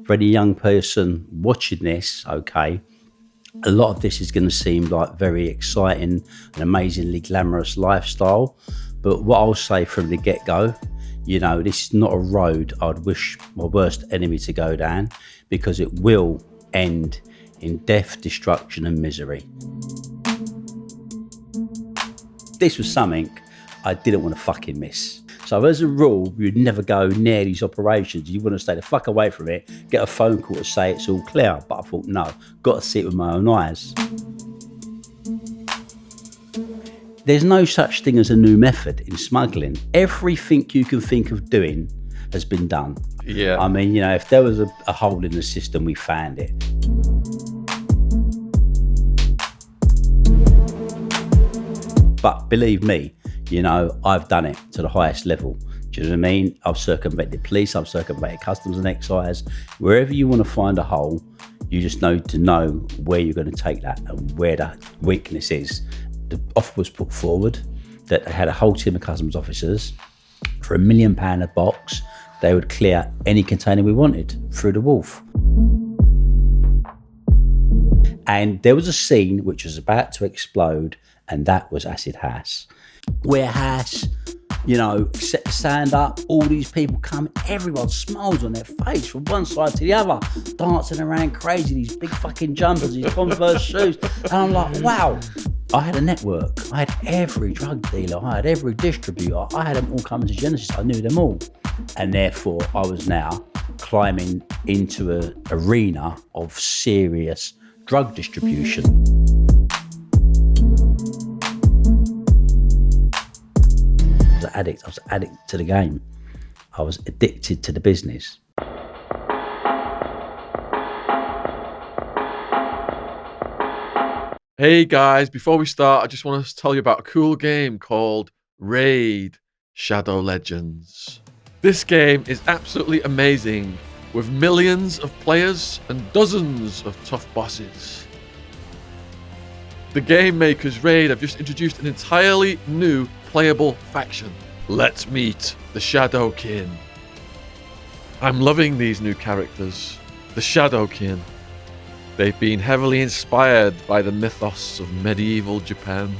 For any young person watching this, okay, a lot of this is going to seem like very exciting and amazingly glamorous lifestyle. But what I'll say from the get-go, you know, this is not a road I'd wish my worst enemy to go down, because it will end in death, destruction and misery. This was something I didn't want to fucking miss. So as a rule, you'd never go near these operations. You want to stay the fuck away from it, get a phone call to say it's all clear. But I thought, no, got to see it with my own eyes. There's no such thing as a new method in smuggling. Everything you can think of doing has been done. Yeah. I mean, you know, if there was a hole in the system, we found it. But believe me, you know, I've done it to the highest level. Do you know what I mean? I've circumvented police, I've circumvented customs and excise. Wherever you want to find a hole, you just need to know where you're going to take that and where the weakness is. The offer was put forward that they had a whole team of customs officers for £1 million a box. They would clear any container we wanted through the wharf. And there was a scene which was about to explode, and that was acid house. Warehouse, you know, set the sand up, all these people come, everyone smiles on their face from one side to the other, dancing around crazy, these big fucking jumpers, these Converse shoes. And I'm like, wow. I had a network. I had every drug dealer. I had every distributor. I had them all coming to Genesis. I knew them all. And therefore, I was now climbing into an arena of serious drug distribution. I was an addict to the game. I was addicted to the business. Hey guys, before we start, I just want to tell you about a cool game called Raid Shadow Legends. This game is absolutely amazing, with millions of players and dozens of tough bosses. The game makers Raid have just introduced an entirely new playable faction. Let's meet the Shadow Kin. I'm loving these new characters, the Shadow Kin. They've been heavily inspired by the mythos of medieval Japan.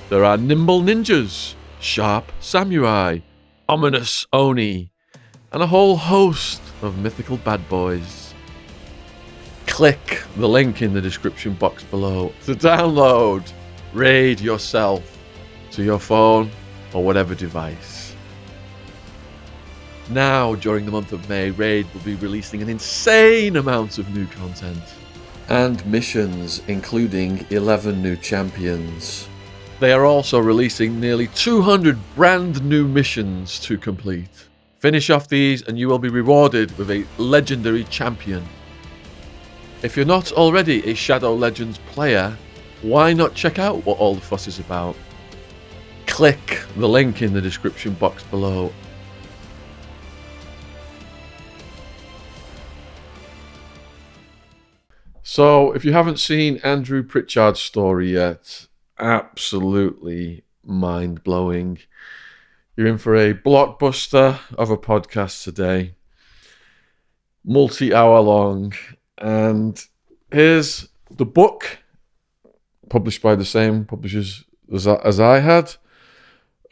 There are nimble ninjas, sharp samurai, ominous oni, and a whole host of mythical bad boys. Click the link in the description box below to download Raid yourself to your phone or whatever device. Now, during the month of May, Raid will be releasing an insane amount of new content and missions, including 11 new champions. They are also releasing nearly 200 brand new missions to complete. Finish off these and you will be rewarded with a legendary champion. If you're not already a Shadow Legends player, why not check out what all the fuss is about? Click the link in the description box below. So, if you haven't seen Andrew Pritchard's story yet, absolutely mind-blowing. You're in for a blockbuster of a podcast today. Multi-hour long. And here's the book, published by the same publishers as I had,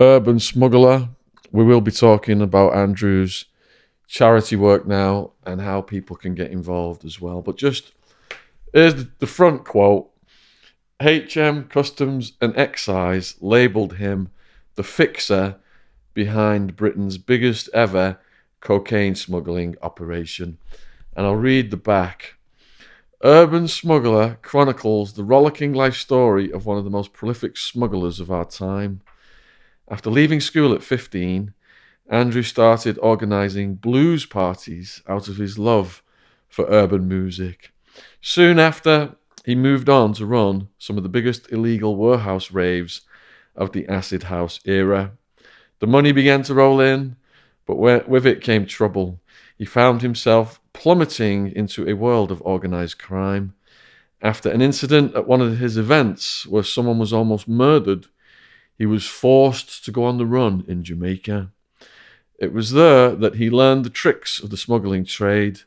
Urban Smuggler. We will be talking about Andrew's charity work now and how people can get involved as well. But just here's the front quote. HM Customs and Excise labelled him the fixer behind Britain's biggest ever cocaine smuggling operation. And I'll read the back. Urban Smuggler chronicles the rollicking life story of one of the most prolific smugglers of our time. After leaving school at 15, Andrew started organising blues parties out of his love for urban music. Soon after, he moved on to run some of the biggest illegal warehouse raves of the acid house era. The money began to roll in, but with it came trouble. He found himself plummeting into a world of organised crime. After an incident at one of his events where someone was almost murdered, he was forced to go on the run in Jamaica. It was there that he learned the tricks of the smuggling trade,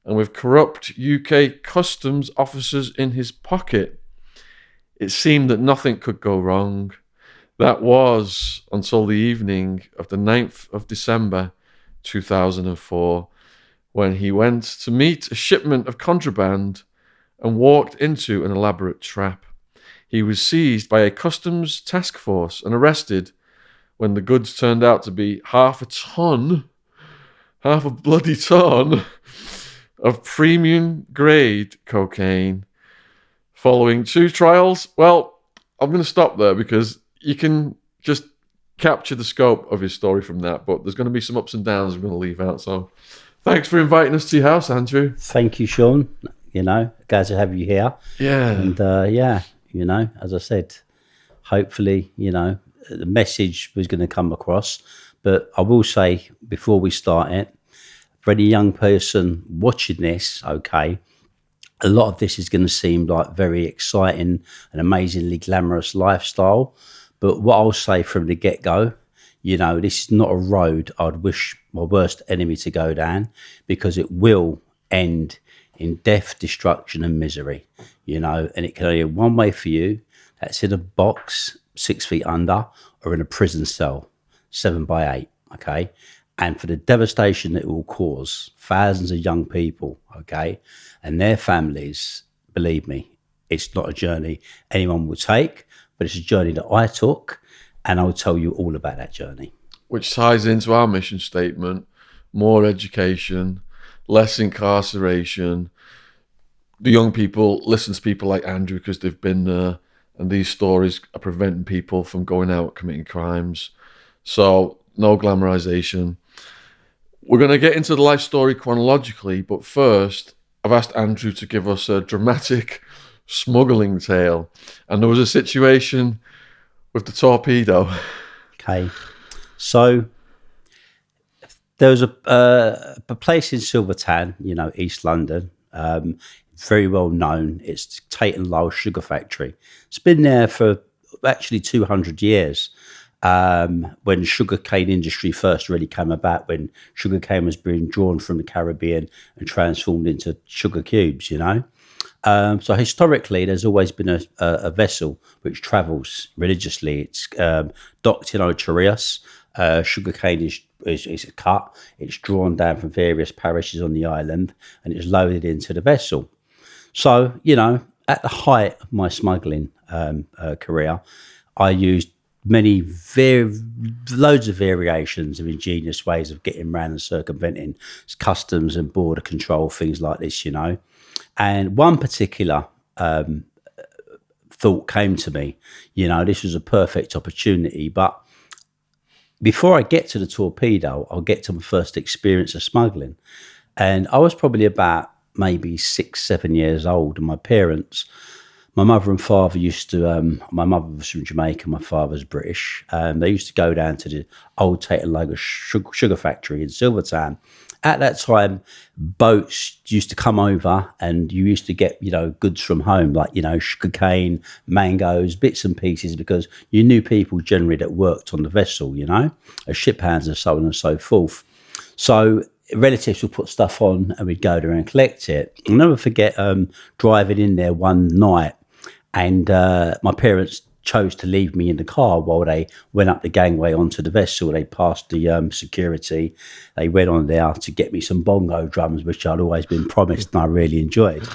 and with corrupt UK customs officers in his pocket, it seemed that nothing could go wrong. That was until the evening of the 9th of December 2004, when he went to meet a shipment of contraband and walked into an elaborate trap. He was seized by a customs task force and arrested when the goods turned out to be half a bloody ton of premium grade cocaine. Following 2 trials, well, I'm going to stop there because you can just capture the scope of his story from that, but there's going to be some ups and downs I'm going to leave out. So thanks for inviting us to your house, Andrew. Thank you, Shaun. Glad to have you here. Yeah. And as I said, hopefully, the message was going to come across. But I will say, before we start it, for any young person watching this, okay, a lot of this is going to seem like very exciting and amazingly glamorous lifestyle. But what I'll say from the get-go, this is not a road I'd wish my worst enemy to go down, because it will end in death, destruction and misery, and it can only be one way for you. That's in a box 6 feet under, or in a prison cell 7 by 8, okay? And for the devastation that it will cause thousands of young people, okay, and their families, believe me, it's not a journey anyone will take, but it's a journey that I took, and I'll tell you all about that journey. Which ties into our mission statement: more education, less incarceration. The young people listen to people like Andrew because they've been there, and these stories are preventing people from going out committing crimes. So no glamorization. We're going to get into the life story chronologically, but first I've asked Andrew to give us a dramatic smuggling tale. And there was a situation with the torpedo. Okay. So there was a place in Silvertown, East London, very well known. It's Tate and Lyle Sugar Factory. It's been there for actually 200 years. When sugarcane industry first really came about, when sugarcane was being drawn from the Caribbean and transformed into sugar cubes, So historically, there's always been a vessel which travels religiously. It's docked in Ocherius. Sugarcane is cut. It's drawn down from various parishes on the island, and it's loaded into the vessel. So, at the height of my smuggling career, I used loads of variations of ingenious ways of getting around and circumventing customs and border control, things like this, And one particular thought came to me, this was a perfect opportunity. But before I get to the torpedo, I'll get to my first experience of smuggling. And I was probably about maybe 6, 7 years old. And my mother and father used to, my mother was from Jamaica, my father's British. They used to go down to the old Tate and Lyle sugar factory in Silvertown. At that time, boats used to come over, and you used to get, goods from home, like, sugarcane, mangoes, bits and pieces, because you knew people generally that worked on the vessel, as ship hands and so on and so forth. So relatives would put stuff on, and we'd go there and collect it. I'll never forget driving in there one night, and my parents chose to leave me in the car while they went up the gangway onto the vessel. They passed the security. They went on there to get me some bongo drums, which I'd always been promised and I really enjoyed.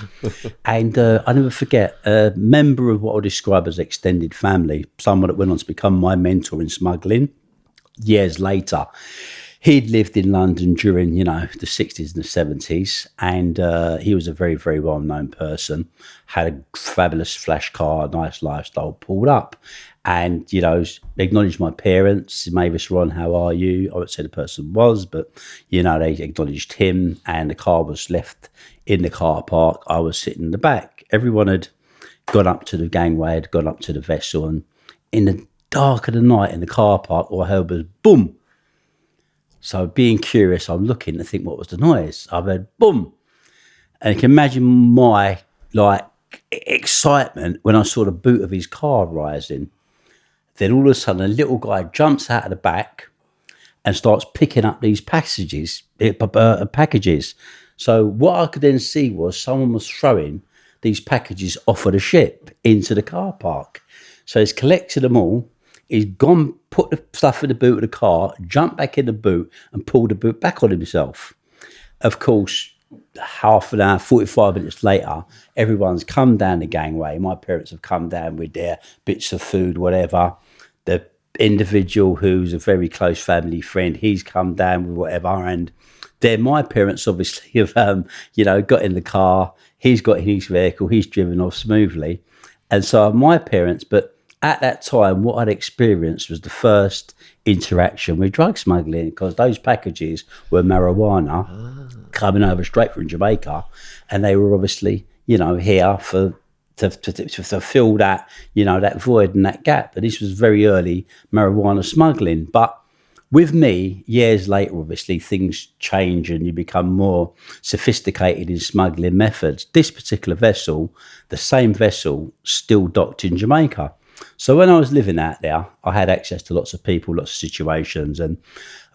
And I never forget, a member of what I'll describe as extended family, someone that went on to become my mentor in smuggling, years later. He'd lived in London during, the 60s and the 70s, and he was a very, very well-known person, had a fabulous flash car, nice lifestyle, pulled up, and, acknowledged my parents. Mavis, Ron, how are you? I would say the person was, but, they acknowledged him, and the car was left in the car park. I was sitting in the back. Everyone had gone up to the gangway, had gone up to the vessel, and in the dark of the night in the car park, all I heard was boom. So being curious, I'm looking to think what was the noise. I've heard boom. And you can imagine my excitement when I saw the boot of his car rising. Then all of a sudden a little guy jumps out of the back and starts picking up these packages. So what I could then see was someone was throwing these packages off of the ship into the car park. So he's collected them all. He's gone, put the stuff in the boot of the car, jumped back in the boot and pulled the boot back on himself. Of course, half an hour, 45 minutes later, everyone's come down the gangway. My parents have come down with their bits of food, whatever. The individual who's a very close family friend, he's come down with whatever. And then my parents obviously have, got in the car. He's got in his vehicle. He's driven off smoothly. And so my parents, but at that time, what I'd experienced was the first interaction with drug smuggling, because those packages were marijuana coming over straight from Jamaica, and they were obviously, here to fill that, that void and that gap. And this was very early marijuana smuggling. But with me, years later, obviously, things change and you become more sophisticated in smuggling methods. This particular vessel, the same vessel, still docked in Jamaica. So when I was living out there, I had access to lots of people, lots of situations, and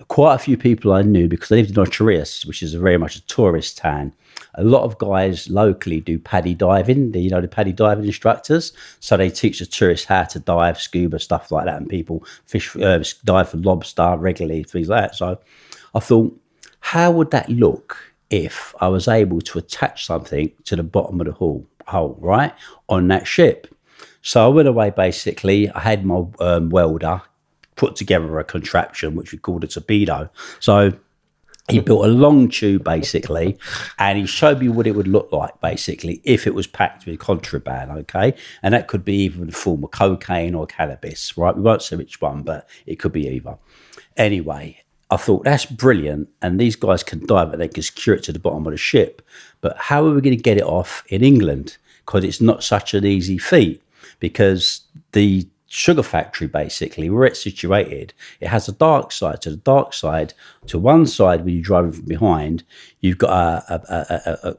quite a few people I knew because I lived in Otorius, which is very much a tourist town. A lot of guys locally do paddy diving, the paddy diving instructors. So they teach the tourists how to dive, scuba, stuff like that, and people dive for lobster regularly, things like that. So I thought, how would that look if I was able to attach something to the bottom of the hull, right, on that ship? So I went away, basically. I had my welder put together a contraption, which we called a torpedo. So he built a long tube, basically, and he showed me what it would look like, basically, if it was packed with contraband, okay? And that could be either in the form of cocaine or cannabis, right? We won't say which one, but it could be either. Anyway, I thought, that's brilliant, and these guys can dive it, they can secure it to the bottom of the ship. But how are we going to get it off in England? Because it's not such an easy feat. Because the sugar factory, basically, where it's situated, it has a dark side. To the dark side, to one side, when you're driving from behind, you've got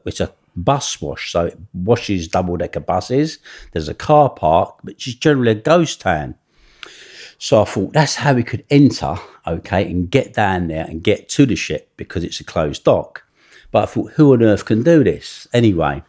it's a bus wash, so it washes double-decker buses. There's a car park, which is generally a ghost town. So I thought that's how we could enter, okay, and get down there and get to the ship because it's a closed dock. But I thought, who on earth can do this? Anyway,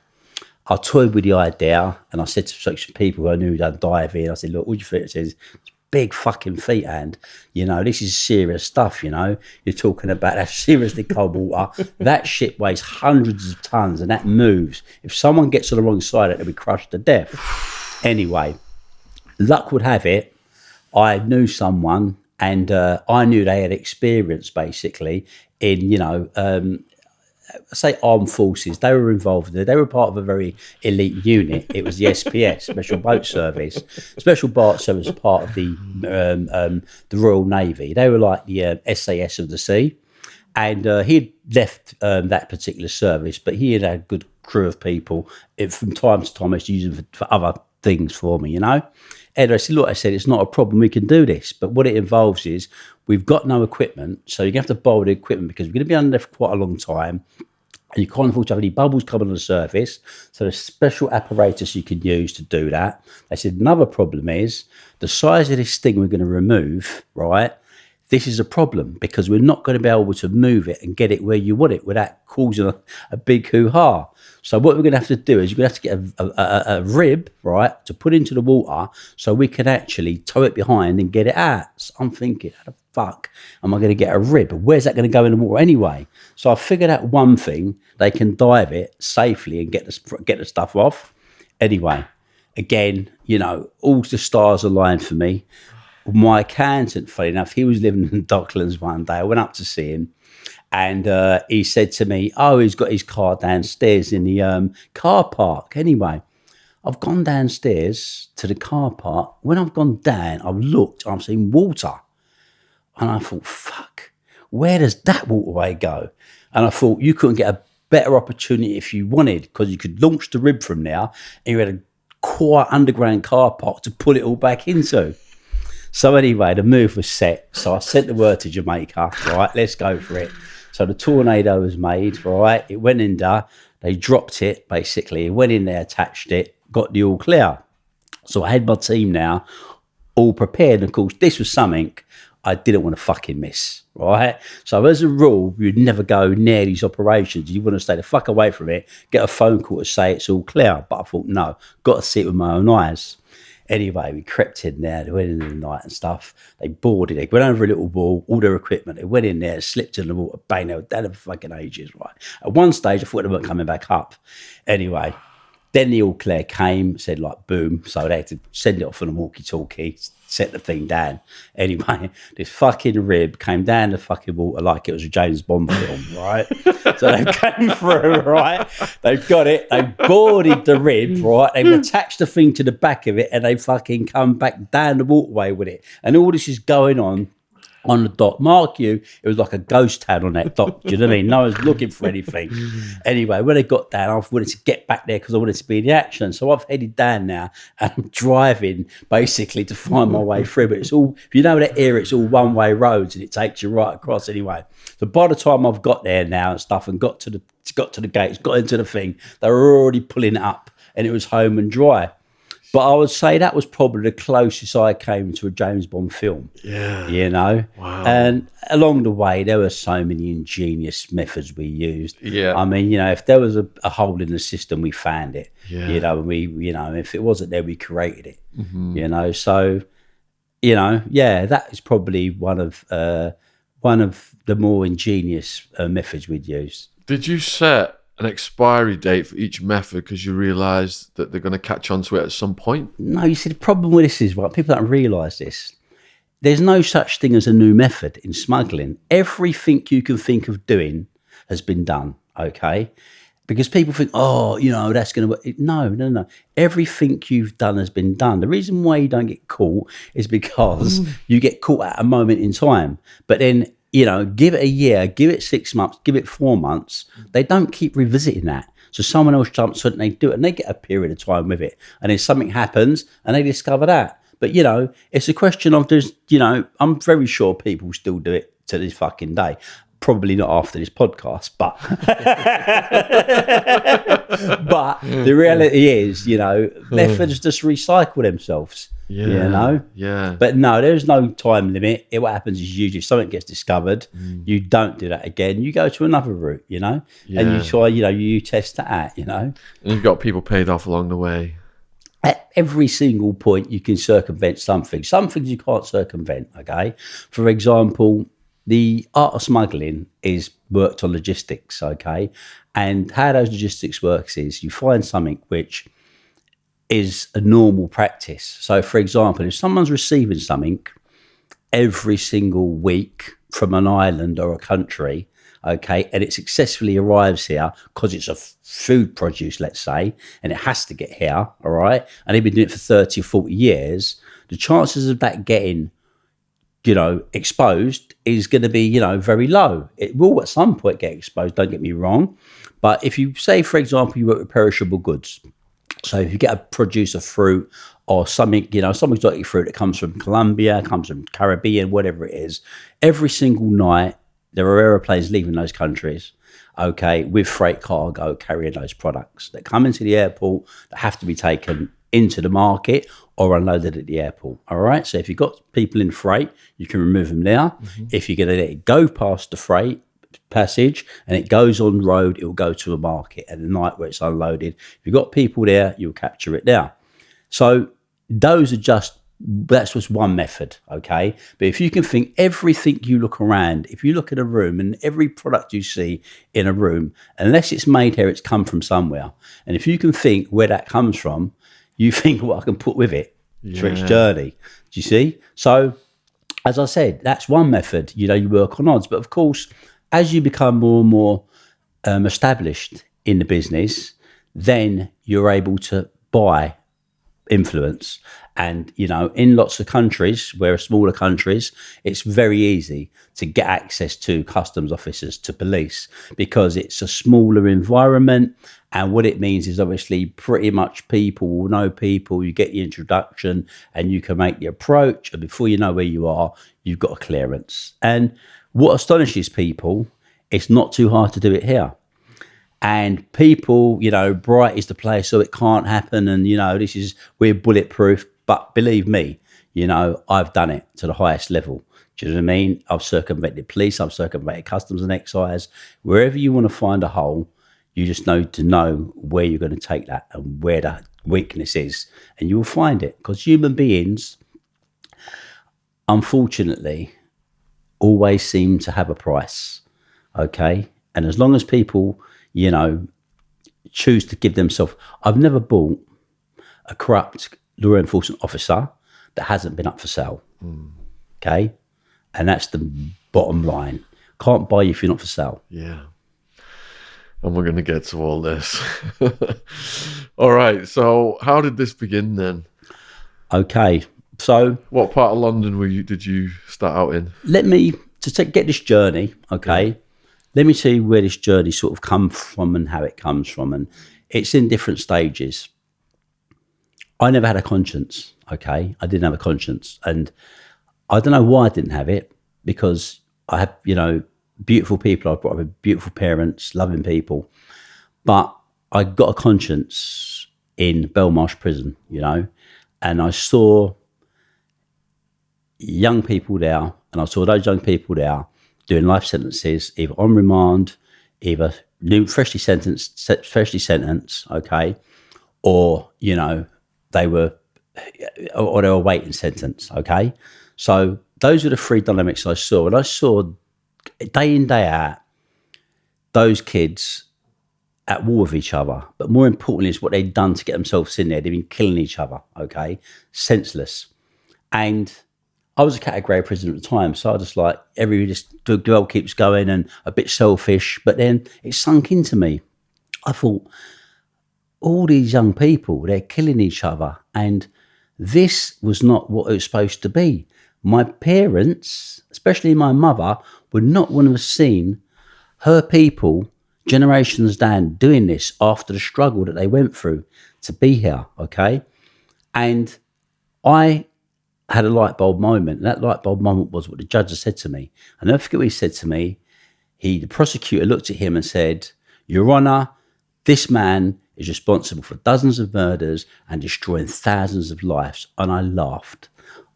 I toyed with the idea and I said to some people who I knew done diving, I said, look, what do you think? It says, it's big fucking feet, and, this is serious stuff, You're talking about that seriously cold water. That ship weighs hundreds of tons and that moves. If someone gets on the wrong side, it'll be crushed to death. Anyway, luck would have it, I knew someone and I knew they had experience, basically, in, say armed forces. They were involved in it. They were part of a very elite unit. It was the SPS, Special Boat Service. Special Boat Service was part of the Royal Navy. They were like the SAS of the sea. And he'd left that particular service, but he had a good crew of people. From time to time, I used to use them for other things for me, And I said, look, it's not a problem. We can do this. But what it involves is we've got no equipment. So you're going to have to borrow the equipment because we're going to be under there for quite a long time. And you can't afford to have any bubbles coming on the surface. So there's special apparatus you can use to do that. They said another problem is the size of this thing we're going to remove, right? This is a problem because we're not going to be able to move it and get it where you want it without causing a big hoo-ha. So what we're going to have to do is you're going to have to get a rib, right, to put into the water so we can actually tow it behind and get it out. So I'm thinking, how the fuck am I going to get a rib? Where's that going to go in the water anyway? So I figured out one thing. They can dive it safely and get the stuff off. Anyway, again, all the stars aligned for me. My accountant, funny enough, he was living in Docklands one day. I went up to see him and he said to me, he's got his car downstairs in the car park. Anyway, I've gone downstairs to the car park. When I've gone down, I've looked, I'm seeing water. And I thought, fuck, where does that waterway go? And I thought you couldn't get a better opportunity if you wanted because you could launch the rib from there and you had a quiet underground car park to pull it all back into. So anyway, the move was set. So I sent the word to Jamaica, right, let's go for it. So the tornado was made, right, it went in there, they dropped it, basically, it went in there, attached it, got the all clear. So I had my team now all prepared. And of course, this was something I didn't want to fucking miss, right? So as a rule, you'd never go near these operations. You want to stay the fuck away from it, get a phone call to say it's all clear. But I thought, no, got to see it with my own eyes. Anyway, we crept in there, they went in the night and stuff. They boarded it, went over a little wall, all their equipment. They went in there, slipped in the water, bang, they were down for fucking ages, right? At one stage, I thought they weren't coming back up. Anyway, then the all clear came, said like boom. So they had to send it off on a walkie-talkie, set the thing down. Anyway, this fucking rib came down the fucking water like it was a James Bond film, right? So they came through, right? They've got it. They boarded the rib, right? They've attached the thing to the back of it and they fucking come back down the waterway with it. And all this is going on the dock. Mark you, it was like a ghost town on that dock. Do you know what I mean? No one's looking for anything. Anyway, when they got down, I wanted to get back there because I wanted to be in the action. So I've headed down now and I'm driving basically to find my way through. But it's all, if you know that area, it's all one-way roads and it takes you right across anyway. So by the time I've got there now and stuff and got to the gates, got into the thing, they were already pulling it up and it was home and dry. But I would say that was probably the closest I came to a James Bond film. Yeah. You know? Wow. And along the way, there were so many ingenious methods we used. Yeah. I mean, you know, if there was a hole in the system, we found it. Yeah. You know, if it wasn't there, we created it. Mm-hmm. You know, so, you know, yeah, that is probably one of the more ingenious methods we'd use. Did you set an expiry date for each method because you realised that they're going to catch on to it at some point? No, you see, the problem with this is, right, people don't realise this. There's no such thing as a new method in smuggling. Everything you can think of doing has been done, okay? Because people think, oh, you know, that's going to work. No. Everything you've done has been done. The reason why you don't get caught is because you get caught at a moment in time. But then, you know, give it a year, give it 6 months, give it 4 months. They don't keep revisiting that. So someone else jumps on it and they do it and they get a period of time with it. And then something happens and they discover that. But, you know, it's a question of I'm very sure people still do it to this fucking day. Probably not after this podcast, but the reality is, you know, methods just recycle themselves. Yeah, you know? Yeah. But no, there's no time limit. What happens is usually if something gets discovered, you don't do that again. You go to another route, you know? Yeah. And you try, you know, you test that out, you know? And you've got people paid off along the way. At every single point, you can circumvent something. Some things you can't circumvent, okay? For example, the art of smuggling is worked on logistics, okay? And how those logistics works is you find something which is a normal practice. So, for example, if someone's receiving something every single week from an island or a country, okay, and it successfully arrives here because it's a food produce, let's say, and it has to get here, all right, and they've been doing it for 30 or 40 years, the chances of that getting, you know, exposed is going to be, you know, very low. It will at some point get exposed, don't get me wrong. But if you say, for example, you work with perishable goods, so if you get a produce of fruit or something, you know, some exotic fruit that comes from Colombia, comes from Caribbean, whatever it is, every single night there are aeroplanes leaving those countries, okay, with freight cargo carrying those products that come into the airport that have to be taken into the market or unloaded at the airport. All right. So if you've got people in freight, you can remove them there. Mm-hmm. If you're going to let it go past the freight passage and it goes on road, it will go to a market at the night where it's unloaded. If you've got people there, you'll capture it there. So that's just one method, okay? But if you can think everything you look around, if you look at a room and every product you see in a room, unless it's made here, it's come from somewhere. And if you can think where that comes from, you think what I can put with it for its journey. Do you see? So, as I said, that's one method. You know, you work on odds. But of course, as you become more and more established in the business, then you're able to buy influence. And, you know, in lots of countries, where are smaller countries, it's very easy to get access to customs officers, to police, because it's a smaller environment. And what it means is obviously pretty much people will know people, you get the introduction and you can make the approach. And before you know where you are, you've got a clearance. And what astonishes people, it's not too hard to do it here. And people, you know, bright is the place, so it can't happen. And, you know, we're bulletproof. But believe me, you know, I've done it to the highest level. Do you know what I mean? I've circumvented police, I've circumvented customs and excise. Wherever you want to find a hole, you just know where you're going to take that and where the weakness is. And you will find it. Because human beings, unfortunately, always seem to have a price. Okay? And as long as people, choose to give themselves... I've never bought a corrupt law enforcement officer that hasn't been up for sale. Okay? And that's the bottom line. Can't buy you if you're not for sale. Yeah. And we're going to get to all this. All right. So how did this begin then? Okay. So what part of London did you start out in? Let me, get this journey, okay, let me tell you where this journey sort of comes from and how it comes from. And it's in different stages. I never had a conscience, okay? I didn't have a conscience. And I don't know why I didn't have it, because I have, beautiful people. I brought up with beautiful parents, loving people. But I got a conscience in Belmarsh prison, and I saw young people there, and I saw those young people there doing life sentences, either on remand, either freshly sentenced, okay, or, they were waiting sentence, okay? So those were the three dynamics I saw. And I saw day in, day out, those kids at war with each other. But more importantly is what they'd done to get themselves in there. They'd been killing each other, okay? Senseless. And I was a category prisoner at the time, so I just the world keeps going and a bit selfish. But then it sunk into me. I thought, all these young people, they're killing each other. And this was not what it was supposed to be. My parents, especially my mother, would not want to have seen her people, generations down, doing this after the struggle that they went through to be here, okay? And I had a light bulb moment. And that light bulb moment was what the judge had said to me. I never forget what he said to me. The prosecutor looked at him and said, "Your Honour, this man is responsible for dozens of murders and destroying thousands of lives." And I laughed.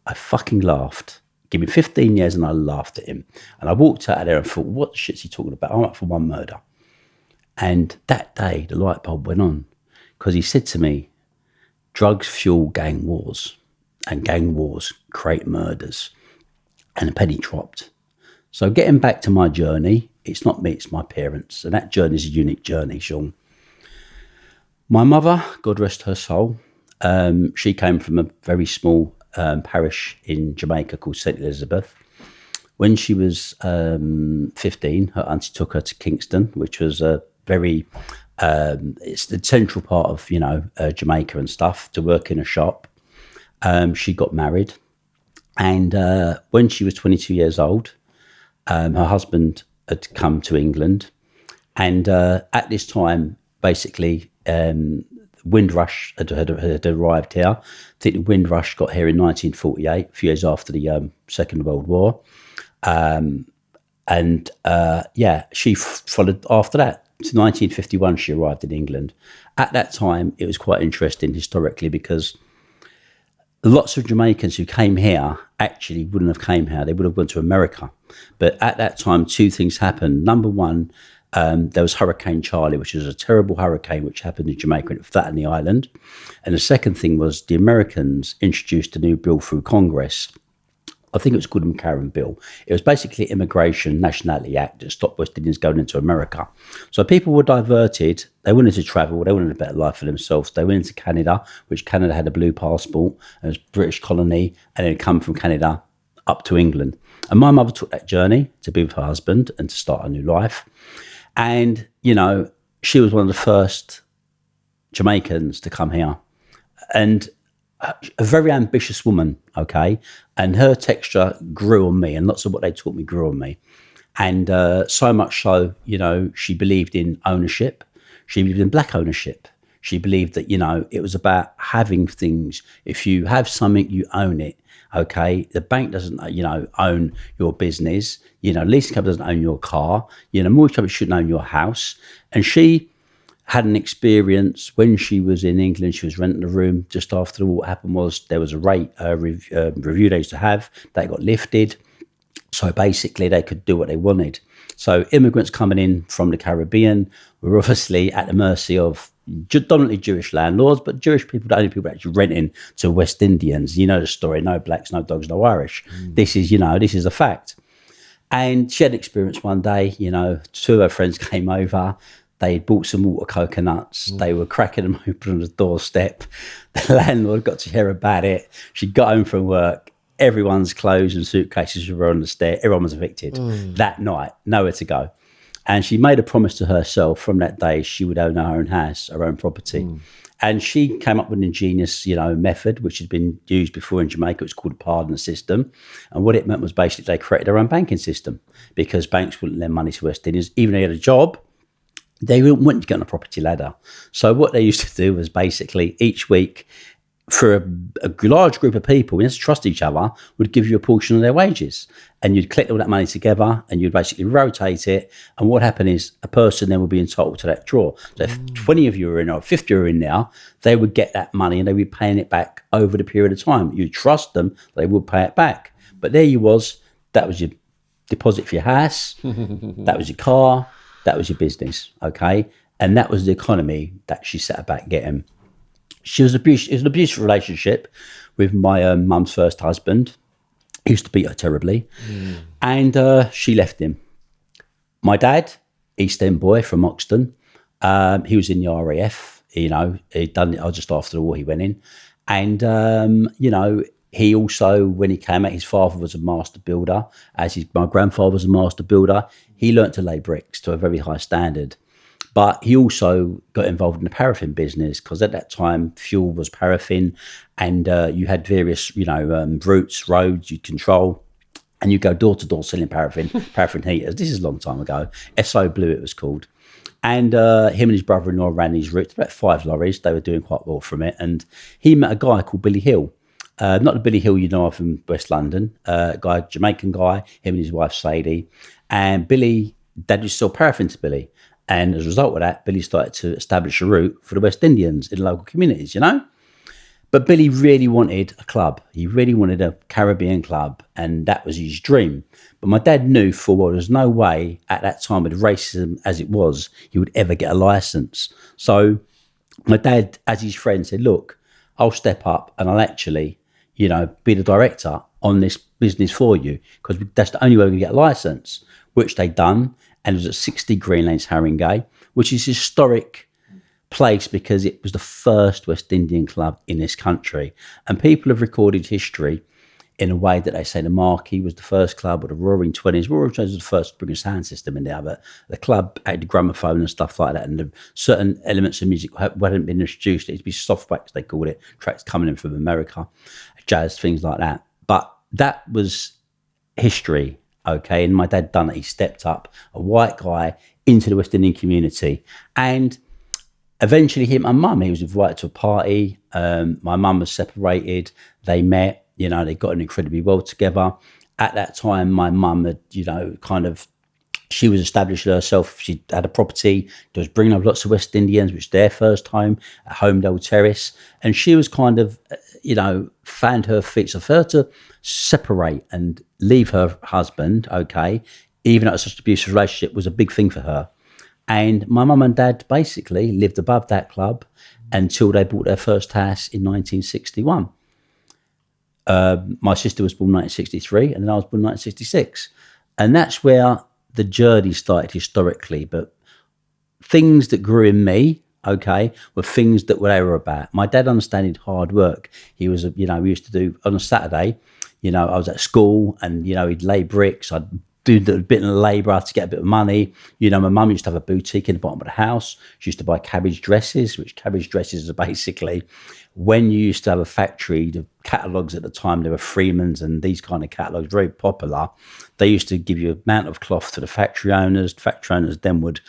I fucking laughed. Give me 15 years and I laughed at him. And I walked out of there and thought, what the shit's he talking about? I'm up for one murder. And that day, the light bulb went on, because he said to me, drugs fuel gang wars, and gang wars create murders. And a penny dropped. So getting back to my journey, it's not me, it's my parents. And that journey is a unique journey, Shaun. My mother, God rest her soul, she came from a very small parish in Jamaica called St. Elizabeth. When she was 15, her auntie took her to Kingston, which was a very, it's the central part of, Jamaica and stuff, to work in a shop. She got married. And when she was 22 years old, her husband had come to England. And at this time, basically, Windrush had arrived here. I think the Windrush got here in 1948, a few years after the Second World War. She followed after that. To 1951, she arrived in England. At that time, it was quite interesting historically, because lots of Jamaicans who came here actually wouldn't have came here. They would have gone to America. But at that time, two things happened. Number one, there was Hurricane Charlie, which was a terrible hurricane which happened in Jamaica and it flattened the island. And the second thing was the Americans introduced a new bill through Congress. I think it was called the McCarran Bill. It was basically Immigration Nationality Act that stopped West Indians going into America. So people were diverted. They wanted to travel. They wanted a better life for themselves. They went into Canada, which Canada had a blue passport. It was a British colony, and then come from Canada up to England. And my mother took that journey to be with her husband and to start a new life. And, she was one of the first Jamaicans to come here. And a very ambitious woman, okay? And her texture grew on me, and lots of what they taught me grew on me. And so much so, she believed in ownership. She believed in black ownership. She believed that, it was about having things. If you have something, you own it, okay? The bank doesn't, own your business. Leasing company doesn't own your car. Mortgage company shouldn't own your house. And she had an experience when she was in England. She was renting a room just after what happened was there was a rate review they used to have that got lifted. So basically, they could do what they wanted. So immigrants coming in from the Caribbean were obviously at the mercy of predominantly Jewish landlords, but Jewish people, the only people actually renting to West Indians. You know the story: no blacks, no dogs, no Irish. This is, this is a fact. And she had an experience one day. Two of her friends came over. They bought some water coconuts. They were cracking them open on the doorstep. The landlord got to hear about it. She got home from work. Everyone's clothes and suitcases were on the stair. Everyone was evicted that night, nowhere to go. And she made a promise to herself from that day she would own her own house, her own property. And she came up with an ingenious, method, which had been used before in Jamaica. It's called a pardon system. And what it meant was basically they created their own banking system because banks wouldn't lend money to West Indians. Even if they had a job, they wouldn't get on a property ladder. So what they used to do was basically each week, for a large group of people, we trust each other, would give you a portion of their wages. And you'd collect all that money together and you'd basically rotate it. And what happened is a person then would be entitled to that draw. So if 20 of you are in or 50 are in now, they would get that money and they would be paying it back over the period of time. You trust them, they would pay it back. But there you was, that was your deposit for your house, that was your car, that was your business, okay? And that was the economy that she set about getting. It was an abusive relationship with my mum's first husband. He used to beat her terribly. And she left him. My dad, East End boy from Oxton, he was in the RAF. He'd done it just after the war he went in. And, he also, when he came out, his father was a master builder. My grandfather was a master builder. He learnt to lay bricks to a very high standard. But he also got involved in the paraffin business because at that time, fuel was paraffin and you had various, routes, roads you'd control and you go door to door selling paraffin heaters. This is a long time ago. SO Blue it was called. And him and his brother-in-law ran these routes, about 5 lorries. They were doing quite well from it. And he met a guy called Billy Hill. Not the Billy Hill you know of from West London, Jamaican guy, him and his wife Sadie. And Billy, Dad used to sell paraffin to Billy. And as a result of that, Billy started to establish a route for the West Indians in local communities, But Billy really wanted a club. He really wanted a Caribbean club, and that was his dream. But my dad knew full well there was no way at that time with racism as it was, he would ever get a license. So my dad, as his friend, said, look, I'll step up and I'll actually, be the director on this business for you because that's the only way we can get a license, which they done. And it was at 60 Green Lanes, Haringey, which is a historic place because it was the first West Indian club in this country. And people have recorded history in a way that they say the Marquee was the first club or the Roaring Twenties. Roaring Twenties was the first to bring a sound system in there, but the club had the gramophone and stuff like that. And the certain elements of music hadn't been introduced. It used to be softwax, they called it, tracks coming in from America, jazz, things like that. But that was history. Okay, and my dad done it. He stepped up, a white guy, into the West Indian community. And eventually him and mum, he was invited to a party. My mum was separated. They met, they got on incredibly well together. At that time, my mum had, she was establishing herself. She had a property. She was bringing up lots of West Indians, which was their first home at Homedale Terrace. And she was found her feet. So for her to separate and leave her husband, okay, even though it was such an abusive relationship, was a big thing for her. And my mum and dad basically lived above that club until they bought their first house in 1961. My sister was born in 1963 and then I was born in 1966. And that's where the journey started historically. But things that grew in me, okay, were things that they were about. My dad understood hard work. He was, we used to do on a Saturday, I was at school and, he'd lay bricks. I'd do a bit of labour to get a bit of money. My mum used to have a boutique in the bottom of the house. She used to buy cabbage dresses, which cabbage dresses are basically when you used to have a factory, the catalogues at the time, there were Freeman's and these kind of catalogues, very popular. They used to give you an amount of cloth to the factory owners. The factory owners then would,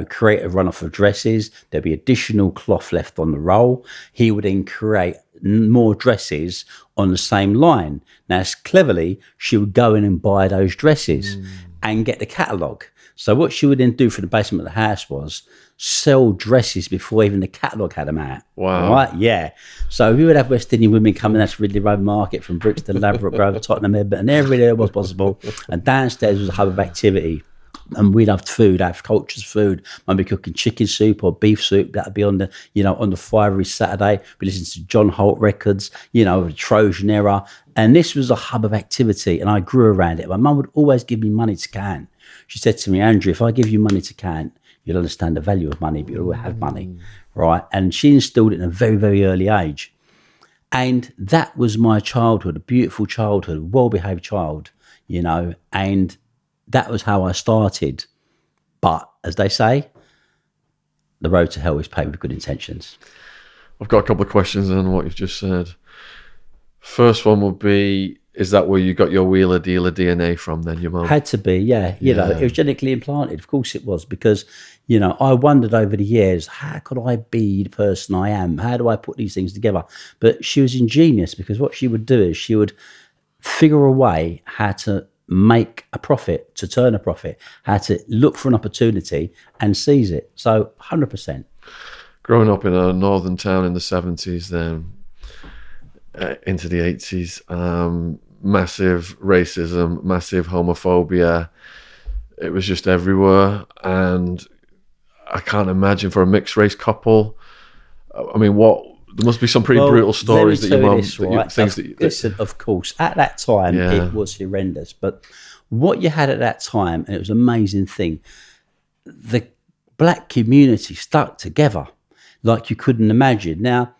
create a runoff of dresses. There'd be additional cloth left on the roll. He would then create more dresses on the same line. Now, cleverly, she would go in and buy those dresses. and get the catalogue. So what she would then do for the basement of the house was sell dresses before even the catalogue had them out. Wow. Right? Yeah. So we would have West Indian women coming out to Ridley Road Market from Brixton, Ladbroke Grove, Tottenham, Edmonton, and everywhere was possible. And downstairs was a hub of activity. And we loved food, our culture's food. Might be cooking chicken soup or beef soup. That'd be on the, on the fire every Saturday. We listened to John Holt records, the Trojan era. And this was a hub of activity. And I grew around it. My mum would always give me money to can. She said to me, Andrew, if I give you money to can, you'll understand the value of money, but you'll always have money. Right. And she instilled it in a very, very early age. And that was my childhood, a beautiful childhood, well-behaved child, and that was how I started. But as they say, the road to hell is paved with good intentions. I've got a couple of questions on what you've just said. First one would be, is that where you got your wheeler dealer DNA from then, your mum? Had to be, yeah. It was genetically implanted. Of course it was, because, I wondered over the years, how could I be the person I am? How do I put these things together? But she was ingenious, because what she would do is she would figure a way how to make a profit, to turn a profit, how to look for an opportunity and seize it. So 100%. Growing up in a northern town in the 70s then, into the 80s, massive racism, massive homophobia. It was just everywhere. And I can't imagine for a mixed race couple. I mean, there must be some pretty brutal stories that your mum, listen, of course, at that time, it was horrendous. But what you had at that time, and it was an amazing thing, the black community stuck together like you couldn't imagine. Now,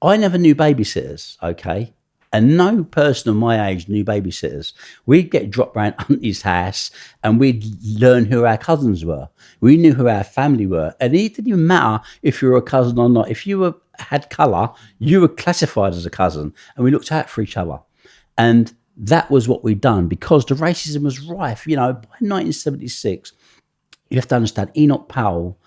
I never knew babysitters, okay? And no person of my age knew babysitters. We'd get dropped round auntie's house and we'd learn who our cousins were. We knew who our family were. And it didn't even matter if you were a cousin or not. If you had colour, you were classified as a cousin, and we looked out for each other. And that was what we'd done, because the racism was rife. By 1976, you have to understand, Enoch Powell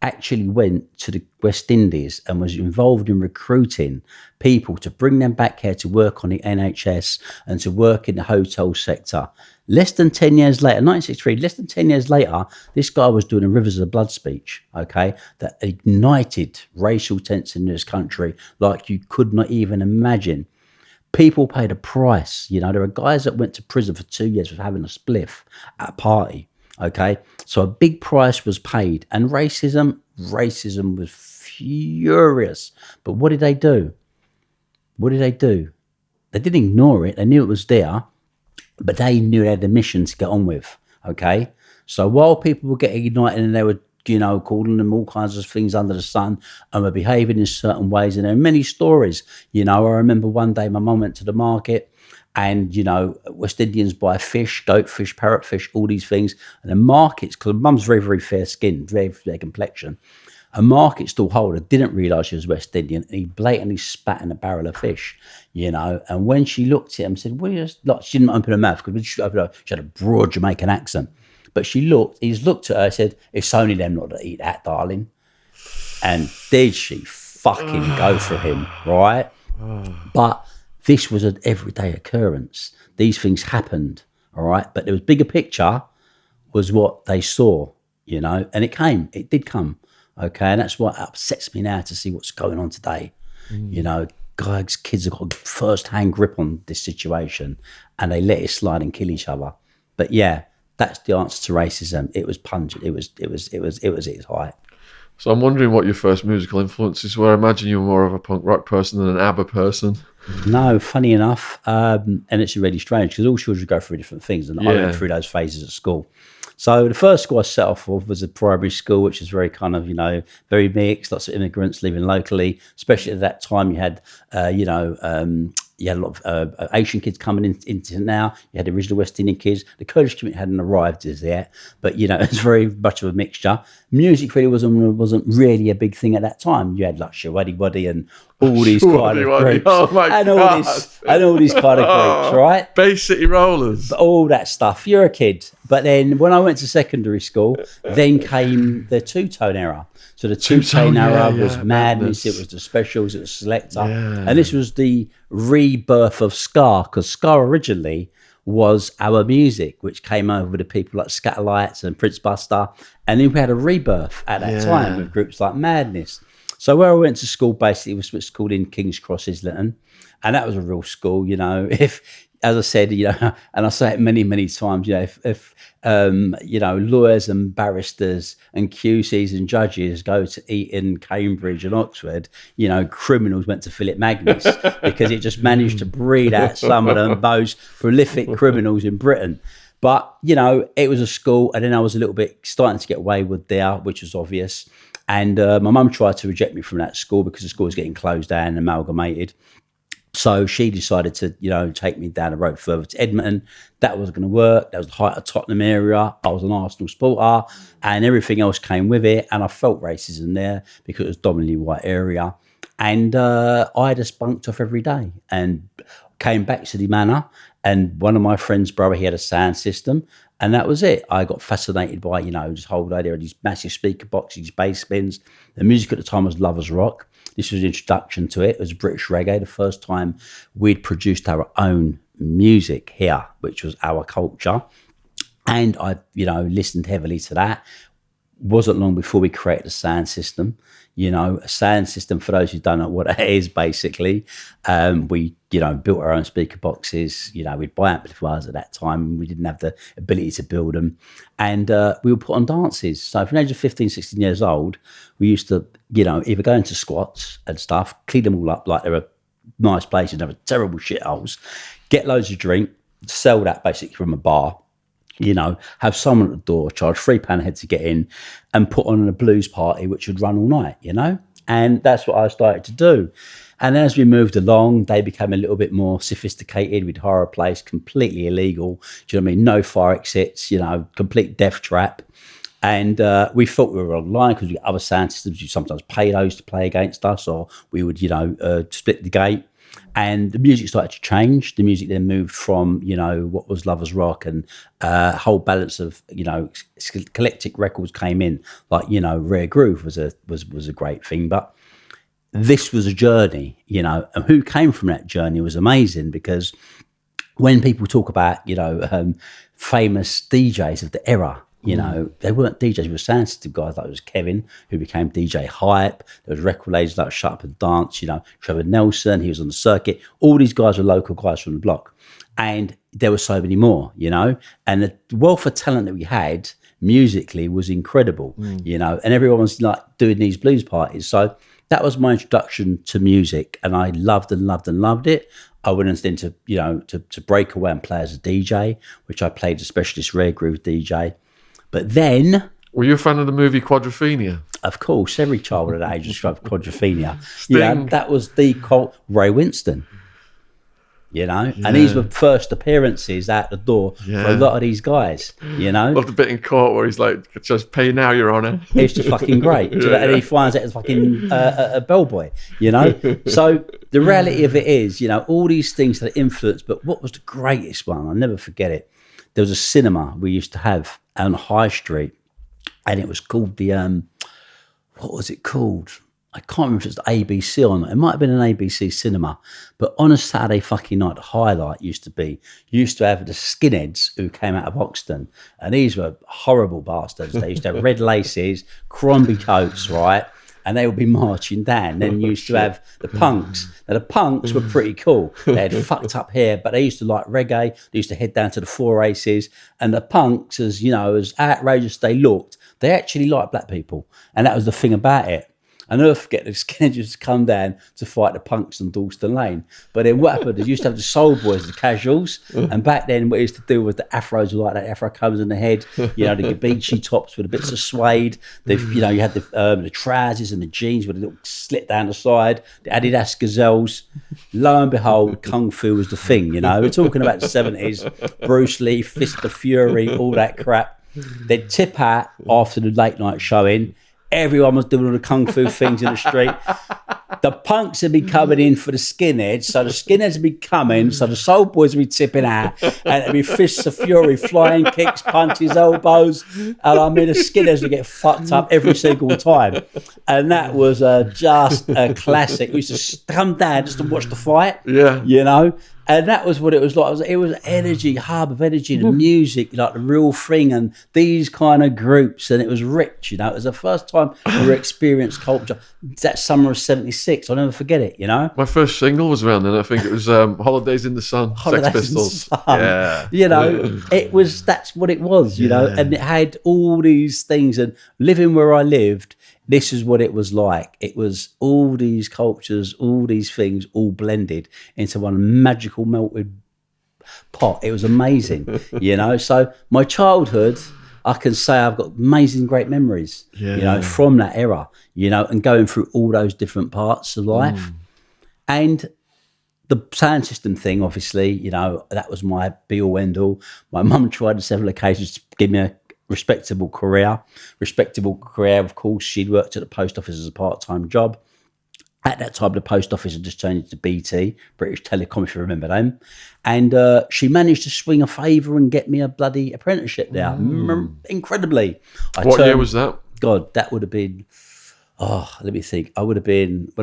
actually went to the West Indies and was involved in recruiting people to bring them back here to work on the NHS and to work in the hotel sector. Less than 10 years later, 1963, less than 10 years later, this guy was doing a Rivers of Blood speech, okay, that ignited racial tension in this country like you could not even imagine. People paid a price. There are guys that went to prison for 2 years for having a spliff at a party. Okay, so a big price was paid, and racism was furious. But what did they do? They didn't ignore it. They knew it was there, but they knew they had a mission to get on with. Okay, so while people were getting ignited and they were, calling them all kinds of things under the sun and were behaving in certain ways, and there are many stories. I remember one day my mum went to the market. And, West Indians buy fish, goat fish, parrot fish, all these things. And the markets, because mum's very, very fair skinned, very fair complexion. A market stall holder didn't realise she was West Indian, and he blatantly spat in a barrel of fish, And when she looked at him and said, she didn't open her mouth, because she had a broad Jamaican accent. But he's looked at her and said, it's only them not to eat that, darling. And did she fucking go for him, right? But this was an everyday occurrence. These things happened, all right? But there was bigger picture was what they saw, and it did come, okay? And that's what upsets me now to see what's going on today. Guys, kids have got a first-hand grip on this situation, and they let it slide and kill each other. But yeah, that's the answer to racism. It was pungent. It was at its height. So I'm wondering what your first musical influences were. I imagine you were more of a punk rock person than an ABBA person. No, funny enough, and it's really strange because all children go through different things, and I went through those phases at school. So the first school I set off with was a primary school, which is very kind of, very mixed, lots of immigrants living locally, especially at that time you had, you had a lot of Asian kids coming into now. You had the original West Indian kids. The Kurdish community hadn't arrived as yet, but it's very much of a mixture. Music really wasn't really a big thing at that time. You had like Shawaddy Waddy and all these kind of groups, and all these kind of groups, right? Bay City Rollers, all that stuff. You're a kid, but then when I went to secondary school, then came the two-tone era. So the two-tone era was madness. It was the specials. It was selector, and this was the rebirth of ska, because ska originally was our music, which came over with the people like Scatterlights and Prince Buster. And then we had a rebirth at that time with groups like Madness. So where I went to school basically was what's called in King's Cross, Islington. And that was a real school, you know. If, as I said, you know, and I say it many, many times, you know, if you know, lawyers and barristers and QCs and judges go to Eton, Cambridge and Oxford, you know, criminals went to Philip Magnus because it just managed to breed out some of the most prolific criminals in Britain. But, you know, it was a school, and then I was a little bit starting to get wayward there, which was obvious. And my mum tried to reject me from that school because the school was getting closed down and amalgamated. So she decided to, you know, take me down the road further to Edmonton. That wasn't going to work. That was the height of Tottenham area. I was an Arsenal supporter, and everything else came with it. And I felt racism there because it was dominantly white area. And I just bunked off every day and came back to the manor. And one of my friend's brother, he had a sound system. And that was it. I got fascinated by, you know, this whole idea of these massive speaker boxes, bass spins. The music at the time was Lovers Rock. This was the introduction to it. It was British reggae, the first time we'd produced our own music here, which was our culture. And I, you know, listened heavily to that. Wasn't long before we created a sound system. You know, a sound system, for those who don't know what it is, basically, we, you know, built our own speaker boxes. You know, we'd buy amplifiers at that time. We didn't have the ability to build them. And we would put on dances. So from the age of 15, 16 years old, we used to, you know, either go into squats and stuff, clean them all up like they were nice places, they were terrible shitholes, get loads of drink, sell that basically from a bar. You know, have someone at the door, charge £3 a head to get in, and put on a blues party, which would run all night, you know? And that's what I started to do. And as we moved along, they became a little bit more sophisticated. We'd hire a place, completely illegal. Do you know what I mean? No fire exits, you know, complete death trap. And we thought we were online because we had other sound systems. You sometimes pay those to play against us, or we would, you know, split the gate. And the music started to change. The music then moved from, you know, what was Lovers Rock, and a whole balance of, you know, eclectic records came in. Like, you know, Rare Groove was a great thing. But this was a journey, you know, and who came from that journey was amazing, because when people talk about, you know, famous DJs of the era, you know, they weren't DJs, they were sound system guys. Like, it was Kevin, who became DJ Hype. There was record labels like Shut Up and Dance, you know, Trevor Nelson, he was on the circuit. All these guys were local guys from the block. And there were so many more, you know, and the wealth of talent that we had musically was incredible, you know, and everyone was like doing these blues parties. So that was my introduction to music, and I loved and loved and loved it. I went into, you know, to break away and play as a DJ, which I played as a specialist Rare Groove DJ. But then... Were you a fan of the movie Quadrophenia? Of course, every child at that age described Quadrophenia. You know, that was the cult. Ray Winston, you know, and these were first appearances out the door for a lot of these guys, you know. Love the bit in court where he's like, just pay now, Your Honour. It's just fucking great. And he finds out it's fucking a bellboy, you know. So the reality of it is, you know, all these things that influence, but what was the greatest one? I'll never forget it. There was a cinema we used to have on High Street, and it was called the, what was it called? I can't remember if it was the ABC or not. It might have been an ABC cinema. But on a Saturday fucking night, the highlight used to have the skinheads who came out of Hoxton. And these were horrible bastards. They used to have red laces, Crombie coats, right? And they would be marching down. Then you used to have the punks. Now, the punks were pretty cool. They had fucked up hair, but they used to like reggae. They used to head down to the four races. And the punks, as you know, as outrageous as they looked, they actually liked black people. And that was the thing about it. I never forget the skinheads used to come down to fight the punks on Dalston Lane. But then what happened is you used to have the soul boys, the casuals. And back then what you used to do was the afros were like that, afro combs in the head, you know, the Gabechi tops with the bits of suede. You know, you had the trousers and the jeans with a little slit down the side, the Adidas Gazelles. Lo and behold, Kung Fu was the thing, you know. We're talking about the 70s, Bruce Lee, Fist of Fury, all that crap. They'd tip out after the late night showing. Everyone was doing all the kung fu things in the street. The punks would be coming in for the skinheads, so the skinheads would be coming, so the soul boys would be tipping out, and it'd be fists of fury, flying kicks, punches, elbows, and I mean the skinheads would get fucked up every single time. And that was just a classic. We used to come down just to watch the fight, you know. And that was what it was like. It was energy, hub of energy, the music, like the real thing, and these kind of groups, and it was rich. It was the first time we experienced culture. That summer of '76, I'll never forget it. My first single was around then. I think it was "Holidays in the Sun," Sex Pistols. Yeah, it was. That's what it was. And it had all these things. And living where I lived, this is what it was like. It was all these cultures, all these things, all blended into one magical melted pot. It was amazing, So my childhood, I can say I've got amazing, great memories, from that era, and going through all those different parts of life. And the sound system thing, obviously, that was my be-all, end-all. My mum tried on several occasions to give me a respectable career, of course. She'd worked at the post office as a part-time job. At that time, the post office had just changed to BT, British Telecom, if you remember them. And she managed to swing a favour and get me a bloody apprenticeship there. Incredibly. What year was that? God, that would have been, let me think. I would have been, I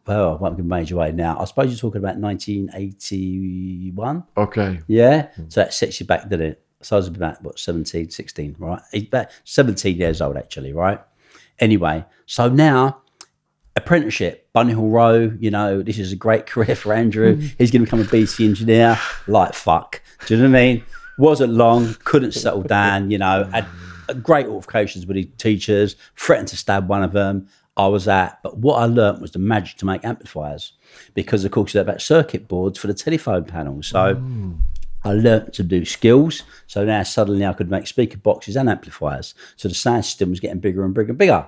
won't give major away now. I suppose you're talking about 1981. Okay. Yeah? So that sets you back, doesn't it? So I was about, 17, 16, right? About 17 years old, actually, right? Anyway, so now, apprenticeship, Bunny Hill Row, this is a great career for Andrew. He's going to become a BT engineer. Like, fuck. Do you know what I mean? Wasn't long, couldn't settle down, had great altercations with his teachers, threatened to stab one of them. I was at, but what I learnt was the magic to make amplifiers, because, of course, they're about circuit boards for the telephone panel. So I learnt to do skills. So now suddenly I could make speaker boxes and amplifiers. So the sound system was getting bigger and bigger and bigger.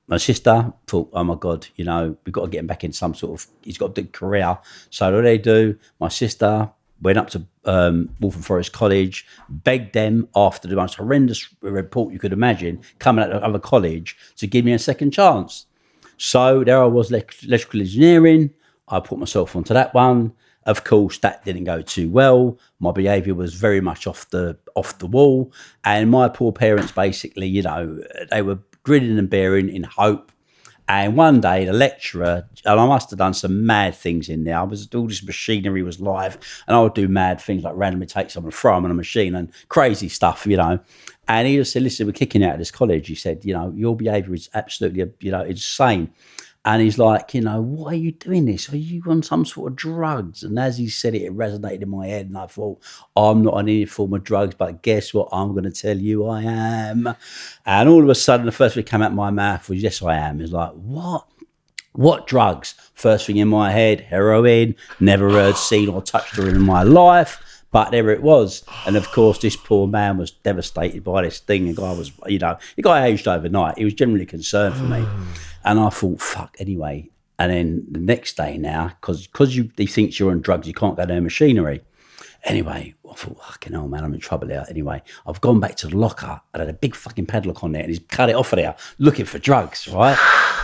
My sister thought, oh my God, we've got to get him back in some sort of, he's got a big career. So what did they do? My sister went up to Waltham Forest College, begged them after the most horrendous report you could imagine, coming out of other college, to give me a second chance. So there I was, electrical engineering. I put myself onto that one. Of course, that didn't go too well. My behaviour was very much off the wall. And my poor parents, basically, they were grinning and bearing in hope. And one day, the lecturer, and I must have done some mad things in there. All this machinery was live, and I would do mad things like randomly take someone, throw them on a machine, and crazy stuff, And he just said, listen, we're kicking out of this college. He said, your behaviour is absolutely, insane. And he's like, why are you doing this? Are you on some sort of drugs? And as he said it, it resonated in my head. And I thought, I'm not on any form of drugs, but guess what? I'm going to tell you I am. And all of a sudden, the first thing that came out of my mouth was, yes, I am. It's like, what? What drugs? First thing in my head, heroin. Never heard, seen or touched her in my life. But there it was. And of course, this poor man was devastated by this thing. The guy was, he got aged overnight. He was generally concerned for me. And I thought, fuck, anyway. And then the next day now, because he thinks you're on drugs, you can't go near machinery. Anyway, I thought, fucking hell, man, I'm in trouble here. Anyway, I've gone back to the locker and had a big fucking padlock on there, and he's cut it off of there, looking for drugs, right?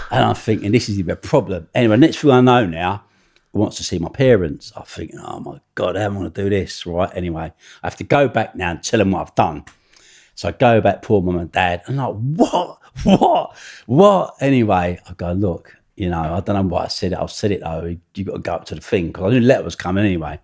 And I'm thinking, this is a problem. Anyway, next thing I know now, he wants to see my parents. I'm thinking, oh my God, I don't want to do this, right? Anyway, I have to go back now and tell them what I've done. So I go back, poor mum and dad, and I'm like, what? Anyway, I go, look, I don't know what I said. I've said it though. You got to go up to the thing, because I knew the letter was coming anyway.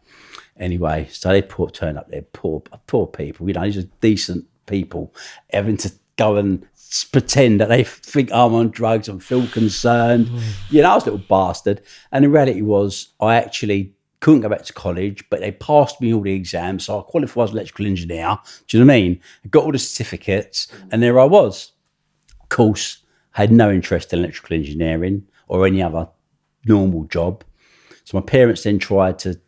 Anyway, so they turned up there, poor people. These are decent people, having to go and pretend that they think I'm on drugs and feel concerned. I was a little bastard. And the reality was, I actually couldn't go back to college, but they passed me all the exams, so I qualified as an electrical engineer. Do you know what I mean? I got all the certificates, and there I was. Of course, I had no interest in electrical engineering or any other normal job. So my parents then tried to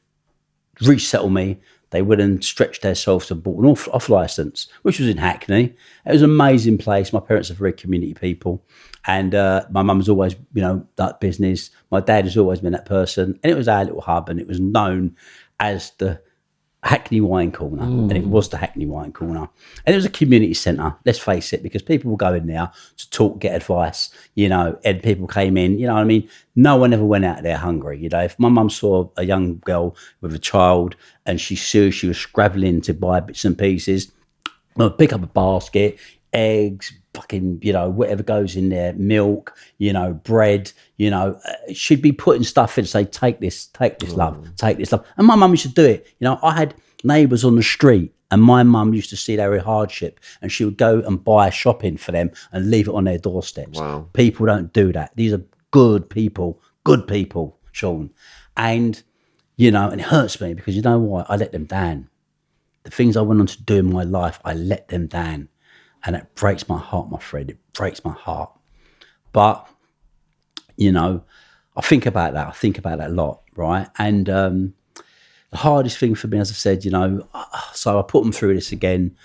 resettle me. They went and stretched themselves to bought an off licence, which was in Hackney. It was an amazing place. My parents are very community people. And my mum was always, that business. My dad has always been that person. And it was our little hub, and it was known as the Hackney Wine Corner. And it was the Hackney Wine Corner. And it was a community centre, let's face it, because people would go in there to talk, get advice, and people came in, you know what I mean? No one ever went out there hungry. If my mum saw a young girl with a child and she was scrabbling to buy bits and pieces, I'd pick up a basket, eggs, fucking, you know, whatever goes in there, milk, you know, bread, you know, she'd be putting stuff in, say, take this, love, take this, love. And my mum used to do it. You know, I had neighbours on the street, and my mum used to see their hardship, and she would go and buy shopping for them and leave it on their doorsteps. Wow. People don't do that. These are good people, Shaun. And, you know, and it hurts me because, you know what, I let them down. The things I went on to do in my life, I let them down. And it breaks my heart, my friend. It breaks my heart. But, you know, I think about that. I think about that a lot, right? And the hardest thing for me, as I said, you know, so I put them through this again.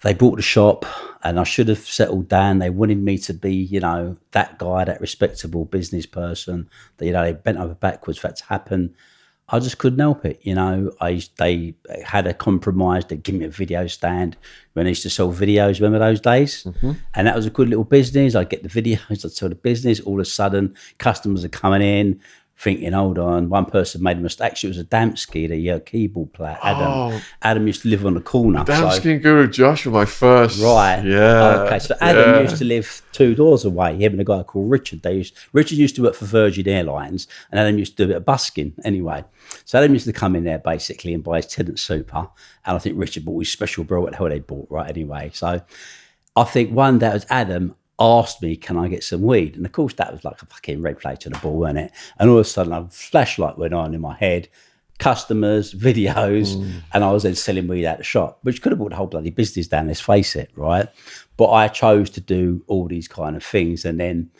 They bought the shop, and I should have settled down. They wanted me to be, you know, that guy, that respectable business person that, you know, they bent over backwards for that to happen. I just couldn't help it, you know. They had a compromise. They'd give me a video stand when I used to sell videos. Remember those days? Mm-hmm. And that was a good little business. I'd get the videos, I'd sell the business. All of a sudden, customers are coming in, thinking, hold on, one person made a mistake. Actually, it was a Damsky, the keyboard player, Adam. Oh, Adam used to live on the corner. Damsky and Guru Josh were my first. Right. Yeah. Okay, so Adam used to live 2 doors away. Him and a guy called Richard. Richard used to work for Virgin Airlines, and Adam used to do a bit of busking anyway. So Adam used to come in there basically and buy his tenant super. And I think Richard bought his special bro, what the hell they bought, right? Anyway, so I think one day it was Adam asked me, can I get some weed? And of course that was like a fucking red flag to the ball, wasn't it? And all of a sudden a flashlight went on in my head, customers, videos, and I was then selling weed out the shop, which could have brought the whole bloody business down, let's face it, right? But I chose to do all these kind of things. And then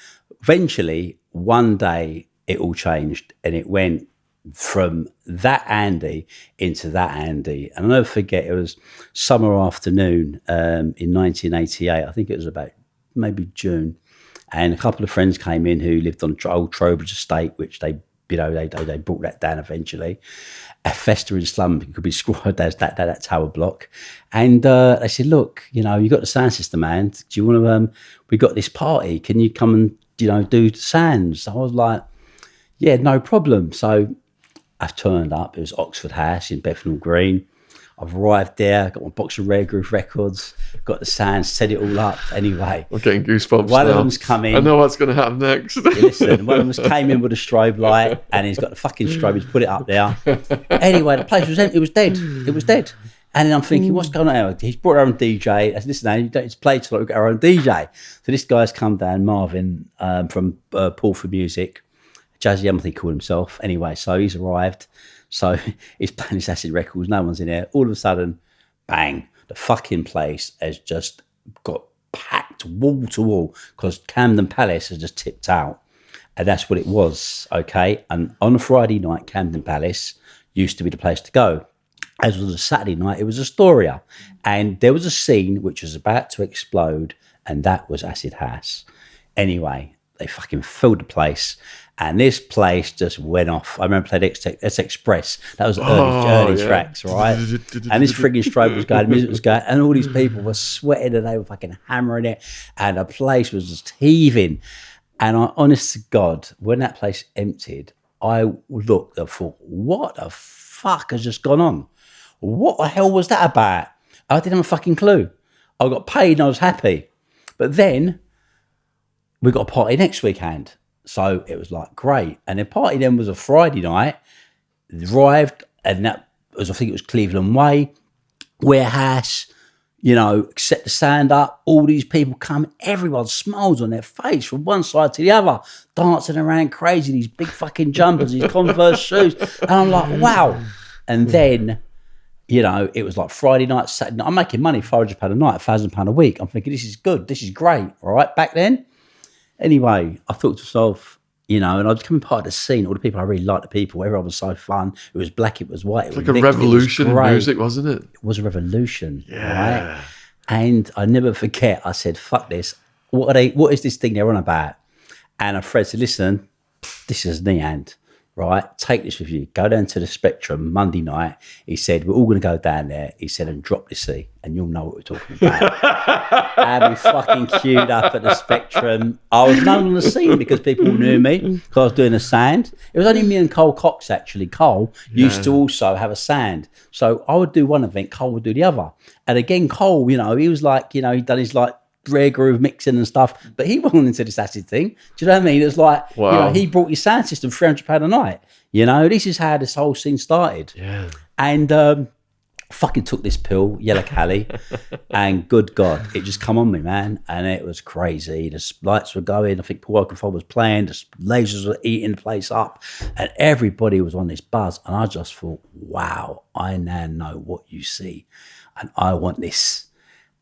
eventually one day it all changed, and it went from that Andy into that Andy. And I'll never forget, it was summer afternoon in 1988. I think it was about maybe June, and a couple of friends came in who lived on old Trowbridge estate, which they brought that down eventually. A festering slum could be described as that tower block. And they said, look, you know, you got the sound system, man. Do you want to, we got this party, can you come and, you know, do the sounds? So I was like, yeah, no problem. So I've turned up. It was Oxford House in Bethnal Green. I've arrived there, got my box of Rare Groove records, got the sounds, set it all up. Anyway, I'm getting goosebumps. One now. of them's come in. I know what's going to happen next. Listen, one of them came in with a strobe light, and he's got the fucking strobe. He's put it up there. Anyway, the place was empty. It was dead. It was dead. And then I'm thinking, what's going on? He's brought our own DJ. I said, listen, you don't play till we've got our own DJ. So this guy's come down, Marvin from Paul for Music, Jazzy Humphrey called himself. Anyway, so he's arrived. So he's playing his acid records. No one's in there. All of a sudden, bang, the fucking place has just got packed wall to wall because Camden Palace has just tipped out. And that's what it was, okay? And on a Friday night, Camden Palace used to be the place to go. As was a Saturday night, it was Astoria. And there was a scene which was about to explode, and that was Acid House. Anyway, they fucking filled the place. And this place just went off. I remember playing X Express. That was early tracks, right? And this frigging strobe was going, music was going, and all these people were sweating and they were fucking hammering it. And the place was just heaving. And I, honest to God, when that place emptied, I looked and thought, what the fuck has just gone on? What the hell was that about? I didn't have a fucking clue. I got paid and I was happy. But then we got a party next weekend. So it was like, great. And the party then was a Friday night. Arrived, and that was, I think it was Cleveland Way, warehouse, you know, set the sound up. All these people come, everyone's smiles on their face from one side to the other, dancing around crazy, these big fucking jumpers, these Converse shoes. And I'm like, wow. And then, you know, it was like Friday night, Saturday night. I'm making money, £500 a night, £1,000 a week. I'm thinking, this is good. This is great. All right, back then. Anyway, I thought to myself, you know, and I was becoming part of the scene. All the people, I really liked the people. Everyone was so fun. It was black, it was white. It was like a revolution in music, wasn't it? It was a revolution, yeah. Right? And I never forget, I said, fuck this. What is this thing they're on about? And a friend said, listen, this is Neand, right? Take this with you. Go down to the Spectrum Monday night. He said, we're all going to go down there. He said, and drop this C, and you'll know what we're talking about. And we fucking queued up at the Spectrum. I was known on the scene because people knew me because I was doing a sound. It was only me and Cole Cox, actually. Cole used to also have a sound. So I would do one event, Cole would do the other. And again, Cole, you know, he was like, you know, he'd done his like rare groove mixing and stuff, but he wasn't into this acid thing. Do you know what I mean? It was like, he brought his sound system £300 a night. This is how this whole scene started. Yeah. And fucking took this pill, Yellow Cali, and good God, it just come on me, man. And it was crazy. The lights were going. I think Paul Oakenfold was playing. The lasers were eating the place up. And everybody was on this buzz. And I just thought, wow, I now know what you see. And I want this.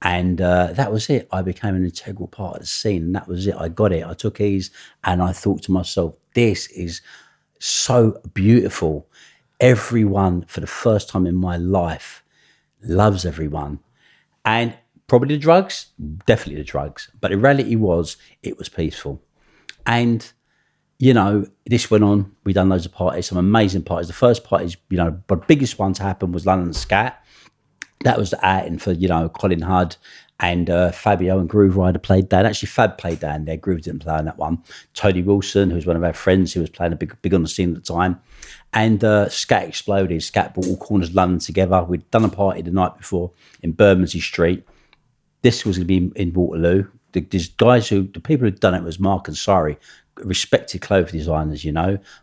And that was it. I became an integral part of the scene. And that was it. I got it. I took ease. And I thought to myself, this is so beautiful. Everyone, for the first time in my life, loves everyone. And probably the drugs, definitely the drugs. But the reality was, it was peaceful. And, this went on. We done loads of parties, some amazing parties. The first parties, but the biggest one to happen was London Scat. That was the outing for, Colin Hudd and Fabio and Groove Rider played down. Actually, Fab played down there. Groove didn't play on that one. Tony Wilson, who was one of our friends who was playing a big on the scene at the time. And Scat exploded. Scat brought all corners of London together. We'd done a party the night before in Bermondsey Street. This was going to be in Waterloo. The people who'd done it was Mark and Sari, respected clothing designers,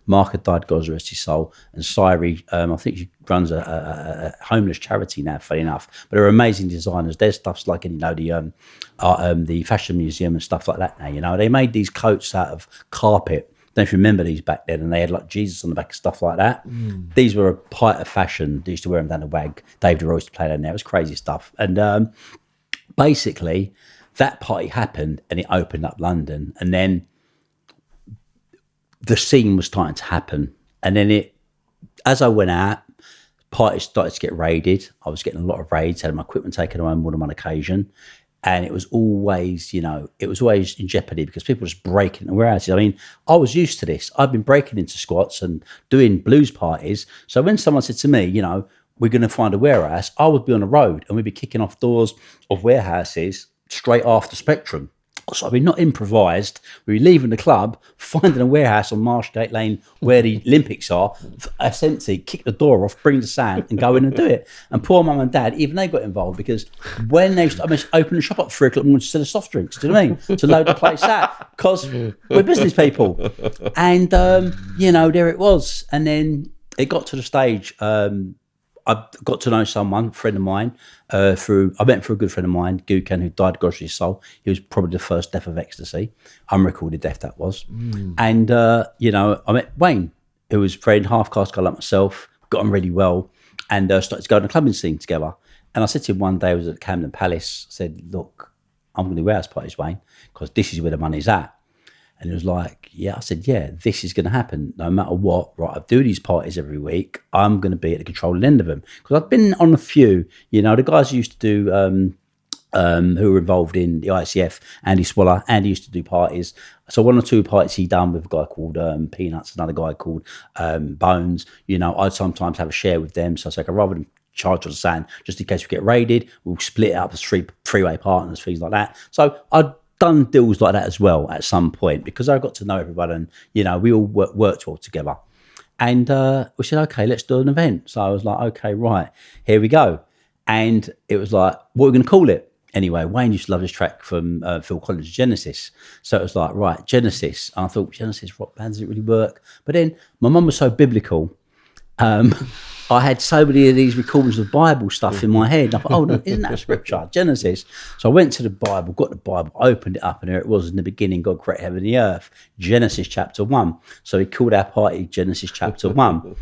Mark had died, God rest his soul, and Sari, I think she runs a homeless charity now, funny enough. But they're amazing designers. Their stuff's like in, the fashion museum and stuff like that now, They made these coats out of carpet. Don't know if you remember these back then, and they had like Jesus on the back and stuff like that. These were a height of fashion. They used to wear them down the WAG. Dave DeRoy used to play down there. It was crazy stuff. And basically, that party happened, and it opened up London. And then the scene was starting to happen. And then as I went out, parties started to get raided. I was getting a lot of raids, had my equipment taken away more than one occasion. And it was always, it was always in jeopardy because people were just breaking into warehouses. I mean, I was used to this. I've been breaking into squats and doing blues parties. So when someone said to me, we're going to find a warehouse, I would be on the road and we'd be kicking off doors of warehouses straight after Spectrum. So I'd be not improvised. We'd be leaving the club, finding a warehouse on Marshgate Lane where the Olympics are, it's empty, kick the door off, bring the sand and go in and do it. And poor mum and dad, even they got involved because when they opened the shop up at 3 o'clock in the morning to sell the soft drinks, do you know what I mean? To load the place out because we're business people. And, there it was. And then it got to the stage, I got to know someone, a friend of mine, I met him through a good friend of mine, Gukan, who died, God rest his soul. He was probably the first death of ecstasy, unrecorded death that was. And, I met Wayne, who was a very half-caste guy like myself, got on really well, and started to go on a clubbing scene together. And I said to him one day, I was at Camden Palace, I said, look, I'm going to do warehouse parties, Wayne, because this is where the money's at. And it was like, I said, this is going to happen no matter what. Right, I do these parties every week. I'm going to be at the controlling end of them. Because I've been on a few, the guys who used to do, who were involved in the ICF, Andy Swaller, Andy used to do parties. So 1 or 2 parties he done with a guy called Peanuts, another guy called Bones. I'd sometimes have a share with them. So I was like, rather than charge on the sand, just in case we get raided, we'll split it up as three-way partners, things like that. So I'd done deals like that as well at some point because I got to know everyone and, we all worked well together. And we said, okay, let's do an event. So I was like, okay, right, here we go. And it was like, what are we going to call it? Anyway, Wayne used to love this track from Phil Collins' Genesis. So it was like, right, Genesis. And I thought, Genesis, rock band, does it really work? But then my mum was so biblical. I had so many of these recordings of Bible stuff in my head. I thought, no, isn't that scripture? Genesis. So I went to the Bible, got the Bible, opened it up, and there it was in the beginning, God created heaven and the earth. Genesis chapter 1. So we called our party Genesis chapter 1.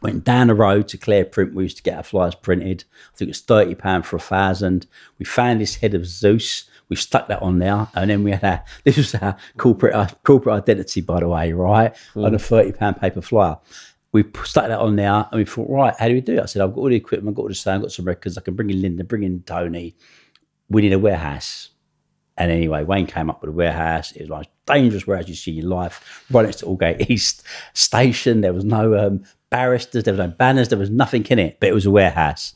Went down the road to Clare Print. We used to get our flyers printed. I think it was £30 for 1,000. We found this head of Zeus. We stuck that on there, and then we had this was our corporate identity, by the way, right? On a £30 paper flyer. We stuck that on there and we thought, right, how do we do it? I said, I've got all the equipment, I've got all the sound, I've got some records, I can bring in Linda, bring in Tony. We need a warehouse. And anyway, Wayne came up with a warehouse. It was like dangerous warehouse you see in your life, right next to Aldgate East Station. There was no barristers, there was no banners, there was nothing in it, but it was a warehouse.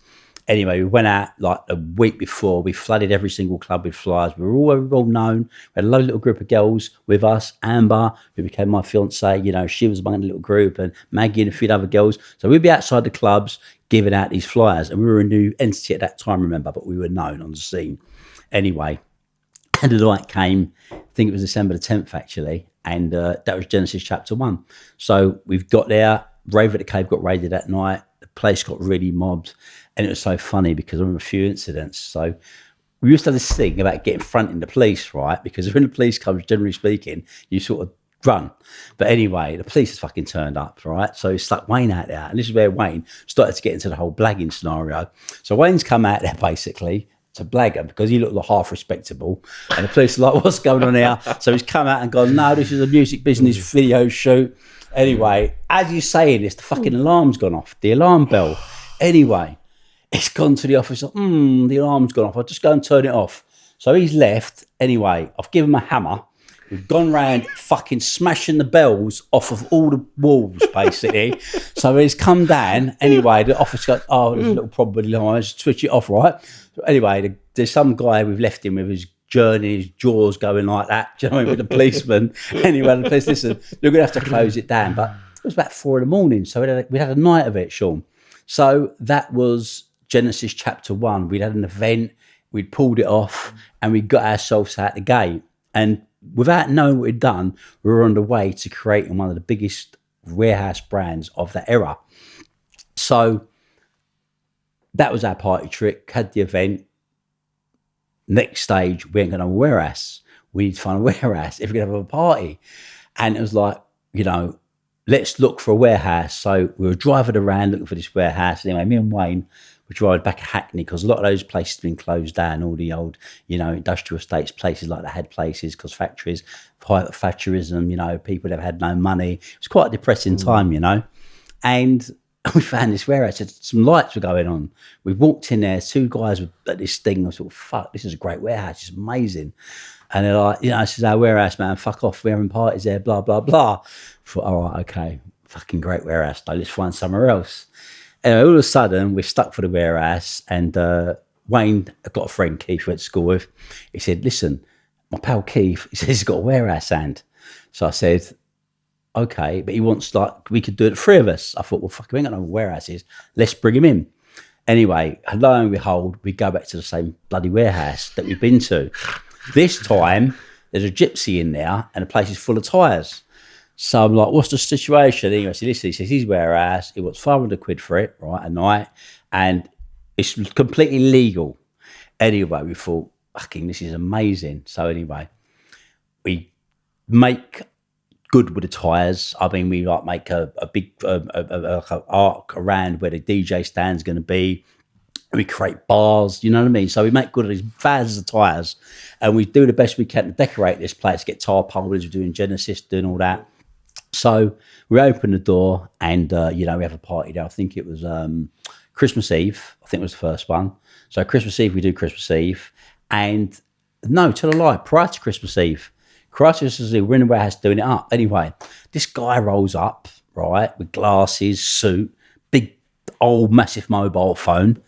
Anyway, we went out like a week before. We flooded every single club with flyers. We were all well known. We had a lovely little group of girls with us. Amber, who became my fiancée, she was among the little group, and Maggie and a few other girls. So we'd be outside the clubs giving out these flyers. And we were a new entity at that time, remember, but we were known on the scene. Anyway, And the night came, I think it was December the 10th actually, and that was Genesis chapter 1. So we've got there, Rave at the Cave got raided that night, the place got really mobbed, and it was so funny because I remember a few incidents. So we used to have this thing about getting fronting the police, right? Because when the police comes, generally speaking, you sort of run. But anyway, the police has fucking turned up, right? So he stuck Wayne out there. And this is where Wayne started to get into the whole blagging scenario. So Wayne's come out there basically to blag him because he looked like half respectable. And the police are like, what's going on here? So he's come out and gone, no, this is a music business video shoot. Anyway, as he's saying this, the fucking alarm's gone off, the alarm bell. Anyway, it's gone to the office, the alarm's gone off. I'll just go and turn it off. So he's left. Anyway, I've given him a hammer. We've gone round fucking smashing the bells off of all the walls, basically. So he's come down. Anyway, the office goes, oh, there's a little problem with the line. Switch it off, right? So anyway, there's some guy we've left him with his journey, his jaws going like that. Do you know what I mean? With the policeman. Anyway, the police, listen, you're going to have to close it down. But it was about 4 a.m. So we had a night of it, Shaun. So that was Genesis chapter 1. We'd had an event, we'd pulled it off, and we got ourselves out the gate. And without knowing what we'd done, we were on the way to creating one of the biggest warehouse brands of that era. So that was our party trick, had the event. Next stage, we ain't going to have a warehouse. We need to find a warehouse if we're going to have a party. And it was like, let's look for a warehouse. So we were driving around looking for this warehouse. Anyway, me and Wayne were driving back to Hackney because a lot of those places had been closed down, all the old, industrial estates, places like that had places because factories, private Thatcherism, people that had no money. It was quite a depressing time, And we found this warehouse, some lights were going on. We walked in there, 2 guys were at this thing. I thought, fuck, this is a great warehouse. It's amazing. And they're like, this is our warehouse, man. Fuck off. We're having parties there, blah, blah, blah. I thought, all right, okay. Fucking great warehouse. Though. Let's find somewhere else. Anyway, all of a sudden, we're stuck for the warehouse. And Wayne, I've got a friend, Keith, who went to school with. He said, listen, my pal Keith, he says he's got a warehouse hand. So I said, okay. But he wants, we could do it, the 3 of us. I thought, well, fuck, we ain't got no warehouses. Let's bring him in. Anyway, lo and behold, we go back to the same bloody warehouse that we've been to. This time, there's a gypsy in there and the place is full of tyres. So I'm like, what's the situation? Anyway, so listen, he says his warehouse, he wants 500 quid for it, right, a night, and it's completely legal. Anyway, we thought, fucking, this is amazing. So anyway, we make good with the tyres. I mean, we make a big arc around where the DJ stand's going to be. We create bars, you know what I mean? So we make good of these thousands of tyres and we do the best we can to decorate this place, get tarpaulins, we're doing Genesis, doing all that. So we open the door and, we have a party there. I think it was Christmas Eve. I think it was the first one. So Christmas Eve, we do Christmas Eve. And no, tell a lie, prior to Christmas Eve, we're in the warehouse doing it up. Anyway, this guy rolls up, right, with glasses, suit, big, old, massive mobile phone.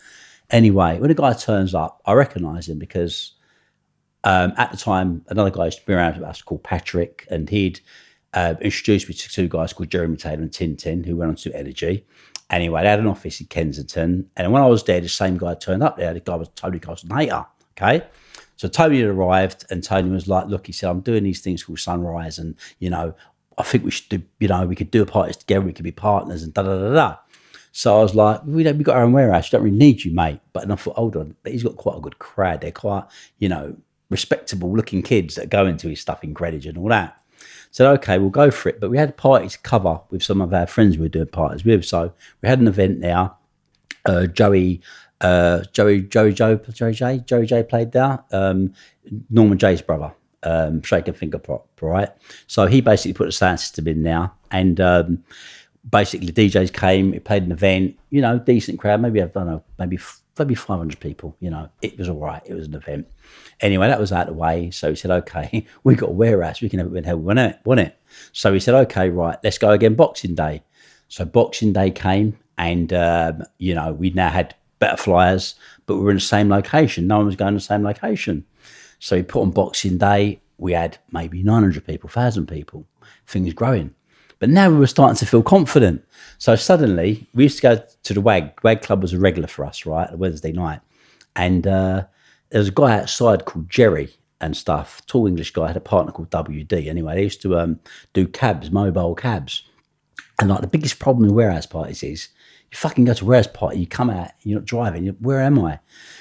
Anyway, when the guy turns up, I recognise him because at the time, another guy used to be around with us called Patrick, and he'd introduced me to 2 guys called Jeremy Taylor and Tintin, who went on to Energy. Anyway, they had an office in Kensington, and when I was there, the same guy turned up there. The guy was Tony Costaneter, okay? So Tony had arrived, and Tony was like, look, he said, I'm doing these things called Sunrise, and, I think we should do, we could do a party together, we could be partners, and da-da-da-da. So I was like, we got our own warehouse. We don't really need you, mate. But I thought, hold on, he's got quite a good crowd. They're quite, respectable looking kids that go into his stuff in Greenwich and all that. So, okay, we'll go for it. But we had a party to cover with some of our friends we were doing parties with. So we had an event there. Joey J played there. Norman J's brother, Shake and Finger Pop, right? So he basically put a sound system in there and basically the DJs came, he played an event, decent crowd, maybe, I don't know, maybe 500 people, it was all right, it was an event. Anyway, that was out of the way, so he said, okay, we got a warehouse, we can have it when hell we want it. So he said, okay, right, let's go again Boxing Day. So Boxing Day came and, we now had better flyers, but we were in the same location, no one was going to the same location. So he put on Boxing Day, we had maybe 900 people, 1,000 people, things growing. But now we were starting to feel confident. So suddenly, we used to go to the WAG. WAG Club was a regular for us, right, a Wednesday night. And there was a guy outside called Jerry. and stuff. Tall English guy, had a partner called WD. Anyway, they used to do cabs, mobile cabs. And like the biggest problem in warehouse parties is you fucking go to a warehouse party, you come out, you're not driving, where am I?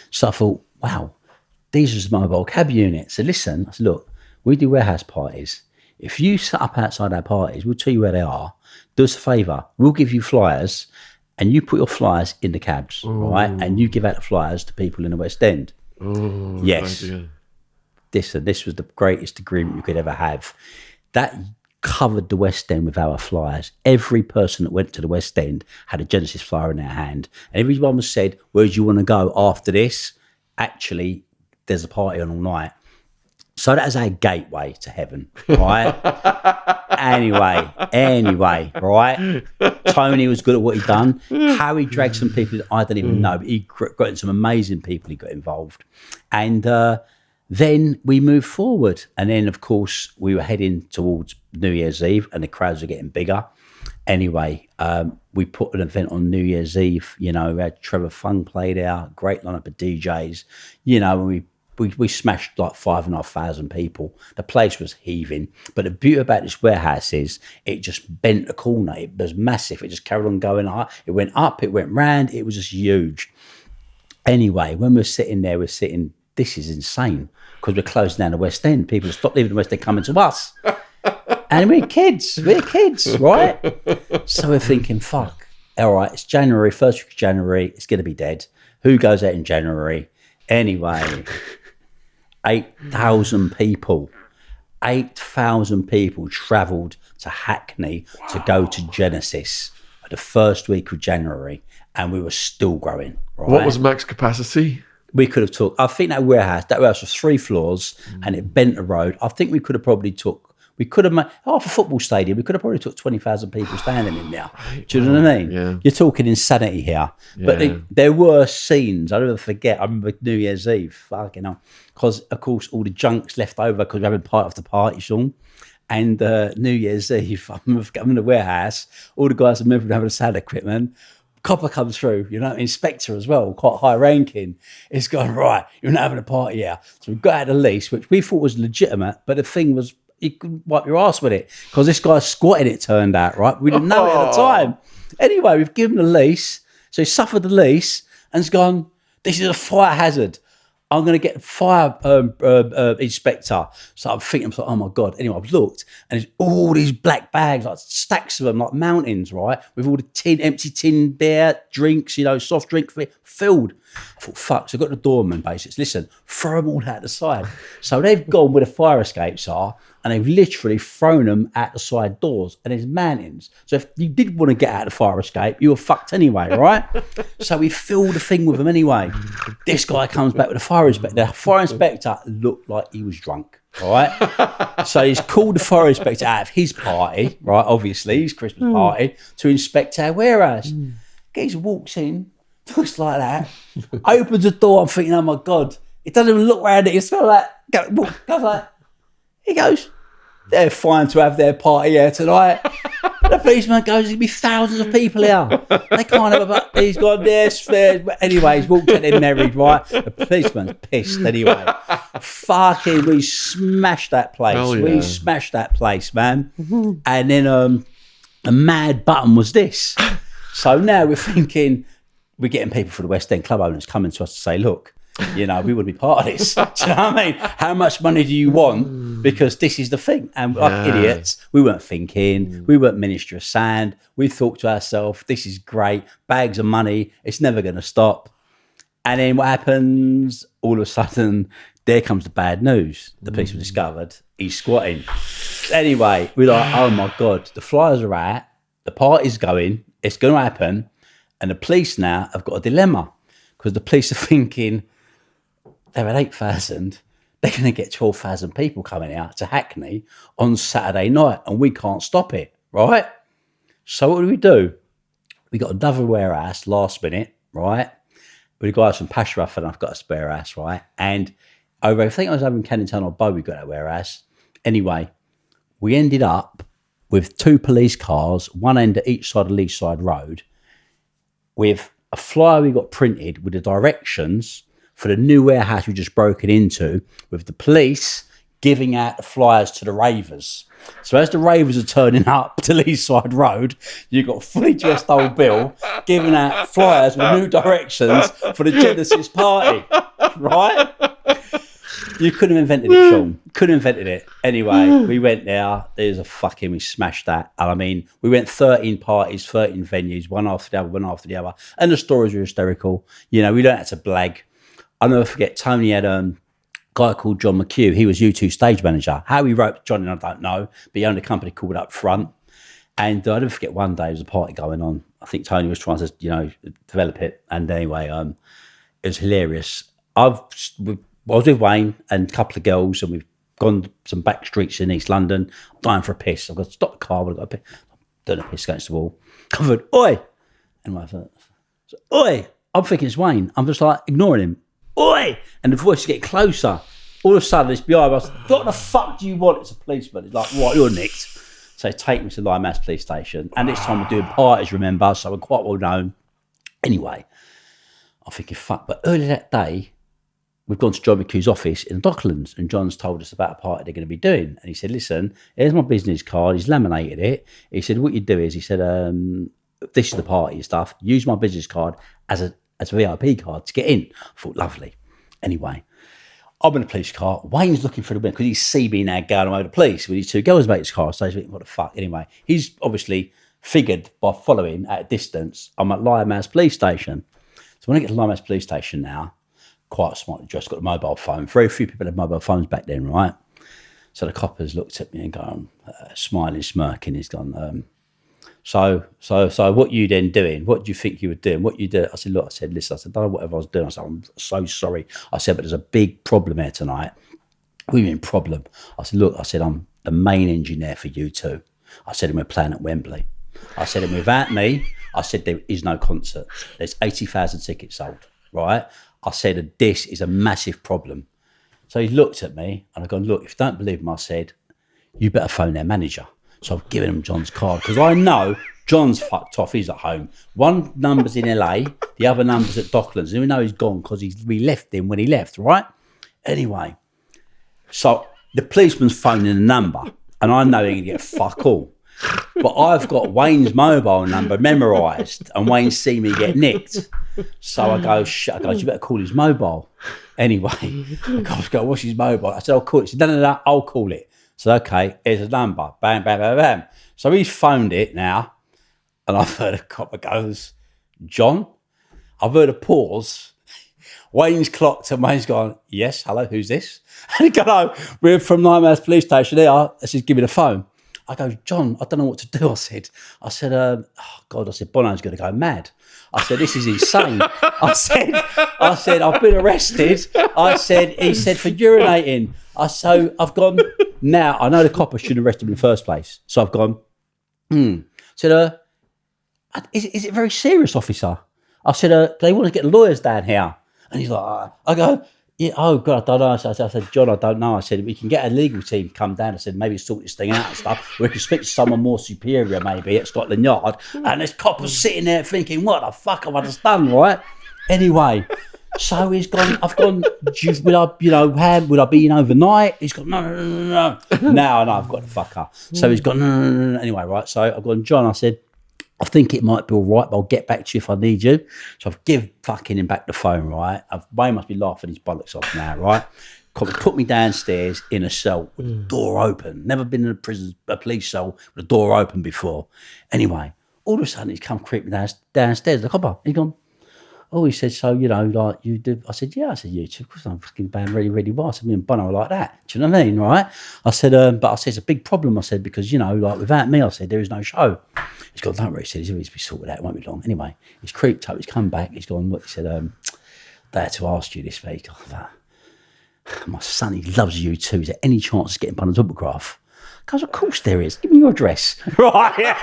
So I thought, wow, these are the mobile cab units. So listen, I said, look, we do warehouse parties. If you set up outside our parties, we'll tell you where they are. Do us a favour, we'll give you flyers and you put your flyers in the cabs, right? And you give out the flyers to people in the West End. Yes. This was the greatest agreement you could ever have. That covered the West End with our flyers. Every person that went to the West End had a Genesis flyer in their hand. And everyone was said, where do you want to go after this? Actually, there's a party on all night. So that is our gateway to heaven, right? Anyway, right? Tony was good at what he'd done. How he dragged some people, I don't even know, but he got in some amazing people he got involved. And then we moved forward. And then, of course, we were heading towards New Year's Eve and the crowds were getting bigger. Anyway, we put an event on New Year's Eve. You know, we had Trevor Fung played out, great lineup of DJs. You know, and we smashed like 5,500 people. The place was heaving. But the beauty about this warehouse is it just bent a corner. It was massive. It just carried on going up. It went up, it went round. It was just huge. Anyway, when we're sitting there, this is insane because we're closing down the West End. People stop leaving the West End coming to us. And we're kids, right? So we're thinking, fuck, all right, it's January, first week of January, it's going to be dead. Who goes out in January? Anyway, 8,000 people travelled to Hackney to go to Genesis at the first week of January, and we were still growing. Right? What was max capacity? We could have took, I think that warehouse was 3 floors and it bent a road. I think we could have probably made half a football stadium. We could have probably took 20,000 people standing in there. Do you know what I mean? Yeah. You're talking insanity here. Yeah. But there were scenes, I'll never forget. I remember New Year's Eve, fucking hell. Because, of course, all the junk's left over because we're having part of the party, Shaun. And New Year's Eve, I'm in the warehouse. All the guys are moving having the sound equipment. Copper comes through, you know, inspector as well, quite high ranking. It's gone, right, you're not having a party here. So we got out the lease, which we thought was legitimate, but the thing was, you could wipe your ass with it because this guy squatted it, turned out, right? We didn't know it at the time. Anyway, we've given the lease. So he suffered the lease and has gone, this is a fire hazard. I'm going to get a fire inspector. So I'm thinking, oh my God. Anyway, I've looked and there's all these black bags, like stacks of them, like mountains, right? With all the empty tin beer, drinks, you know, soft drink filled. I thought, fuck. So I got the doorman basically, listen, throw them all out the side. So they've gone where the fire escapes are and they've literally thrown them out the side doors and there's mountains. So if you did want to get out of the fire escape, you were fucked anyway, right? So we filled the thing with them anyway. This guy comes back with the fire inspector. The fire inspector looked like he was drunk, right? So he's called the fire inspector out of his party, right? Obviously, his Christmas party, to inspect our warehouse. He walks in, looks like that, opens the door. I'm thinking, oh my God, it doesn't even look around it. It's kind of like, goes like, he goes, they're fine to have their party here tonight. The policeman goes, there'll be thousands of people here. They can't have a, he's gone there. Anyway, he's walked out there married, right? The policeman's pissed anyway. Fucking, we smashed that place. Yeah. We smashed that place, man. And then a mad button was this. So now we're thinking, we're getting people for the West End club owners coming to us to say, look, you know, we want to be part of this. Do you know what I mean? How much money do you want? Because this is the thing. And like idiots, we weren't thinking. We weren't Ministry of Sand. We thought to ourselves, this is great. Bags of money. It's never going to stop. And then what happens? All of a sudden, there comes the bad news. The police have discovered he's squatting. Anyway, we're like, oh my God, the flyers are out. The party's going. It's going to happen. And the police now have got a dilemma because the police are thinking, they're at 8,000. They're going to get 12,000 people coming out to Hackney on Saturday night and we can't stop it, right? So what do? We got another warehouse last minute, right? We got some Pashraff and I've got a spare house, right? And over, I think I was over in Kennington or Bow, we got that warehouse. Anyway, we ended up with 2 police cars, one end at each side of Lee Side Road, with a flyer we got printed with the directions for the new warehouse we just broken into, with the police giving out the flyers to the ravers. So as the ravers are turning up to Leaside Road, you've got a fully dressed old Bill giving out flyers with new directions for the Genesis party, right? You couldn't have invented it, Shaun. Couldn't have invented it. Anyway, we went there. We smashed that. And I mean, we went 13 parties, 13 venues, one after the other, one after the other. And the stories were hysterical. You know, we don't have to blag. I'll never forget, Tony had a guy called John McHugh. He was U2 stage manager. How he wrote Johnny, I don't know. But he owned a company called Up Front. And I'll never forget, one day there was a party going on. I think Tony was trying to, you know, develop it. And anyway, it was hilarious. I was with Wayne and a couple of girls, and we've gone some back streets in East London. I'm dying for a piss. I've got to stop the car. I've got to piss. I'm doing a piss against the wall. I went, oi! And I thought, oi! I'm thinking it's Wayne. I'm just like ignoring him. Oi! And the voice is getting closer. All of a sudden, it's behind us. What the fuck do you want? It's a policeman. It's like, right, you're nicked. So they take me to Limehouse Police Station. And this time we're doing parties, remember? So we're quite well known. Anyway, I'm thinking, fuck. But earlier that day, we've gone to John McHugh's office in the Docklands, and John's told us about a party they're going to be doing. And he said, listen, here's my business card. He's laminated it. He said, what you do is, he said, this is the party and stuff. Use my business card as a VIP card to get in. I thought, lovely. Anyway, I'm in a police car. Wayne's looking for the window because he's seen me now going away to the police with these two girls about his car. So he's thinking, what the fuck? Anyway, he's obviously figured by following at a distance, I'm at Limehouse Police Station. So when I get to Limehouse Police Station now, quite smartly dressed, got a mobile phone. Very few people had mobile phones back then, right? So the coppers looked at me and gone, smiling, smirking. He's gone, so what you then doing? What do you think you were doing? What you did? I said, look, listen, I said, I don't know whatever I was doing. I said, I'm so sorry. I said, but there's a big problem here tonight. What do you mean problem? I said, look, I said, I'm the main engineer for U2. I said, and we're playing at Wembley. I said, and without me, I said, there is no concert. There's 80,000 tickets sold, right? I said, this is a massive problem. So he looked at me and I go, look, if you don't believe him, I said, you better phone their manager. So I've given him John's card because I know John's fucked off. He's at home. One number's in LA, the other number's at Docklands. And we know he's gone because we left him when he left, right? Anyway, so the policeman's phoning the number and I know he can get fuck all. But I've got Wayne's mobile number memorised and Wayne's seen me get nicked. So I go, you better call his mobile. Anyway, I go, what's his mobile? I said, I'll call it. He said, no, I'll call it. So, okay, here's a number. Bam, bam, bam, bam. So he's phoned it now. And I've heard a copper goes, John? I've heard a pause. Wayne's clocked and Wayne's gone, yes, hello, who's this? And he go, no, we're from Limehouse Police Station. There, I said, give me the phone. I go, John, I don't know what to do. I said, oh God, I said, Bono's going to go mad. I said, this is insane. I said, I've been arrested. He said, for urinating. I've gone, now, I know the copper should have arrested me in the first place. So I've gone, said, is it very serious, officer? I said, they want to get lawyers down here. And he's like, I go, yeah, oh God, I don't know. I said, John, I don't know. I said, we can get a legal team to come down. I said, maybe sort this thing out and stuff. We can speak to someone more superior, maybe, at Scotland Yard. And this copper's sitting there thinking, what the fuck have I just done, right? Anyway, so he's gone, I've gone, would I be in overnight? He's gone, no. Now I know I've got the fucker. So he's gone, no. Anyway, right, so I've gone, John, I said, I think it might be all right, but I'll get back to you if I need you. So I've give fucking him back the phone, right? Wayne must be laughing his bollocks off now, right? Put me downstairs in a cell with the door open. Never been in a police cell with the door open before. Anyway, all of a sudden he's come creeping downstairs. The copper, he's gone, oh, he said, so, like you do. I said, yeah. I said, you too. Of course, I'm fucking band really, really well. I said, me and Bono are like that. Do you know what I mean, right? I said, but I said, it's a big problem. I said, because, like without me, I said, there is no show. He's gone, don't worry. He said, he's always be sorted out. It won't be long. Anyway, he's creeped up. He's come back. He's gone, look, he said, they had to ask you this week. My son, he loves you too. Is there any chance of getting Bono's autograph? I goes, of course there is. Give me your address. Right.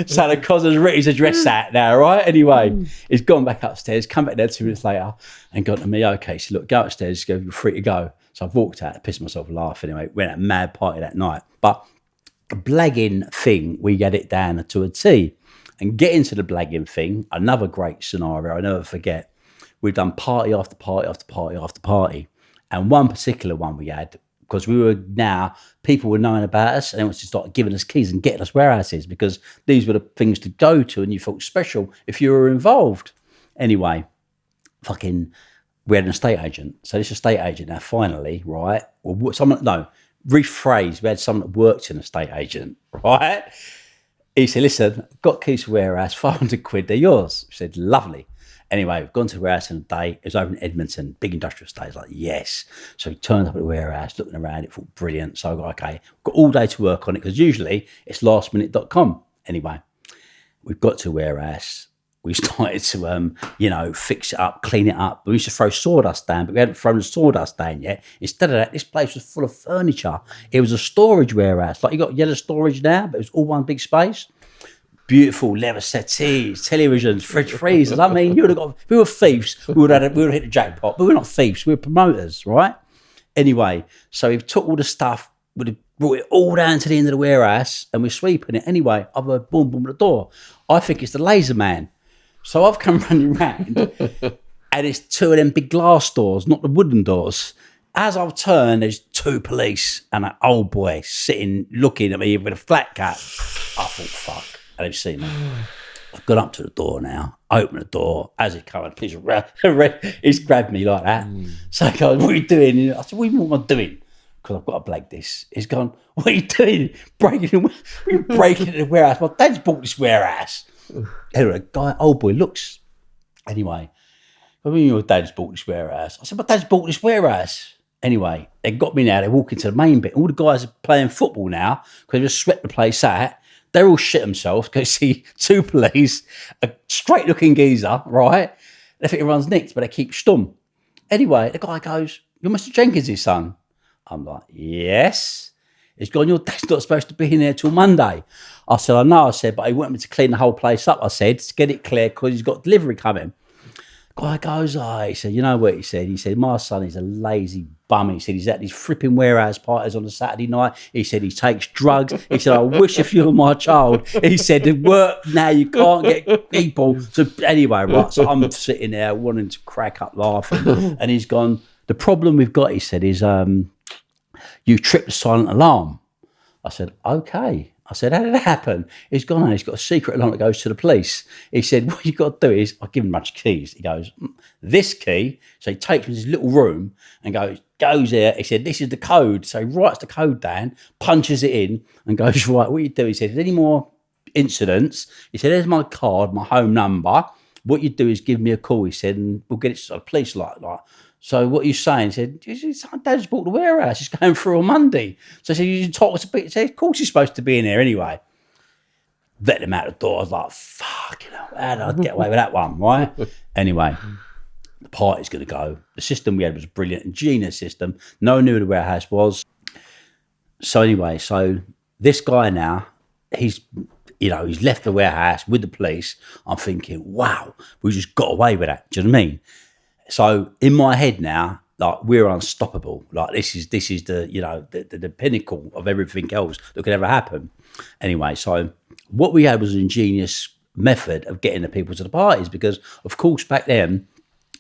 So the cousin's written his address out now, right? Anyway, he's gone back upstairs, come back there 2 minutes later and gone to me, okay, so look, go upstairs, go, you're free to go. So I've walked out, pissed myself laughing anyway, went at a mad party that night. But the blagging thing, we get it down to a T. and get into the blagging thing. Another great scenario I never forget. We've done party after party after party after party. And one particular one we had, because people were knowing about us and they wanted to start giving us keys and getting us warehouses because these were the things to go to and you felt special if you were involved. Anyway, we had an estate agent. So this estate agent now finally, right? Rephrase, we had someone that worked in an estate agent, right? He said, listen, got keys for warehouse, 500 quid, they're yours. We said, lovely. Anyway, we've gone to the warehouse in a day. It was over in Edmonton, big industrial estate. I was like, yes. So we turned up at the warehouse, looking around. It felt brilliant. So I got, okay, we've got all day to work on it because usually it's lastminute.com. Anyway, we've got to the warehouse. We started to, fix it up, clean it up. We used to throw sawdust down, but we hadn't thrown the sawdust down yet. Instead of that, this place was full of furniture. It was a storage warehouse. Like you got yellow storage now, but it was all one big space. Beautiful leather settees, televisions, fridge freezers. I mean, you would have got. If we were thieves, we would have hit the jackpot. But we're not thieves. We're promoters, right? Anyway, so we took all the stuff, would have brought it all down to the end of the warehouse, and we're sweeping it. Anyway, I've heard boom, boom at the door. I think it's the laser man. So I've come running round, and it's two of them big glass doors, not the wooden doors. As I've turned, there's two police and an old boy sitting, looking at me with a flat cap. I thought, fuck. And they've seen me. I've gone up to the door now, opened the door. As it comes, he's grabbed me like that. So he goes, what are you doing? I said, what am I doing? Because I've got to blag this. He's gone, what are you doing? Breaking into the warehouse. My dad's bought this warehouse. Anyway, the guy, old boy, looks. Anyway, I mean, your dad's bought this warehouse. I said, my dad's bought this warehouse. Anyway, they got me now. They walk into the main bit. All the guys are playing football now because they just swept the place out. They're all shit themselves because see two police, a straight-looking geezer, right? They think everyone's nicked, but they keep stum. Anyway, the guy goes, you're Mr. Jenkins' son? I'm like, yes. He's gone, your dad's not supposed to be in there till Monday. I said, I know. I said, but he wanted me to clean the whole place up. I said, to get it clear because he's got delivery coming. Guy goes, he said, you know what he said? He said, my son is a lazy bum. He said, he's at these flipping warehouse parties on a Saturday night. He said, he takes drugs. He said, I wish if you were my child. He said, to work now, you can't get people. So anyway, right, so I'm sitting there wanting to crack up laughing. And he's gone, the problem we've got, he said, is you tripped the silent alarm. I said, okay. I said, how did that happen? He's gone on, he's got a secret alarm that goes to the police. He said, what you've got to do is, I give him a bunch of keys. He goes, this key. So he takes me to his little room and goes there. He said, this is the code. So he writes the code down, punches it in and goes, right, what you do? He said, any more incidents? He said, there's my card, my home number. What you do is give me a call, he said, and we'll get it to the police like. So what are you saying? He said, Dad's bought the warehouse. He's going through on Monday. So I said, you talk to people. He said, of course he's supposed to be in there anyway. Let them out the door. I was like, fuck, how did I get away with that one, right? Anyway, the party's going to go. The system we had was brilliant, ingenious system. No one knew who the warehouse was. So anyway, this guy now, he's left the warehouse with the police. I'm thinking, wow, we just got away with that. Do you know what I mean? So in my head now, like we're unstoppable. Like this is the pinnacle of everything else that could ever happen. Anyway, so what we had was an ingenious method of getting the people to the parties because, of course, back then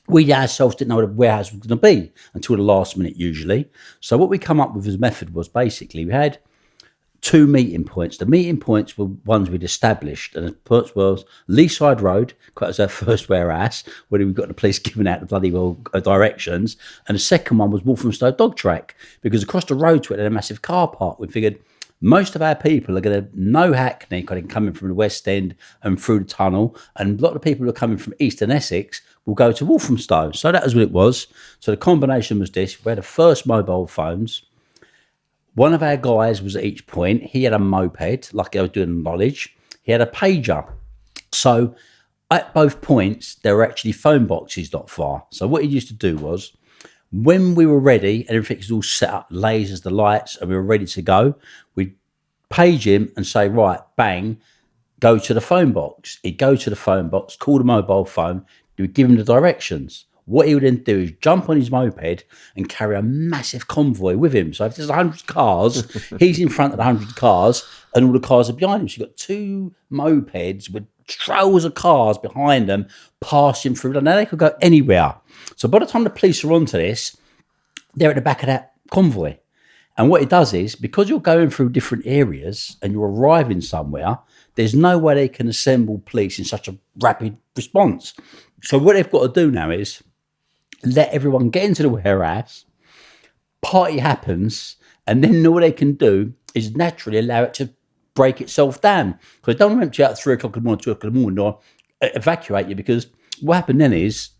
we ourselves didn't know what a warehouse was going to be until the last minute usually. So what we come up with as a method was basically we had two meeting points. The meeting points were ones we'd established, and the first was Leaside Road, quite as our first warehouse, where we got the police giving out the bloody directions, and the second one was Walthamstow Dog Track, because across the road to it, they had a massive car park. We figured most of our people are going to know Hackney, because they're coming from the West End and through the tunnel, and a lot of people who are coming from Eastern Essex will go to Walthamstow. So that was what it was. So the combination was this: we had the first mobile phones. One of our guys was at each point. He had a moped, like I was doing knowledge. He had a pager. So at both points, there were actually phone boxes not far. So what he used to do was, when we were ready and everything was all set up, lasers, the lights, and we were ready to go, we'd page him and say, right, bang, go to the phone box. He'd go to the phone box, call the mobile phone, we'd give him the directions. What he would then do is jump on his moped and carry a massive convoy with him. So if there's 100 cars, he's in front of the 100 cars and all the cars are behind him. So you've got two mopeds with trails of cars behind them, passing through. Now they could go anywhere. So by the time the police are onto this, they're at the back of that convoy. And what it does is, because you're going through different areas and you're arriving somewhere, there's no way they can assemble police in such a rapid response. So what they've got to do now is let everyone get into the warehouse, party happens, and then all they can do is naturally allow it to break itself down. Because they don't want to empty out at 3 o'clock in the morning, 2 o'clock in the morning, or evacuate you, because what happened then is